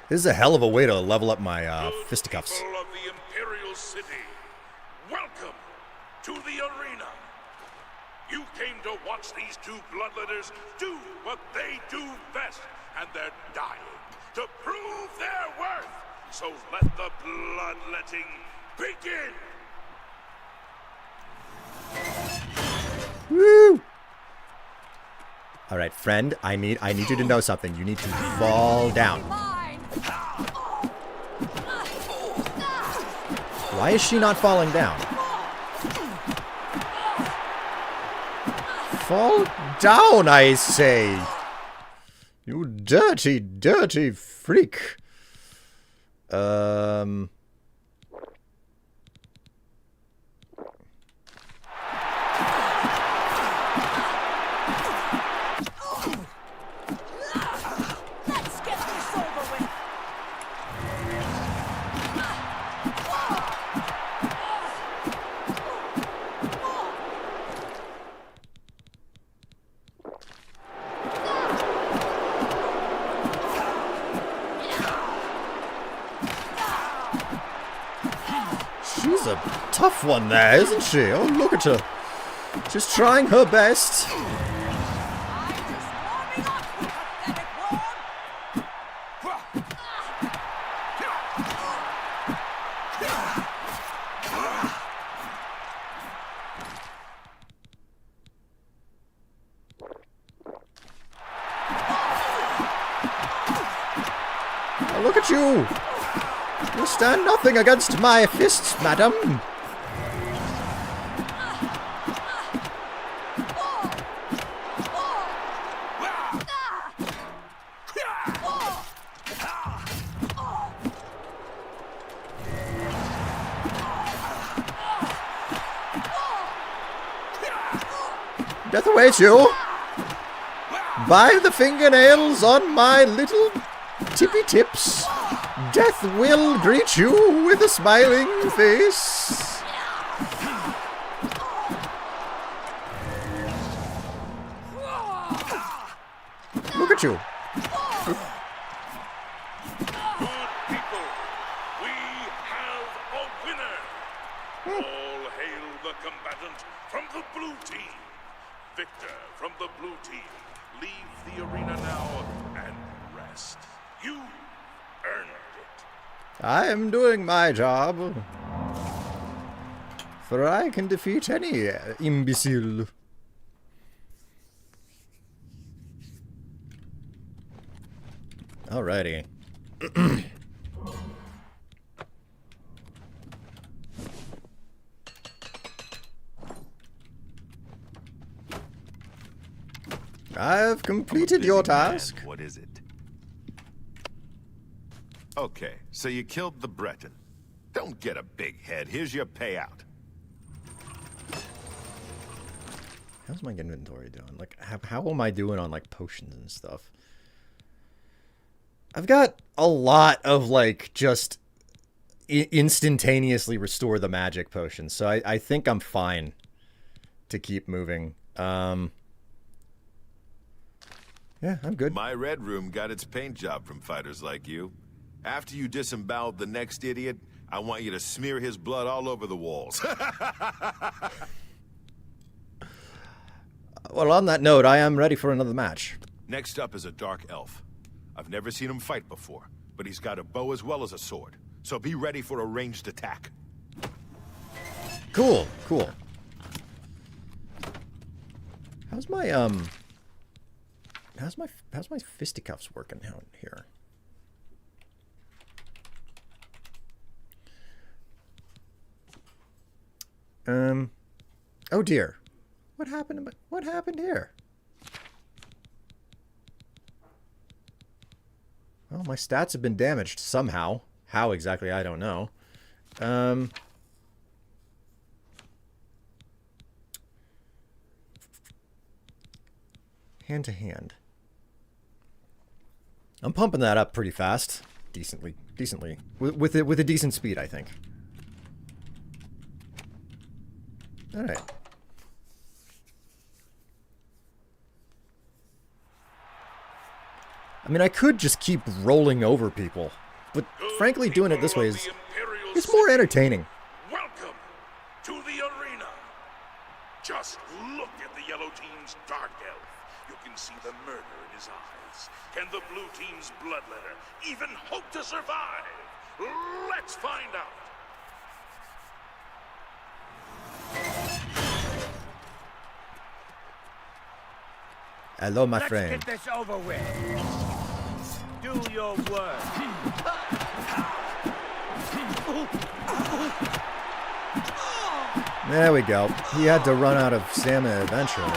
This is a hell of a way to level up my fisticuffs. People of the Imperial City, welcome to the arena. You came to watch these two bloodletters do what they do best, and they're dying to prove their worth. So let the bloodletting begin. Woo! All right, friend, I need you to know something. You need to fall down. Why is she not falling down? Fall down, I say. You dirty, dirty freak. Let's get this over with. She's a tough one there, isn't she? Oh, look at her. She's trying her best. Oh, look at you. You stand nothing against my fists, madam. Death awaits you. By the fingernails on my little tippy tips, death will greet you with a smiling face. Look at you. Good people, we have a winner. All hail the combatant from the blue team. Victor from the blue team. Leave the arena now and rest. You earned it. I am doing my job. For I can defeat any imbecile. Alrighty. I've completed your task. Man, what is it? Okay, so you killed the Breton. Don't get a big head. Here's your payout. How's my inventory doing? Like, how am I doing on, like, potions and stuff? I've got a lot of, like, just instantaneously restore the magic potions, so I think I'm fine to keep moving. Yeah, I'm good. My red room got its paint job from fighters like you. After you disembowel the next idiot, I want you to smear his blood all over the walls. Well, on that note, I am ready for another match. Next up is a dark elf. I've never seen him fight before, but he's got a bow as well as a sword. So be ready for a ranged attack. Cool, cool. How's my fisticuffs working out here? Oh dear. What happened here? Well, my stats have been damaged somehow. How exactly, I don't know. Hand to hand. I'm pumping that up pretty fast. Decently. With a decent speed, I think. Alright. I mean, I could just keep rolling over people, but frankly, doing it this way is it's more entertaining. Welcome to the arena. Just look at the yellow team's dark elf. You can see the murder in his eyes. Can the blue team's bloodletter even hope to survive? Let's find out. Hello, my friend. Let's get this over with. Do your work. There we go. He had to run out of stamina eventually.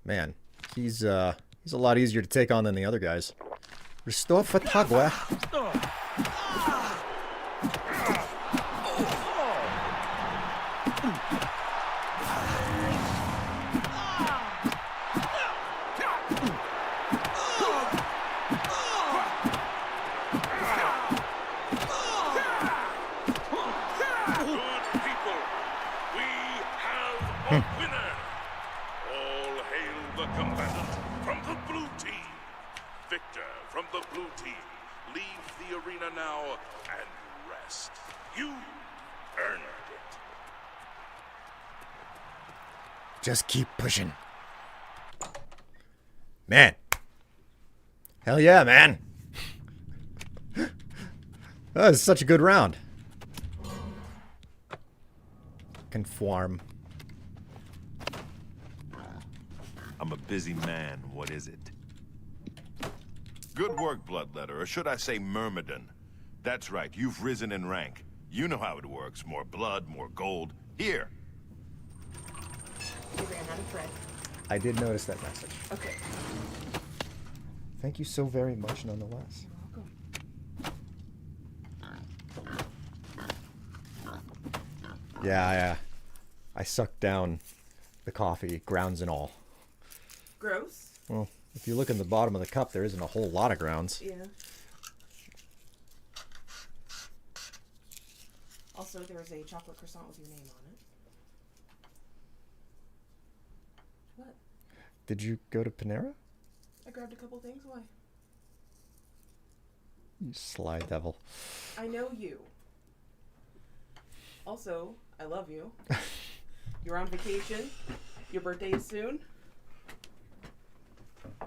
Man, he's a lot easier to take on than the other guys. Restore Fatagua. Just keep pushing. Man. Hell yeah, man. That was such a good round. Conform. I'm a busy man. What is it? Good work, Bloodletter, or should I say Myrmidon. That's right, you've risen in rank. You know how it works. More blood, more gold. Here. ran out of thread. I did notice that message. Okay. Thank you so very much, nonetheless. You're welcome. Yeah, I sucked down the coffee, grounds and all. Gross. Well, if you look in the bottom of the cup, there isn't a whole lot of grounds. Yeah. Also, there's a chocolate croissant with your name on it. What? Did you go to Panera? I grabbed a couple things. Why? You sly devil. I know you. Also, I love you. You're on vacation. Your birthday is soon. I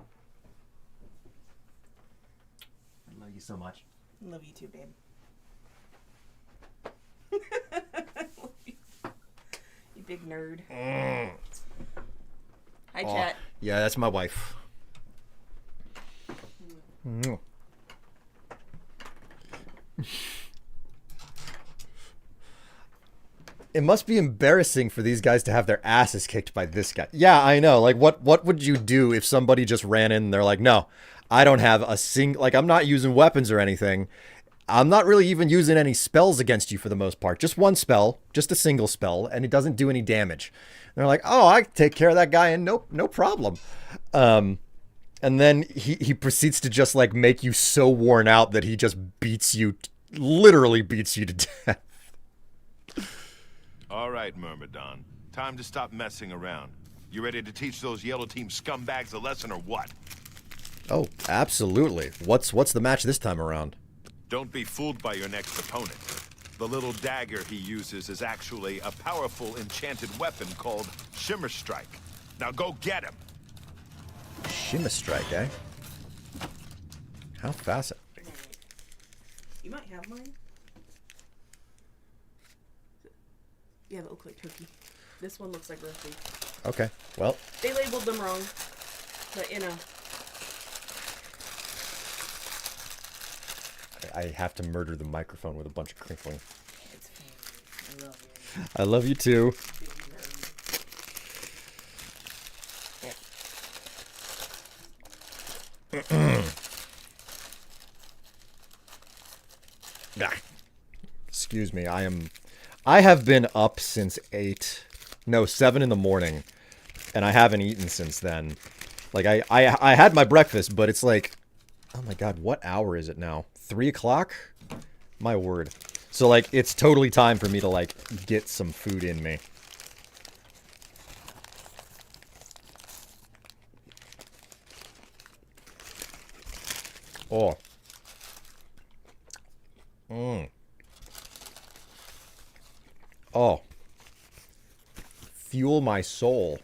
love you so much. Love you too, babe. You big nerd. Hi, chat. Yeah, that's my wife. It must be embarrassing for these guys to have their asses kicked by this guy. Yeah, I know. Like, what would you do if somebody just ran in and they're like, no, I don't have a like, I'm not using weapons or anything. I'm not really even using any spells against you for the most part. Just one spell, just a single spell, and it doesn't do any damage. And they're like, oh, I can take care of that guy and no problem. And then he proceeds to just like make you so worn out that he just beats you, literally beats you to death. All right, Myrmidon. Time to stop messing around. You ready to teach those Yellow Team scumbags a lesson or what? Oh, absolutely. What's the match this time around? Don't be fooled by your next opponent. The little dagger he uses is actually a powerful enchanted weapon called Shimmer Strike. Now go get him! Shimmer Strike, eh? How fascinating. You might have mine. Yeah, that looks like turkey. This one looks like roast beef. Okay, well. They labeled them wrong, but you know. I have to murder the microphone with a bunch of crinkling. It's fine. I love you. I love you too. Excuse me, I have been up since 7 in the morning, and I haven't eaten since then. Like, I had my breakfast, but it's like, oh my god, what hour is it now? 3 o'clock? My word. So, like, it's totally time for me to, like, get some food in me. Oh. Oh. Fuel my soul.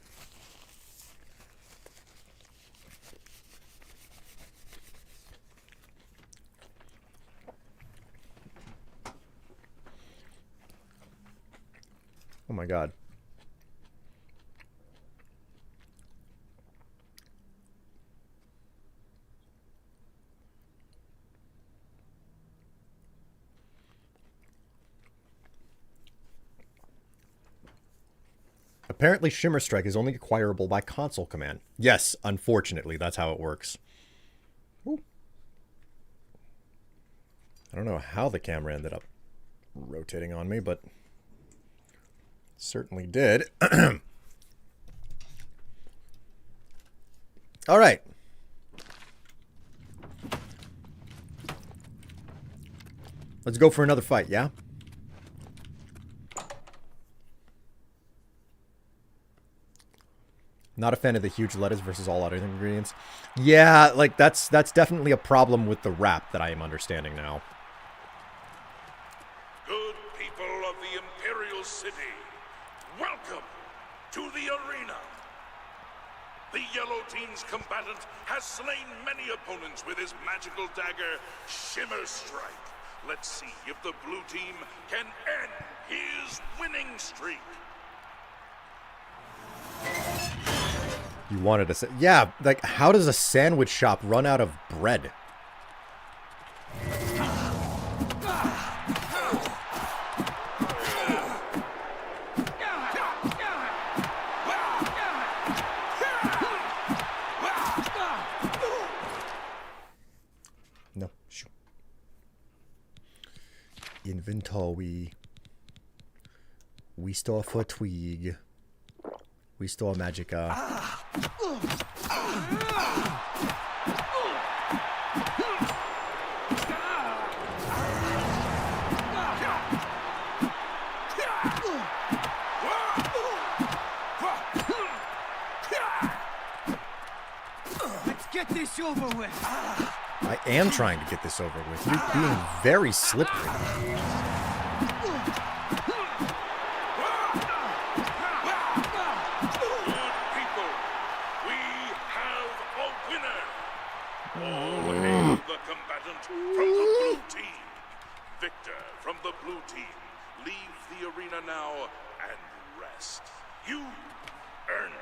Oh my god. Apparently, Shimmer Strike is only acquirable by console command. Yes, unfortunately, that's how it works. Ooh. I don't know how the camera ended up rotating on me, but certainly did. All right. Let's go for another fight, yeah? Not a fan of the huge lettuce versus all other ingredients. Yeah, like that's definitely a problem with the wrap that I am understanding now. Good people of the Imperial City, welcome to the arena. The Yellow Team's combatant has slain many opponents with his magical dagger, Shimmer Strike. Let's see if the blue team can end his winning streak. You wanted to say, yeah, like how does a sandwich shop run out of bread? Inventory. We store for Twig. We store Magica. Let's get this over with. I am trying to get this over with. You're being very slippery. All hail the combatant from the blue team. Victor from the blue team, leave the arena now and rest. You earned it.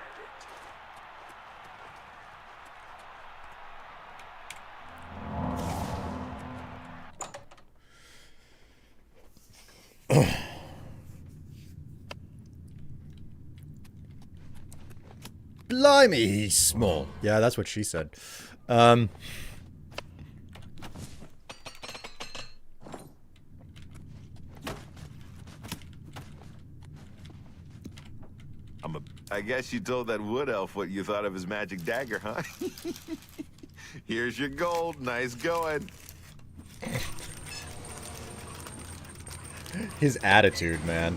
Blimey, he's small. Yeah, that's what she said. I guess you told that wood elf what you thought of his magic dagger, huh? Here's your gold. Nice going. His attitude, man.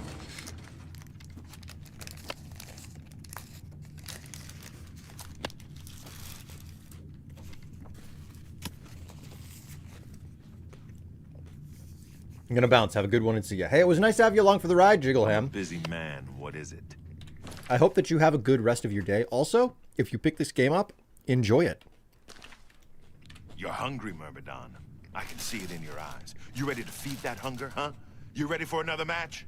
I'm gonna bounce. Have a good one and see ya. Hey, it was nice to have you along for the ride, Jiggleham. Busy man. What is it? I hope that you have a good rest of your day. Also, if you pick this game up, enjoy it. You're hungry, Myrmidon. I can see it in your eyes. You ready to feed that hunger, huh? You ready for another match?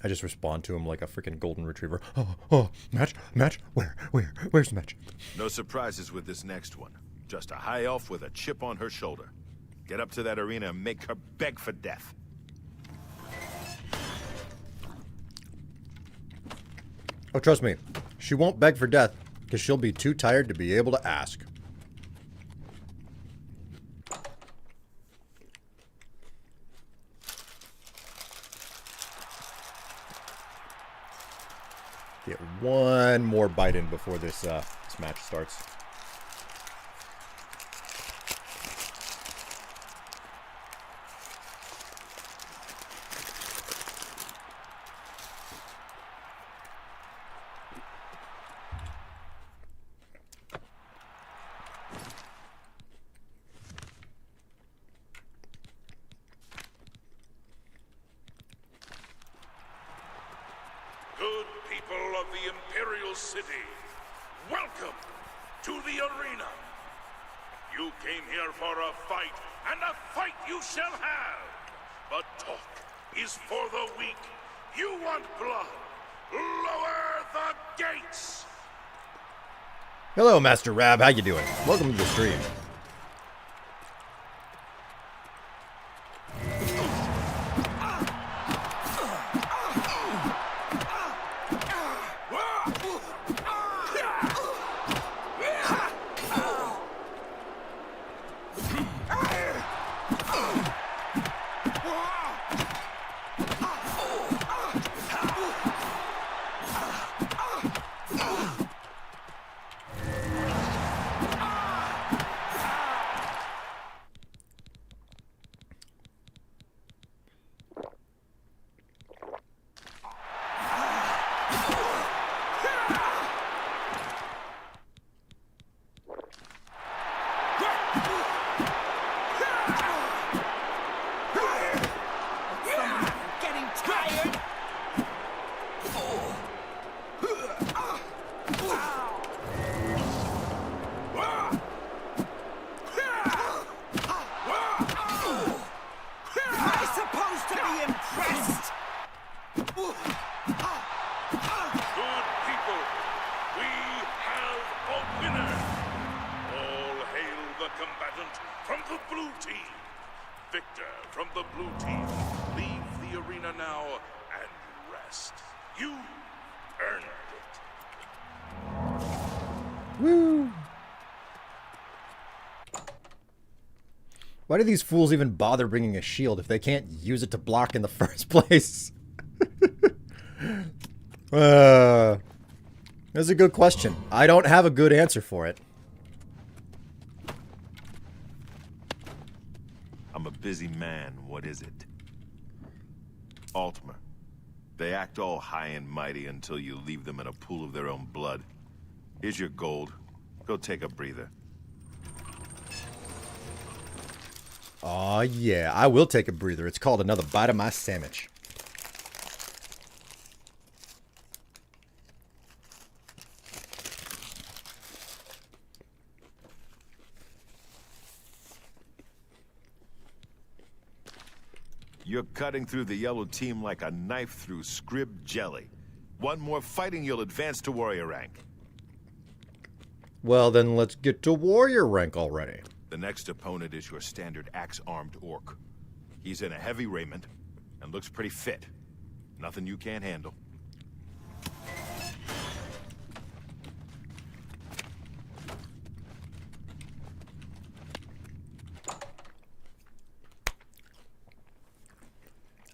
I just respond to him like a freaking golden retriever. Oh, match? Where's the match? No surprises with this next one. Just a high elf with a chip on her shoulder. Get up to that arena and make her beg for death. Oh, trust me, she won't beg for death because she'll be too tired to be able to ask. Get one more bite in before this match starts. Good people of the Imperial City, welcome to the arena. You came here for a fight, and a fight you shall have. But talk is for the weak. You want blood? Lower the gates! Hello, Master Rab. How you doing? Welcome to the stream. From the blue team, Victor from the blue team, leave the arena now and rest. You earned it. Woo! Why do these fools even bother bringing a shield if they can't use it to block in the first place? That's a good question. I don't have a good answer for it. I'm a busy man. What is it? Altmer. They act all high and mighty until you leave them in a pool of their own blood. Here's your gold. Go take a breather. Aw, yeah. I will take a breather. It's called another bite of my sandwich. You're cutting through the yellow team like a knife through scrib jelly. One more fighting, you'll advance to warrior rank. Well, then let's get to warrior rank already. The next opponent is your standard axe-armed orc. He's in a heavy raiment and looks pretty fit. Nothing you can't handle.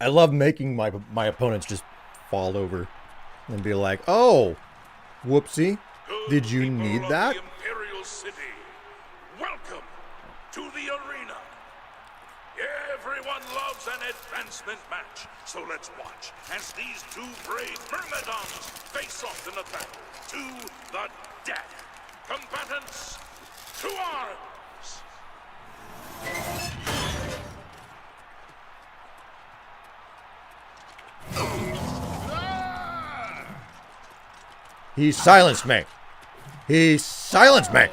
I love making my opponents just fall over and be like, "Oh, whoopsie, did you need that?" The Imperial City, welcome to the arena. Everyone loves an advancement match, so let's watch as these two brave myrmidons face off in a battle to the death. Combatants, to arms! He silenced me. He silenced me.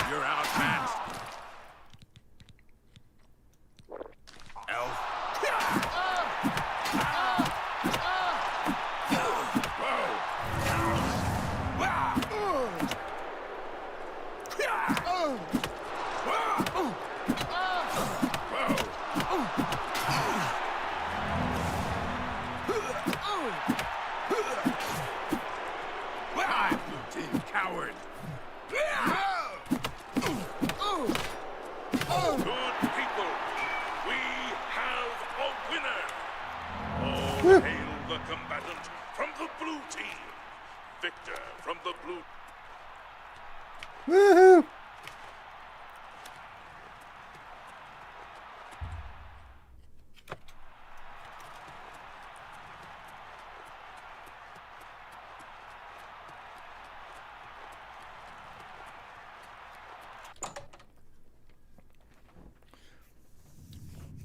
You're outmatched. Elf. Coward. Good people, we have a winner. All hail the combatant from the blue team. Victor from the blue. Woohoo!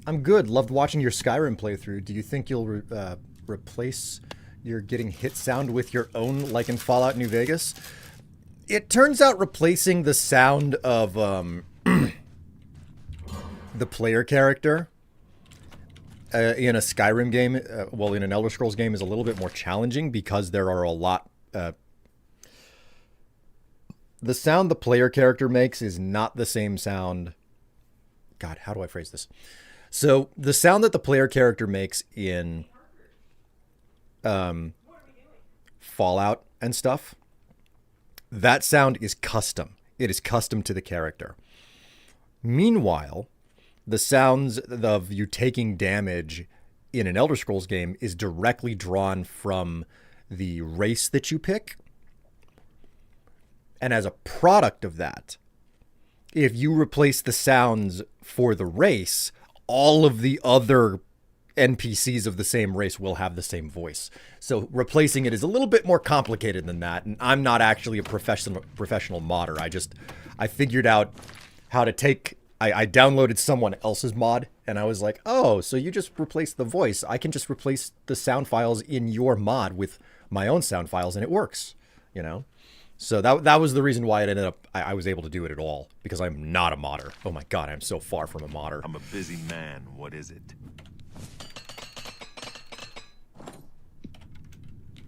I'm good. Loved watching your Skyrim playthrough. Do you think you'll replace your getting hit sound with your own, like in Fallout New Vegas? It turns out replacing the sound of the player character in a Skyrim game, well, in an Elder Scrolls game, is a little bit more challenging because there are a lot... the sound the player character makes is not the same sound... God, how do I phrase this? So the sound that the player character makes in Fallout and stuff, that sound is custom. It is custom to the character. Meanwhile, the sounds of you taking damage in an Elder Scrolls game is directly drawn from the race that you pick. And as a product of that, if you replace the sounds for the race, all of the other NPCs of the same race will have the same voice. So replacing it is a little bit more complicated than that. And I'm not actually a professional modder. I figured out how to take I downloaded someone else's mod, and I was like, oh, so you just replace the voice. I can just replace the sound files in your mod with my own sound files, and it works, you know? So that was the reason why it ended up, I was able to do it at all, because I'm not a modder. Oh my god, I'm so far from a modder. I'm a busy man. What is it?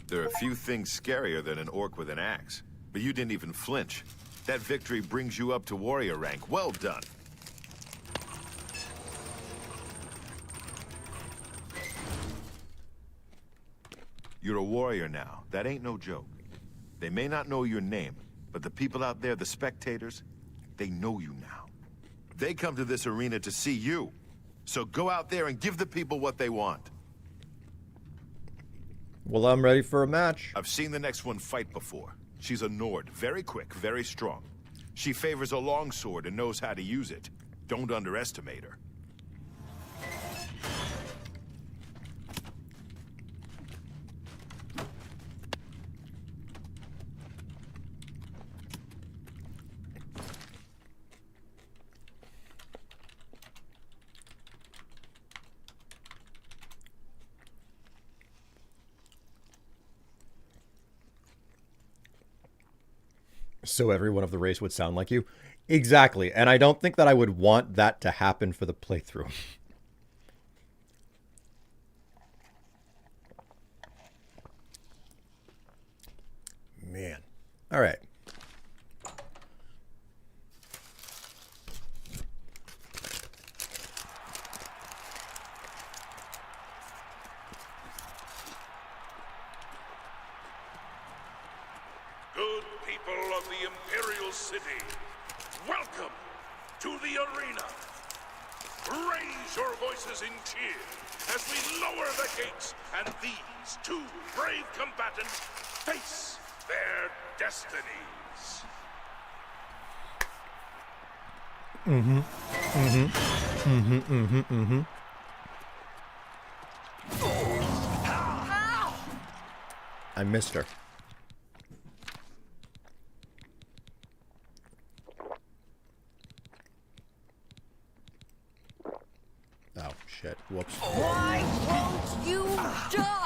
There are few things scarier than an orc with an axe. But you didn't even flinch. That victory brings you up to warrior rank. Well done. You're a warrior now. That ain't no joke. They may not know your name, but the people out there, the spectators, they know you now. They come to this arena to see you. So go out there and give the people what they want. Well, I'm ready for a match. I've seen the next one fight before. She's a Nord, very quick, very strong. She favors a longsword and knows how to use it. Don't underestimate her. So everyone of the race would sound like you? Exactly, and I don't think that I would want that to happen for the playthrough. Man. Alright. Good people of the Imperial City, welcome to the arena. Raise your voices in cheer as we lower the gates and these two brave combatants face their destinies. I missed her. Oh, shit. Whoops. Why won't you die?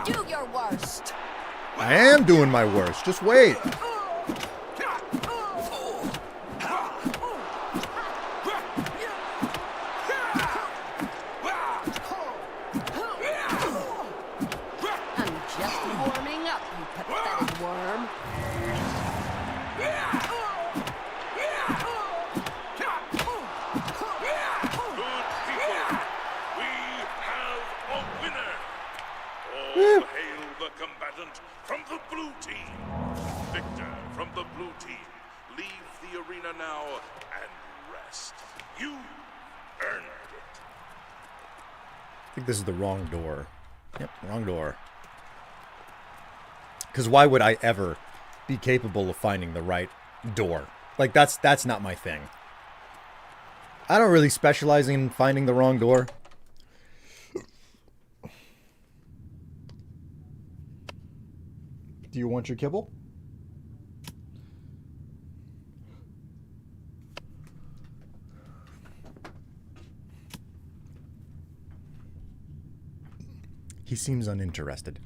Do your worst. I am doing my worst. Just wait. I'm just warming up, you pathetic worm. Good people, we have a winner. All hail the combatant from the blue team. Victor from the blue team, leave the arena now and rest. You earned it. I think this is the wrong door. Yep, wrong door. Because why would I ever be capable of finding the right door? Like, that's not my thing. I don't really specialize in finding the wrong door. Do you want your kibble? He seems uninterested.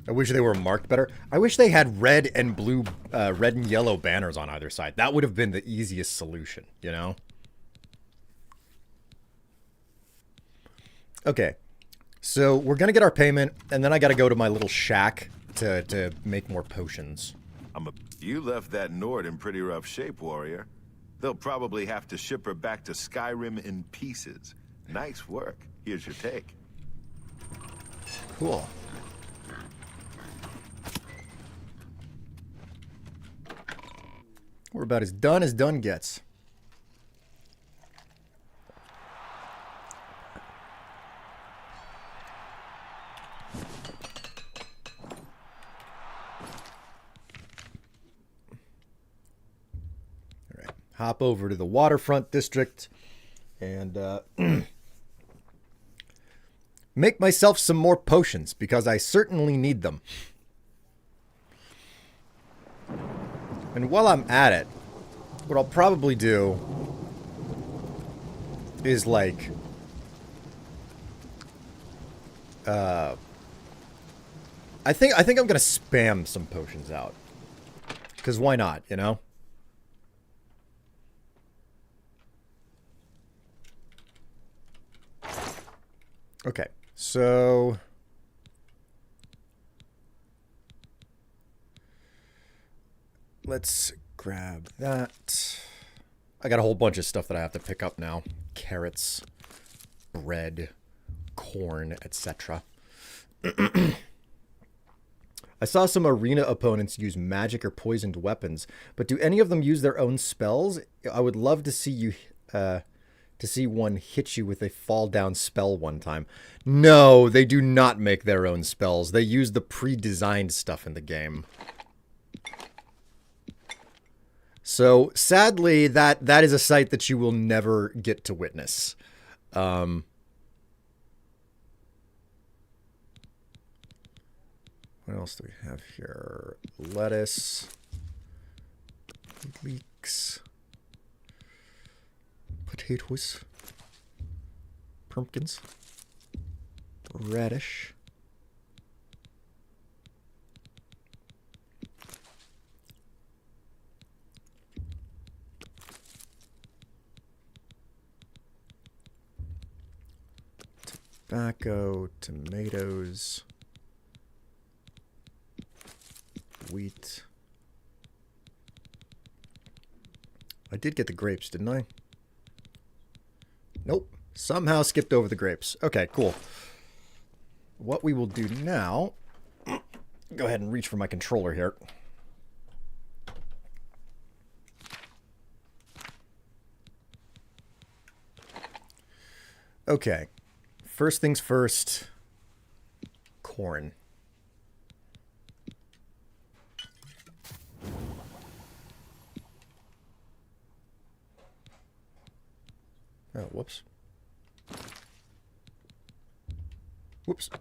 I wish they were marked better. I wish they had red and blue, red and yellow banners on either side. That would have been the easiest solution, you know? Okay, so we're gonna get our payment, and then I gotta go to my little shack to make more potions. You left that Nord in pretty rough shape, warrior. They'll probably have to ship her back to Skyrim in pieces. Nice work. Here's your take. Cool. We're about as done gets. All right. Hop over to the waterfront district and make myself some more potions because I certainly need them. And while I'm at it, what I'll probably do is like I think I'm gonna spam some potions out. 'Cause why not, you know? Okay, so let's grab that. I got a whole bunch of stuff that I have to pick up now. Carrots, bread, corn, etc. I saw some arena opponents use magic or poisoned weapons, but do any of them use their own spells? I would love to see you to see one hit you with a fall down spell one time. No, they do not make their own spells. They use the pre-designed stuff in the game. So, sadly, that is a sight that you will never get to witness. What else do we have here? Lettuce. Leeks. Potatoes. Pumpkins. Radish. Tobacco, tomatoes, wheat. I did get the grapes, didn't I? Nope. Somehow skipped over the grapes. Okay, cool. What we will do now... Go ahead and reach for my controller here. Okay. First things first, corn. Oh, whoops. Whoops.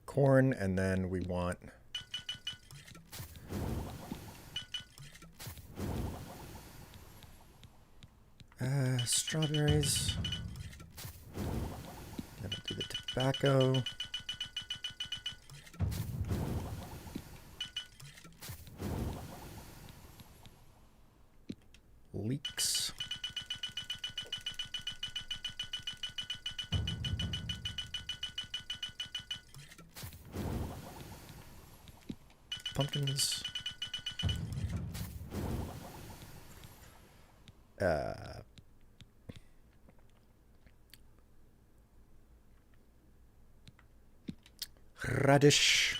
Corn, and then we want... strawberries. Then I'll do the tobacco. Leeks. Pumpkins. Radish.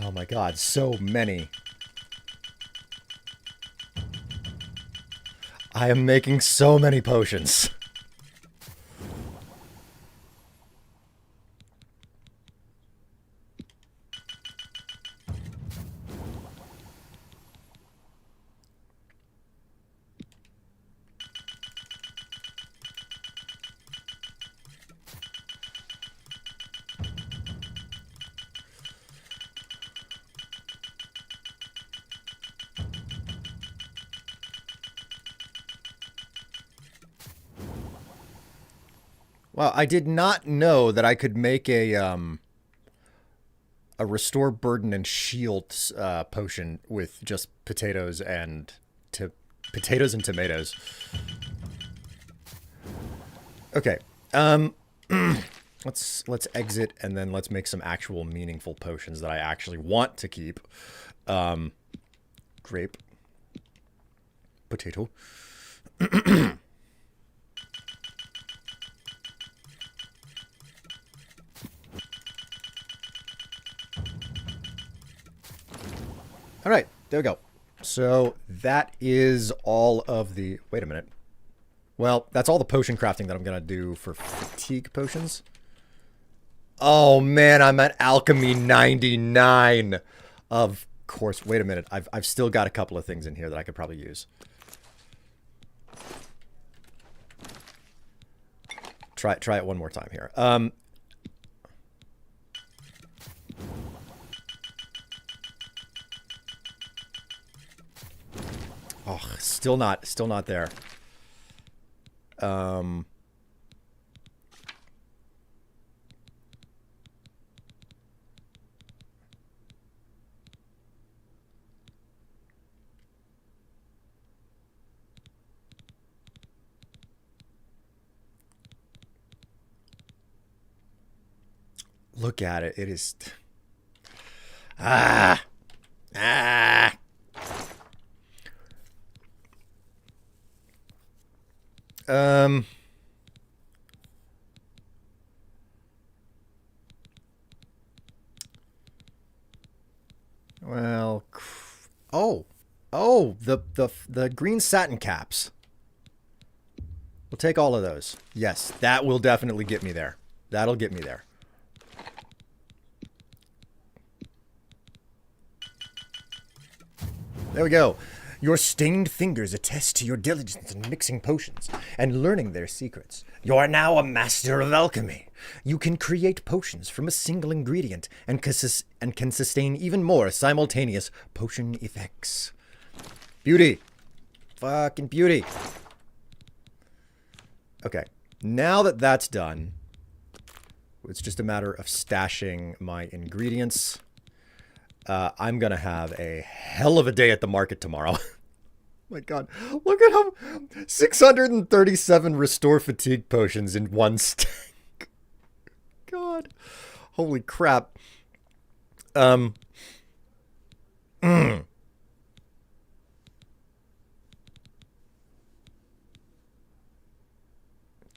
Oh my god, so many. I am making so many potions. Well, I did not know that I could make a restore burden and shield potion with just potatoes and tomatoes. Okay. Let's exit and then let's make some actual meaningful potions that I actually want to keep. Grape. Potato. All right, there we go. So that is all of the... Wait a minute. Well, that's all the potion crafting that I'm going to do for fatigue potions. Oh, man, I'm at alchemy 99. Of course. Wait a minute. I've still got a couple of things in here that I could probably use. Try it one more time here. Oh, still not there. Look at it. It is... Ah! Well, the green satin caps. We'll take all of those. Yes, that will definitely get me there. That'll get me there. There we go. Your stained fingers attest to your diligence in mixing potions and learning their secrets. You are now a master of alchemy. You can create potions from a single ingredient and can sustain even more simultaneous potion effects. Beauty. Fucking beauty. Okay. Now that that's done, it's just a matter of stashing my ingredients. I'm going to have a hell of a day at the market tomorrow. My God, look at how 637 restore fatigue potions in one stack. God, holy crap.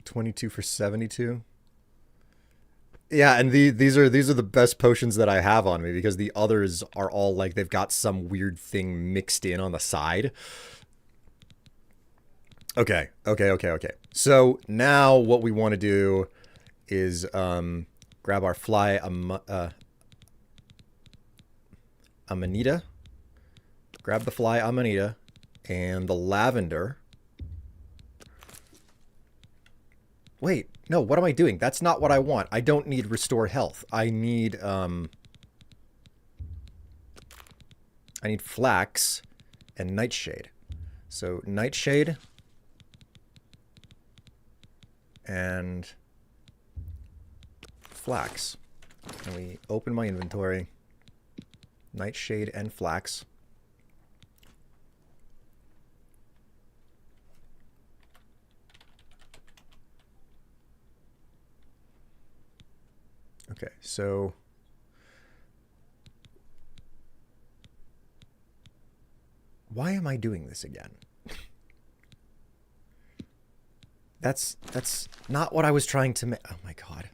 22 for 72. Yeah, and these are the best potions that I have on me because the others are all like they've got some weird thing mixed in on the side. Okay. So now what we want to do is grab our fly amanita. Grab the fly amanita and the lavender. Wait, no, what am I doing? That's not what I want. I don't need restore health. I need flax and nightshade. So nightshade and flax. And we open my inventory. Nightshade and flax. Okay, so why am I doing this again? That's not what I was trying to make. Oh my God.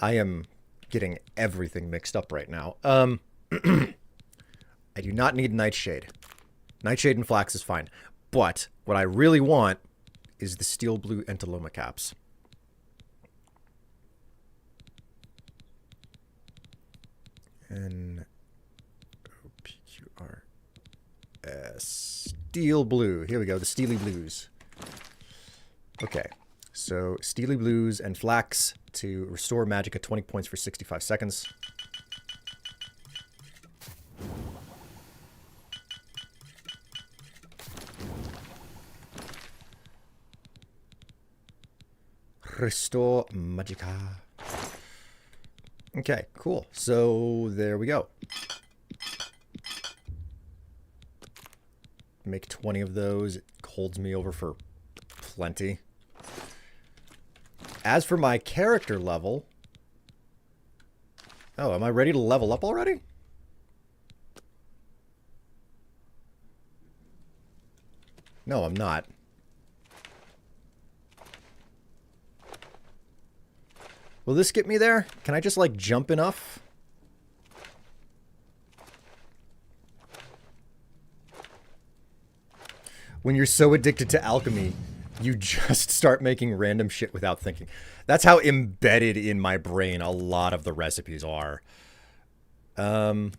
I am getting everything mixed up right now. I do not need nightshade. Nightshade and flax is fine. But what I really want is the steel blue entaloma caps. N-O-P-Q-R-S. Steel blue. Here we go. The steely blues. Okay. So steely blues and flax to restore magic at 20 points for 65 seconds. Restore Magica. Okay, cool. So there we go. Make 20 of those. It holds me over for plenty. As for my character level... Oh, am I ready to level up already? No, I'm not. Will this get me there? Can I just, like, jump enough? When you're so addicted to alchemy, you just start making random shit without thinking. That's how embedded in my brain a lot of the recipes are. Okay,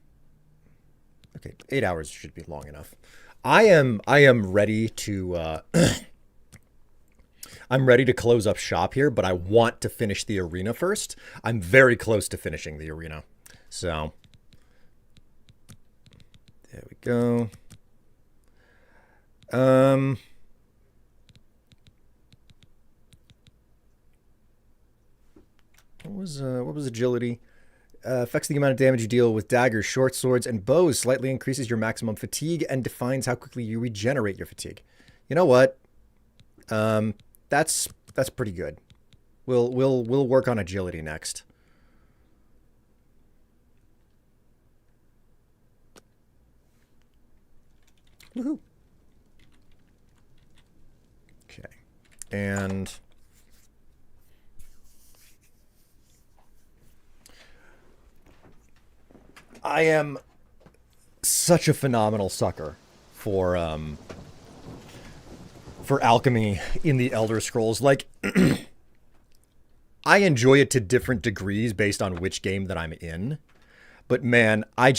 8 hours should be long enough. I am ready to I'm ready to close up shop here, but I want to finish the arena first. I'm very close to finishing the arena. So there we go. What was agility? Affects the amount of damage you deal with daggers, short swords, and bows. Slightly increases your maximum fatigue and defines how quickly you regenerate your fatigue. You know what? That's pretty good. We'll work on agility next. Woohoo! Okay, and I am such a phenomenal sucker for alchemy in the Elder Scrolls. Like, I enjoy it to different degrees based on which game that I'm in. But man, I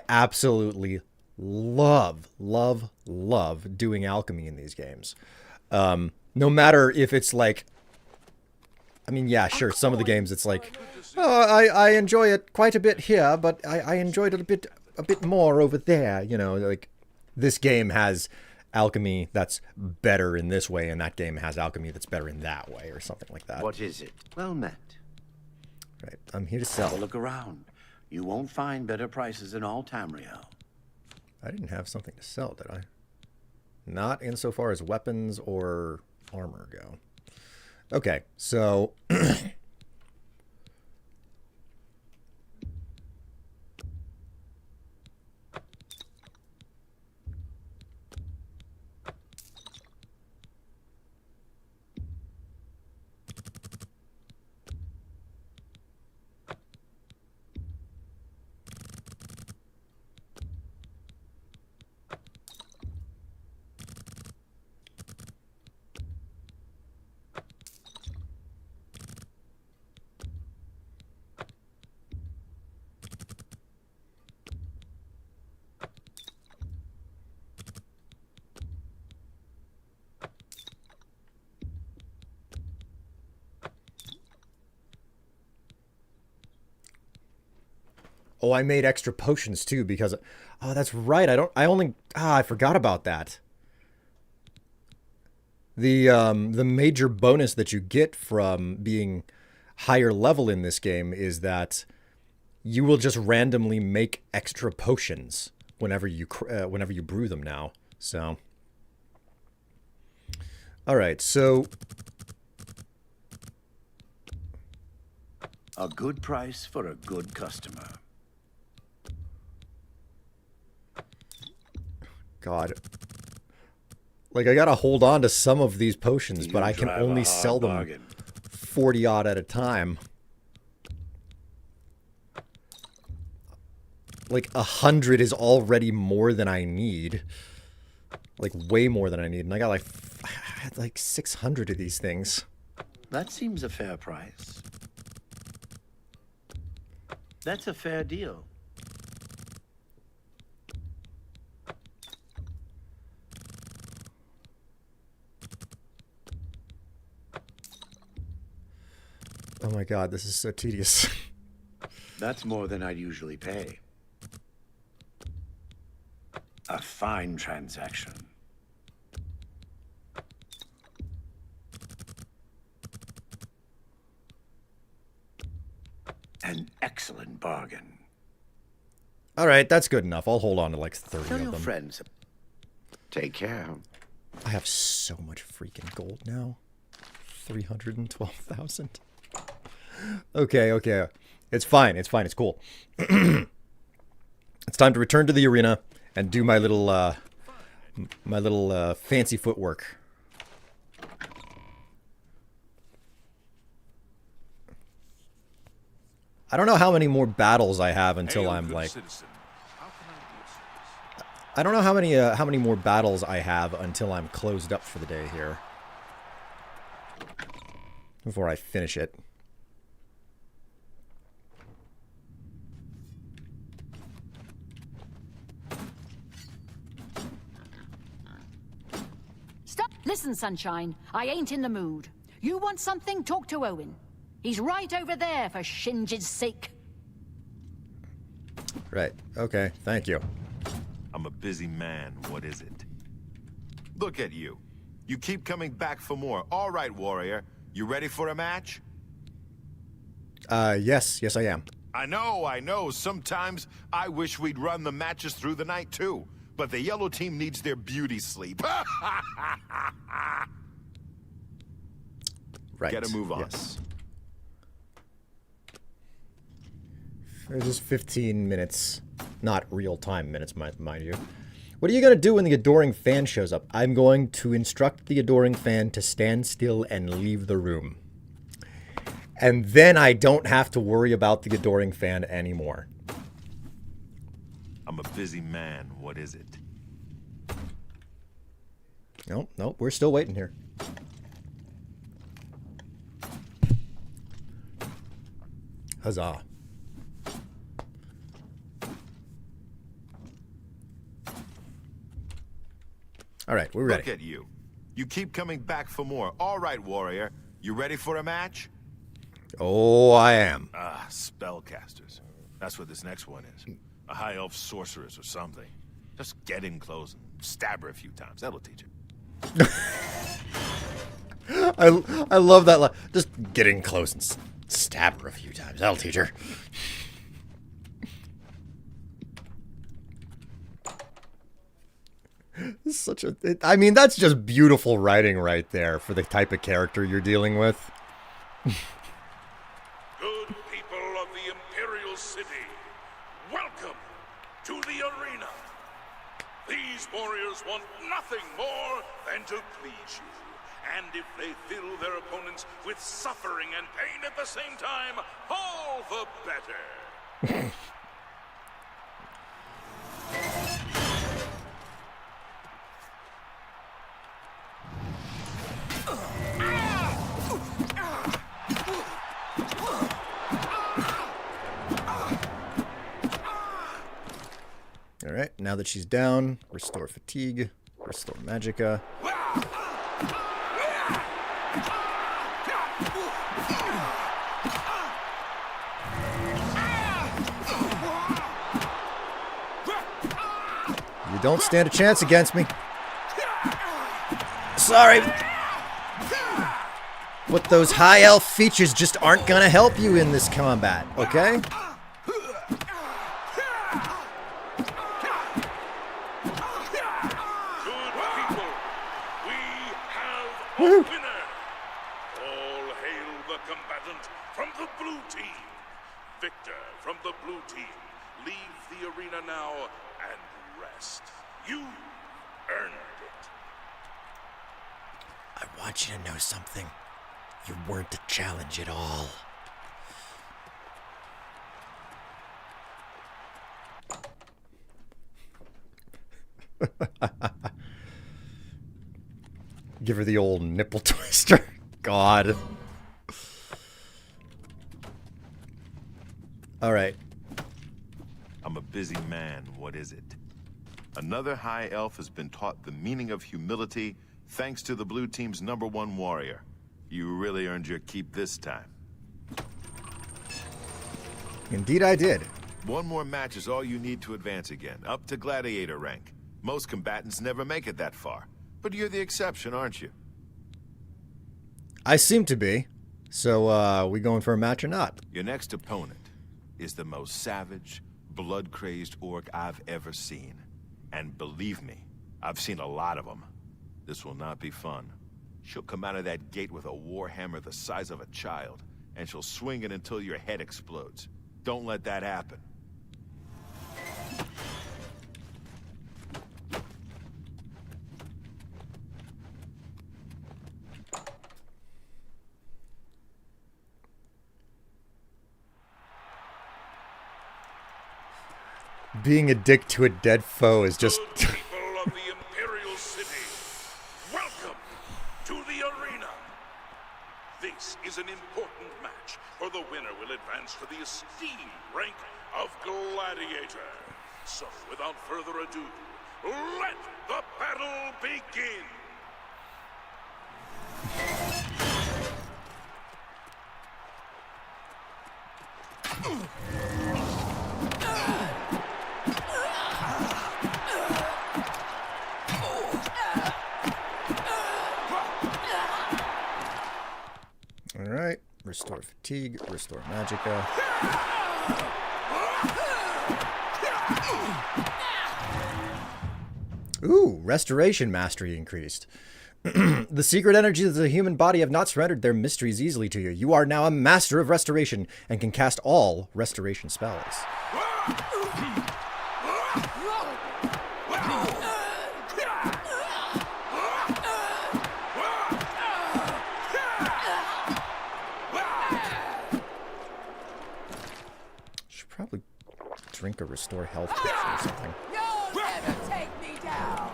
absolutely love doing alchemy in these games. No matter if it's like, I mean, yeah, sure, some of the games it's like, oh, I enjoy it quite a bit here, but I enjoyed it a bit more over there. You know, like, this game has alchemy that's better in this way, and that game has alchemy that's better in that way, or something like that. What is it? Well met. Right, I'm here to sell. Have a look around. You won't find better prices in all Tamriel. I didn't have something to sell, did I? Not insofar as weapons or armor go. Okay, so... Oh, I made extra potions too because... Oh, that's right. I forgot about that. The major bonus that you get from being higher level in this game is that you will just randomly make extra potions whenever you brew them now. So... All right, so... A good price for a good customer. God. Like, I gotta hold on to some of these potions, but I can only sell them 40 odd at a time. Like, 100 is already more than I need. Like, way more than I need. And I had like 600 of these things. That seems a fair price. That's a fair deal. Oh my god, this is so tedious. That's more than I'd usually pay. A fine transaction. An excellent bargain. All right, that's good enough. I'll hold on to like 30 Tell of your them. friends. Take care. I have so much freaking gold now. 312,000. Okay. It's fine. It's cool. It's time to return to the arena and do my little fancy footwork. I don't know how many more battles I have until I'm like. I don't know how many more battles I have until I'm closed up for the day here. Before I finish it. Stop! Listen, Sunshine. I ain't in the mood. You want something? Talk to Owen. He's right over there, for Shinji's sake. Right. Okay. Thank you. I'm a busy man. What is it? Look at you. You keep coming back for more. All right, warrior. You ready for a match? Yes. Yes, I am. I know. Sometimes I wish we'd run the matches through the night, too. But the yellow team needs their beauty sleep. Right. Gotta move on. Yes. There's just 15 minutes. Not real-time minutes, mind you. What are you going to do when the adoring fan shows up? I'm going to instruct the adoring fan to stand still and leave the room. And then I don't have to worry about the adoring fan anymore. I'm a busy man. What is it? Nope, we're still waiting here. Huzzah. All right, we're ready. Look at you. You keep coming back for more. All right, warrior. You ready for a match? Oh, I am. Spellcasters. That's what this next one is. A high elf sorceress or something. Just get in close and stab her a few times. That'll teach her. I love that. Just get in close and stab her a few times. That'll teach her. Such a. I mean, that's just beautiful writing right there for the type of character you're dealing with. Good people of the Imperial City, welcome to the arena. These warriors want nothing more than to please you. And if they fill their opponents with suffering and pain at the same time, all the better. All right, now that she's down, restore fatigue, restore magicka. You don't stand a chance against me. Sorry. But those high elf features just aren't gonna help you in this combat, okay? A winner! All hail the combatant from the blue team. Victor from the blue team, leave the arena now and rest. You earned it. I want you to know something. You weren't a challenge at all. Give her the old nipple twister. God. All right. I'm a busy man. What is it? Another high elf has been taught the meaning of humility thanks to the blue team's #1 warrior. You really earned your keep this time. Indeed I did. One more match is all you need to advance again, up to gladiator rank. Most combatants never make it that far. But you're the exception, aren't you? I seem to be. So, we going for a match or not? Your next opponent. is the most savage, blood-crazed orc I've ever seen. And believe me, I've seen a lot of them. This will not be fun. She'll come out of that gate with a warhammer the size of a child, and she'll swing it until your head explodes. Don't let that happen. Being a dick to a dead foe is just... Good people of the Imperial City, welcome to the arena. This is an important match, for the winner will advance to the esteemed rank of Gladiator. So, without further ado, let the battle begin! Alright, restore fatigue, restore magicka. Ooh, restoration mastery increased. The secret energies of the human body have not surrendered their mysteries easily to you. You are now a master of restoration and can cast all restoration spells. Should probably drink a restore health potion or something. You'll never take me down!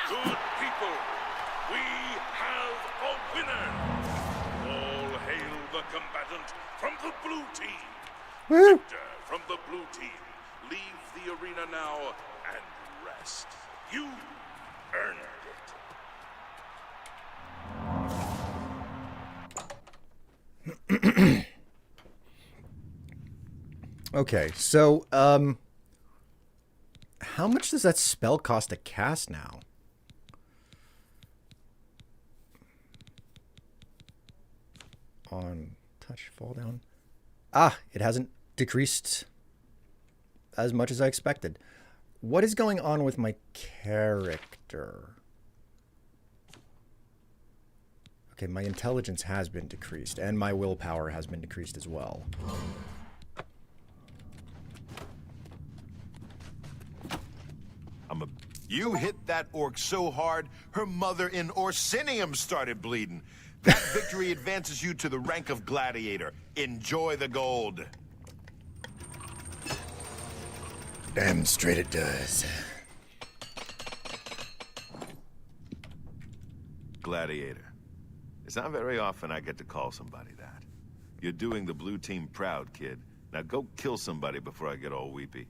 Good people, we have a winner! All hail the combatant from the blue team! Victor from the blue team, leave the arena now and rest. You earned it. Okay, so, how much does that spell cost to cast now? On touch, fall down. Ah, it hasn't decreased as much as I expected. What is going on with my character? Okay, my intelligence has been decreased, and my willpower has been decreased as well. You hit that orc so hard, her mother in Orsinium started bleeding. That victory advances you to the rank of Gladiator. Enjoy the gold. Damn straight it does. Gladiator. It's not very often I get to call somebody that. You're doing the blue team proud, kid. Now go kill somebody before I get all weepy.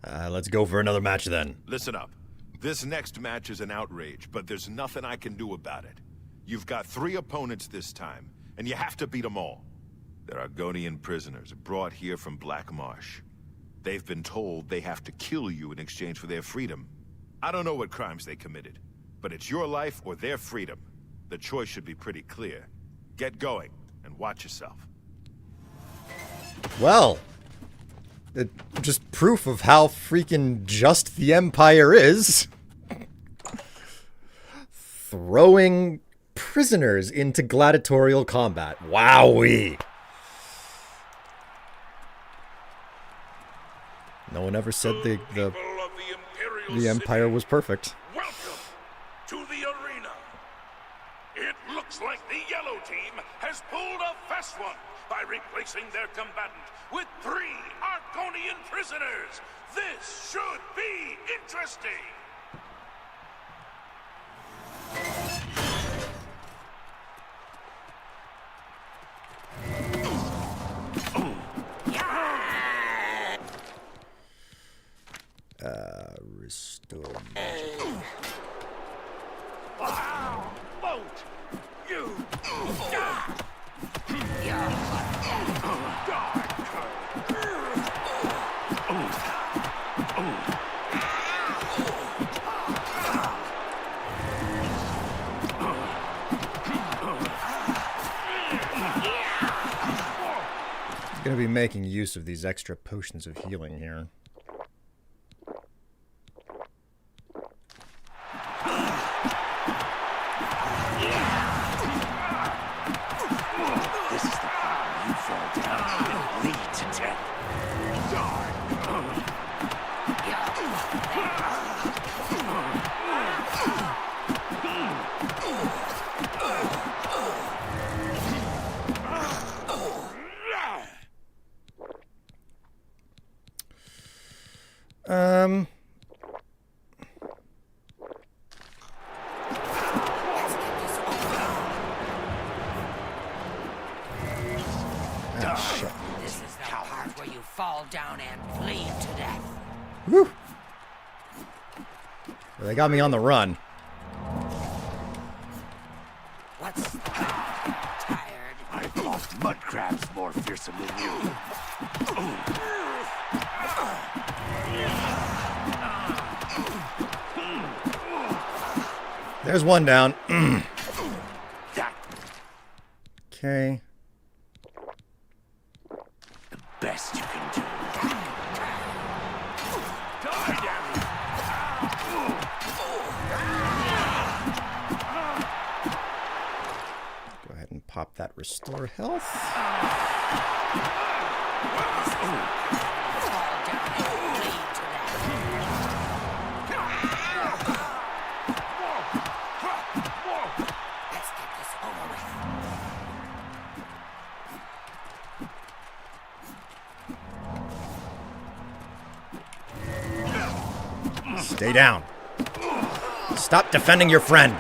Let's go for another match then. Listen up. This next match is an outrage, but there's nothing I can do about it. You've got 3 opponents this time, and you have to beat them all. They're Argonian prisoners brought here from Black Marsh. They've been told they have to kill you in exchange for their freedom. I don't know what crimes they committed, but it's your life or their freedom. The choice should be pretty clear. Get going, and watch yourself. Well, just proof of how freaking just the Empire is. Throwing prisoners into gladiatorial combat. Wowee! No one ever said the Empire was perfect. Welcome to the arena. It looks Looks like the yellow team has pulled a fast one by replacing their combatant with 3 Arconian prisoners. This should be interesting. Restore. Won't you? Gonna be making use of these extra potions of healing here. This is the part where you fall down and bleed to death. This is the part where you fall down and bleed to death. Whew. Well, they got me on the run. What's tired? I've fought mud crabs more fearsome than you. There's one down. Okay. The best you can do. Go ahead and pop that restore health. Let's get this over with. Stay down. Stop defending your friend.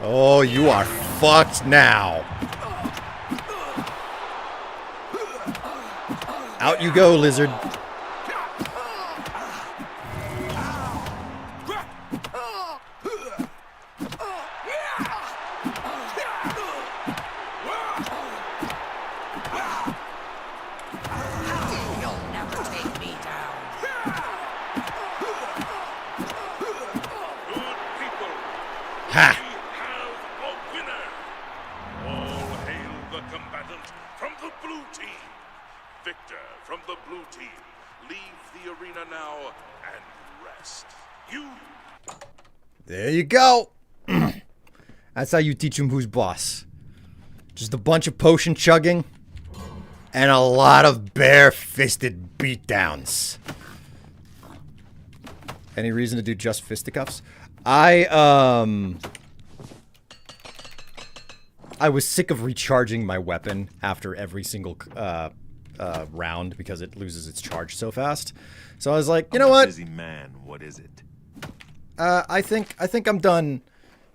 Oh, you are fucked now. Out you go, lizard. You'll never take me down. Good people, Ha! we have a winner. All hail the combatant from the blue team. Victor from the blue team, leave the arena now and rest. You. There you go. That's how you teach him who's boss. Just a bunch of potion chugging and a lot of bare-fisted beatdowns. Any reason to do just fisticuffs? I was sick of recharging my weapon after every single round because it loses its charge so fast. So I was like, you know what? Busy man, what is it? I think I'm done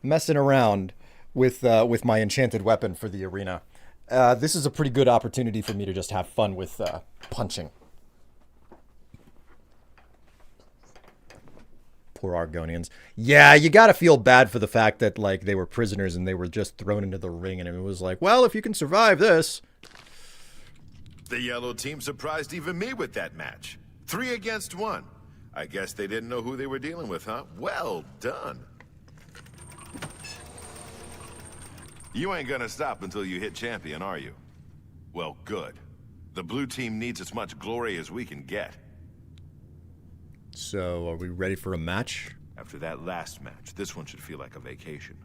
messing around with my enchanted weapon for the arena. This is a pretty good opportunity for me to just have fun with punching. Poor Argonians. Yeah, you gotta feel bad for the fact that like they were prisoners and they were just thrown into the ring, and it was like, well, if you can survive this. The yellow team surprised even me with that match. 3 against 1. I guess they didn't know who they were dealing with, huh? Well done. You ain't gonna stop until you hit champion, are you? Well, good. The blue team needs as much glory as we can get. So, are we ready for a match? After that last match, this one should feel like a vacation.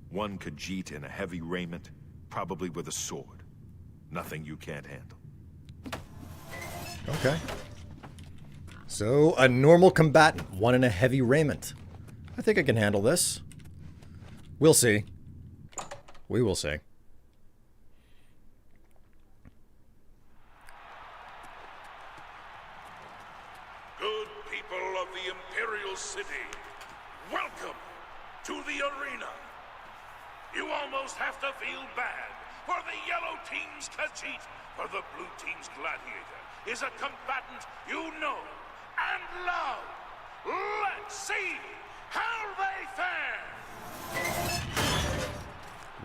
One Khajiit in a heavy raiment, probably with a sword. Nothing you can't handle. Okay. So, a normal combatant, one in a heavy raiment. I think I can handle this. We'll see. We will see. Good people of the Imperial City, welcome to the arena. You almost have to feel bad for the yellow team's Khajiit, for the blue team's gladiator is a combatant you know and love. Let's see how they fare.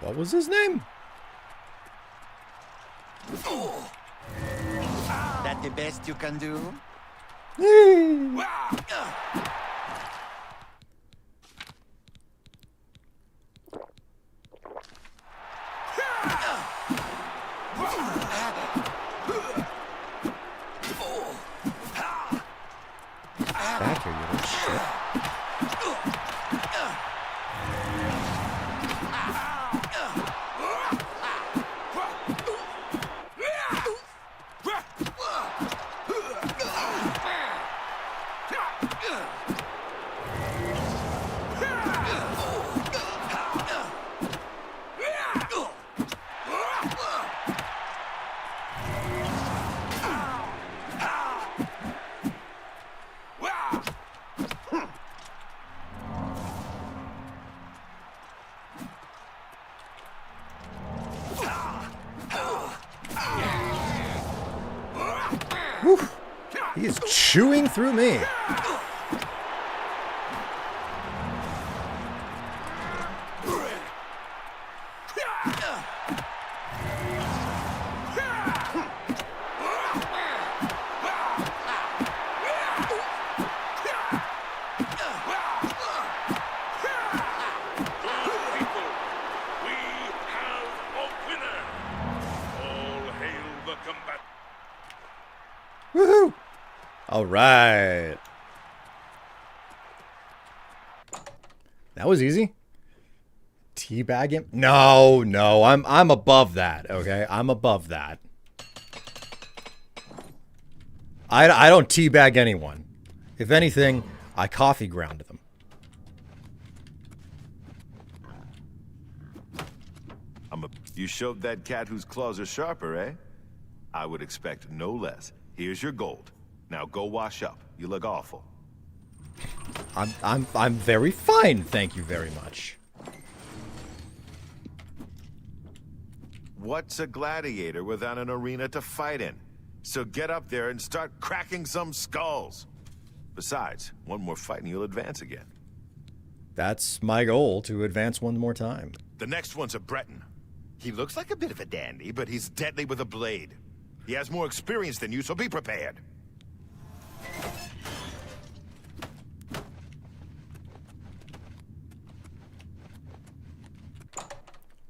What was his name? That the best you can do? Back here, you little shit. Whew. He is chewing through me. Woohoo! All right. That was easy. Teabag him? No, no. I'm above that, okay? I'm above that. I don't teabag anyone. If anything, I coffee ground them. You showed that cat whose claws are sharper, eh? I would expect no less. Here's your gold. Now go wash up. You look awful. I'm very fine, thank you very much. What's a gladiator without an arena to fight in? So get up there and start cracking some skulls. Besides, one more fight and you'll advance again. That's my goal, to advance one more time. The next one's a Breton. He looks like a bit of a dandy, but he's deadly with a blade. He has more experience than you, so be prepared.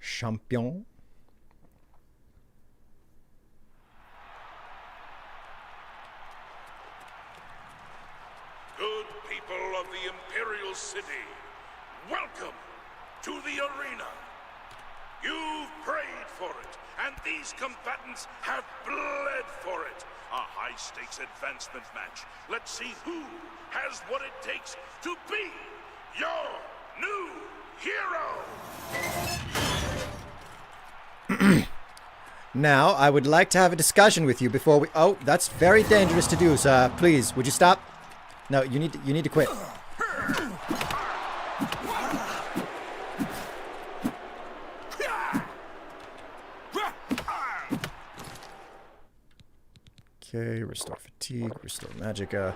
Champion. Good people of the Imperial City, welcome to the arena. You've prayed for it, and these combatants have bled for it. A high-stakes advancement match. Let's see who has what it takes to be your new hero. Now, I would like to have a discussion with you before we... Oh, that's very dangerous to do, sir. Please, would you stop? No, you need to quit. Okay, restore fatigue, restore magicka.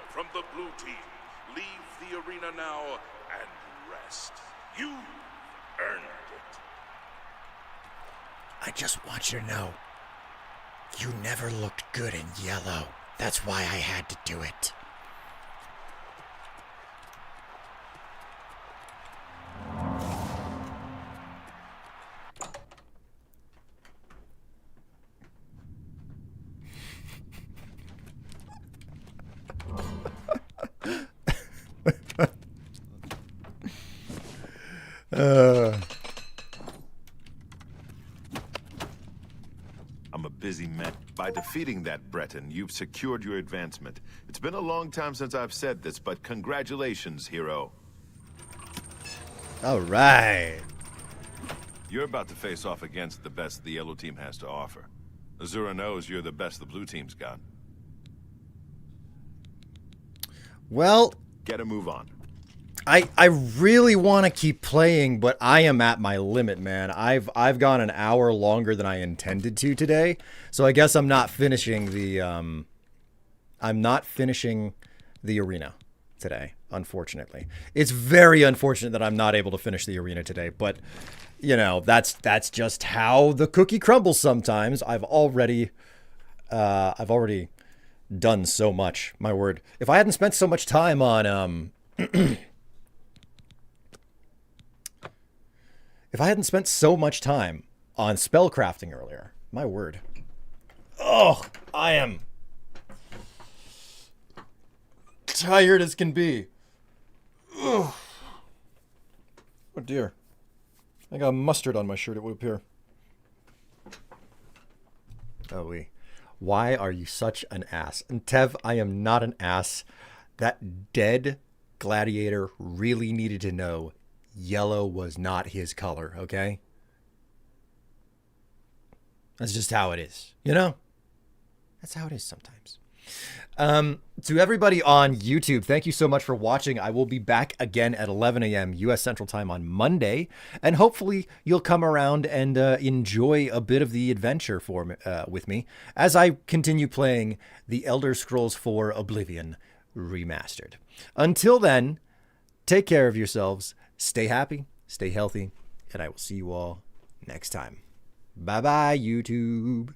from the blue team, leave the arena now and rest. You earned it. I just want you to know, you never looked good in yellow. That's why I had to do it. I'm a busy man. By defeating that Breton, you've secured your advancement. It's been a long time since I've said this, but congratulations, hero. All right. You're about to face off against the best the yellow team has to offer. Azura knows you're the best the blue team's got. Well, get a move on. I really want to keep playing, but I am at my limit, man. I've gone an hour longer than I intended to today, so I guess I'm not finishing the arena today, unfortunately. It's very unfortunate that I'm not able to finish the arena today, but you know, that's just how the cookie crumbles sometimes. I've already done so much, my word. If I hadn't spent so much time on if I hadn't spent so much time on spellcrafting earlier, my word. Oh, I am tired as can be. Ugh. Oh dear. I got mustard on my shirt, it would appear. Oh, why are you such an ass? And Tev, I am not an ass. That dead gladiator really needed to know yellow was not his color, okay? That's just how it is, you know? That's how it is sometimes. To everybody on YouTube, thank you so much for watching. I will be back again at 11 a.m. U.S. Central Time on Monday, and hopefully you'll come around and enjoy a bit of the adventure with me as I continue playing The Elder Scrolls IV Oblivion Remastered. Until then, take care of yourselves, stay happy, stay healthy, and I will see you all next time. Bye-bye, YouTube.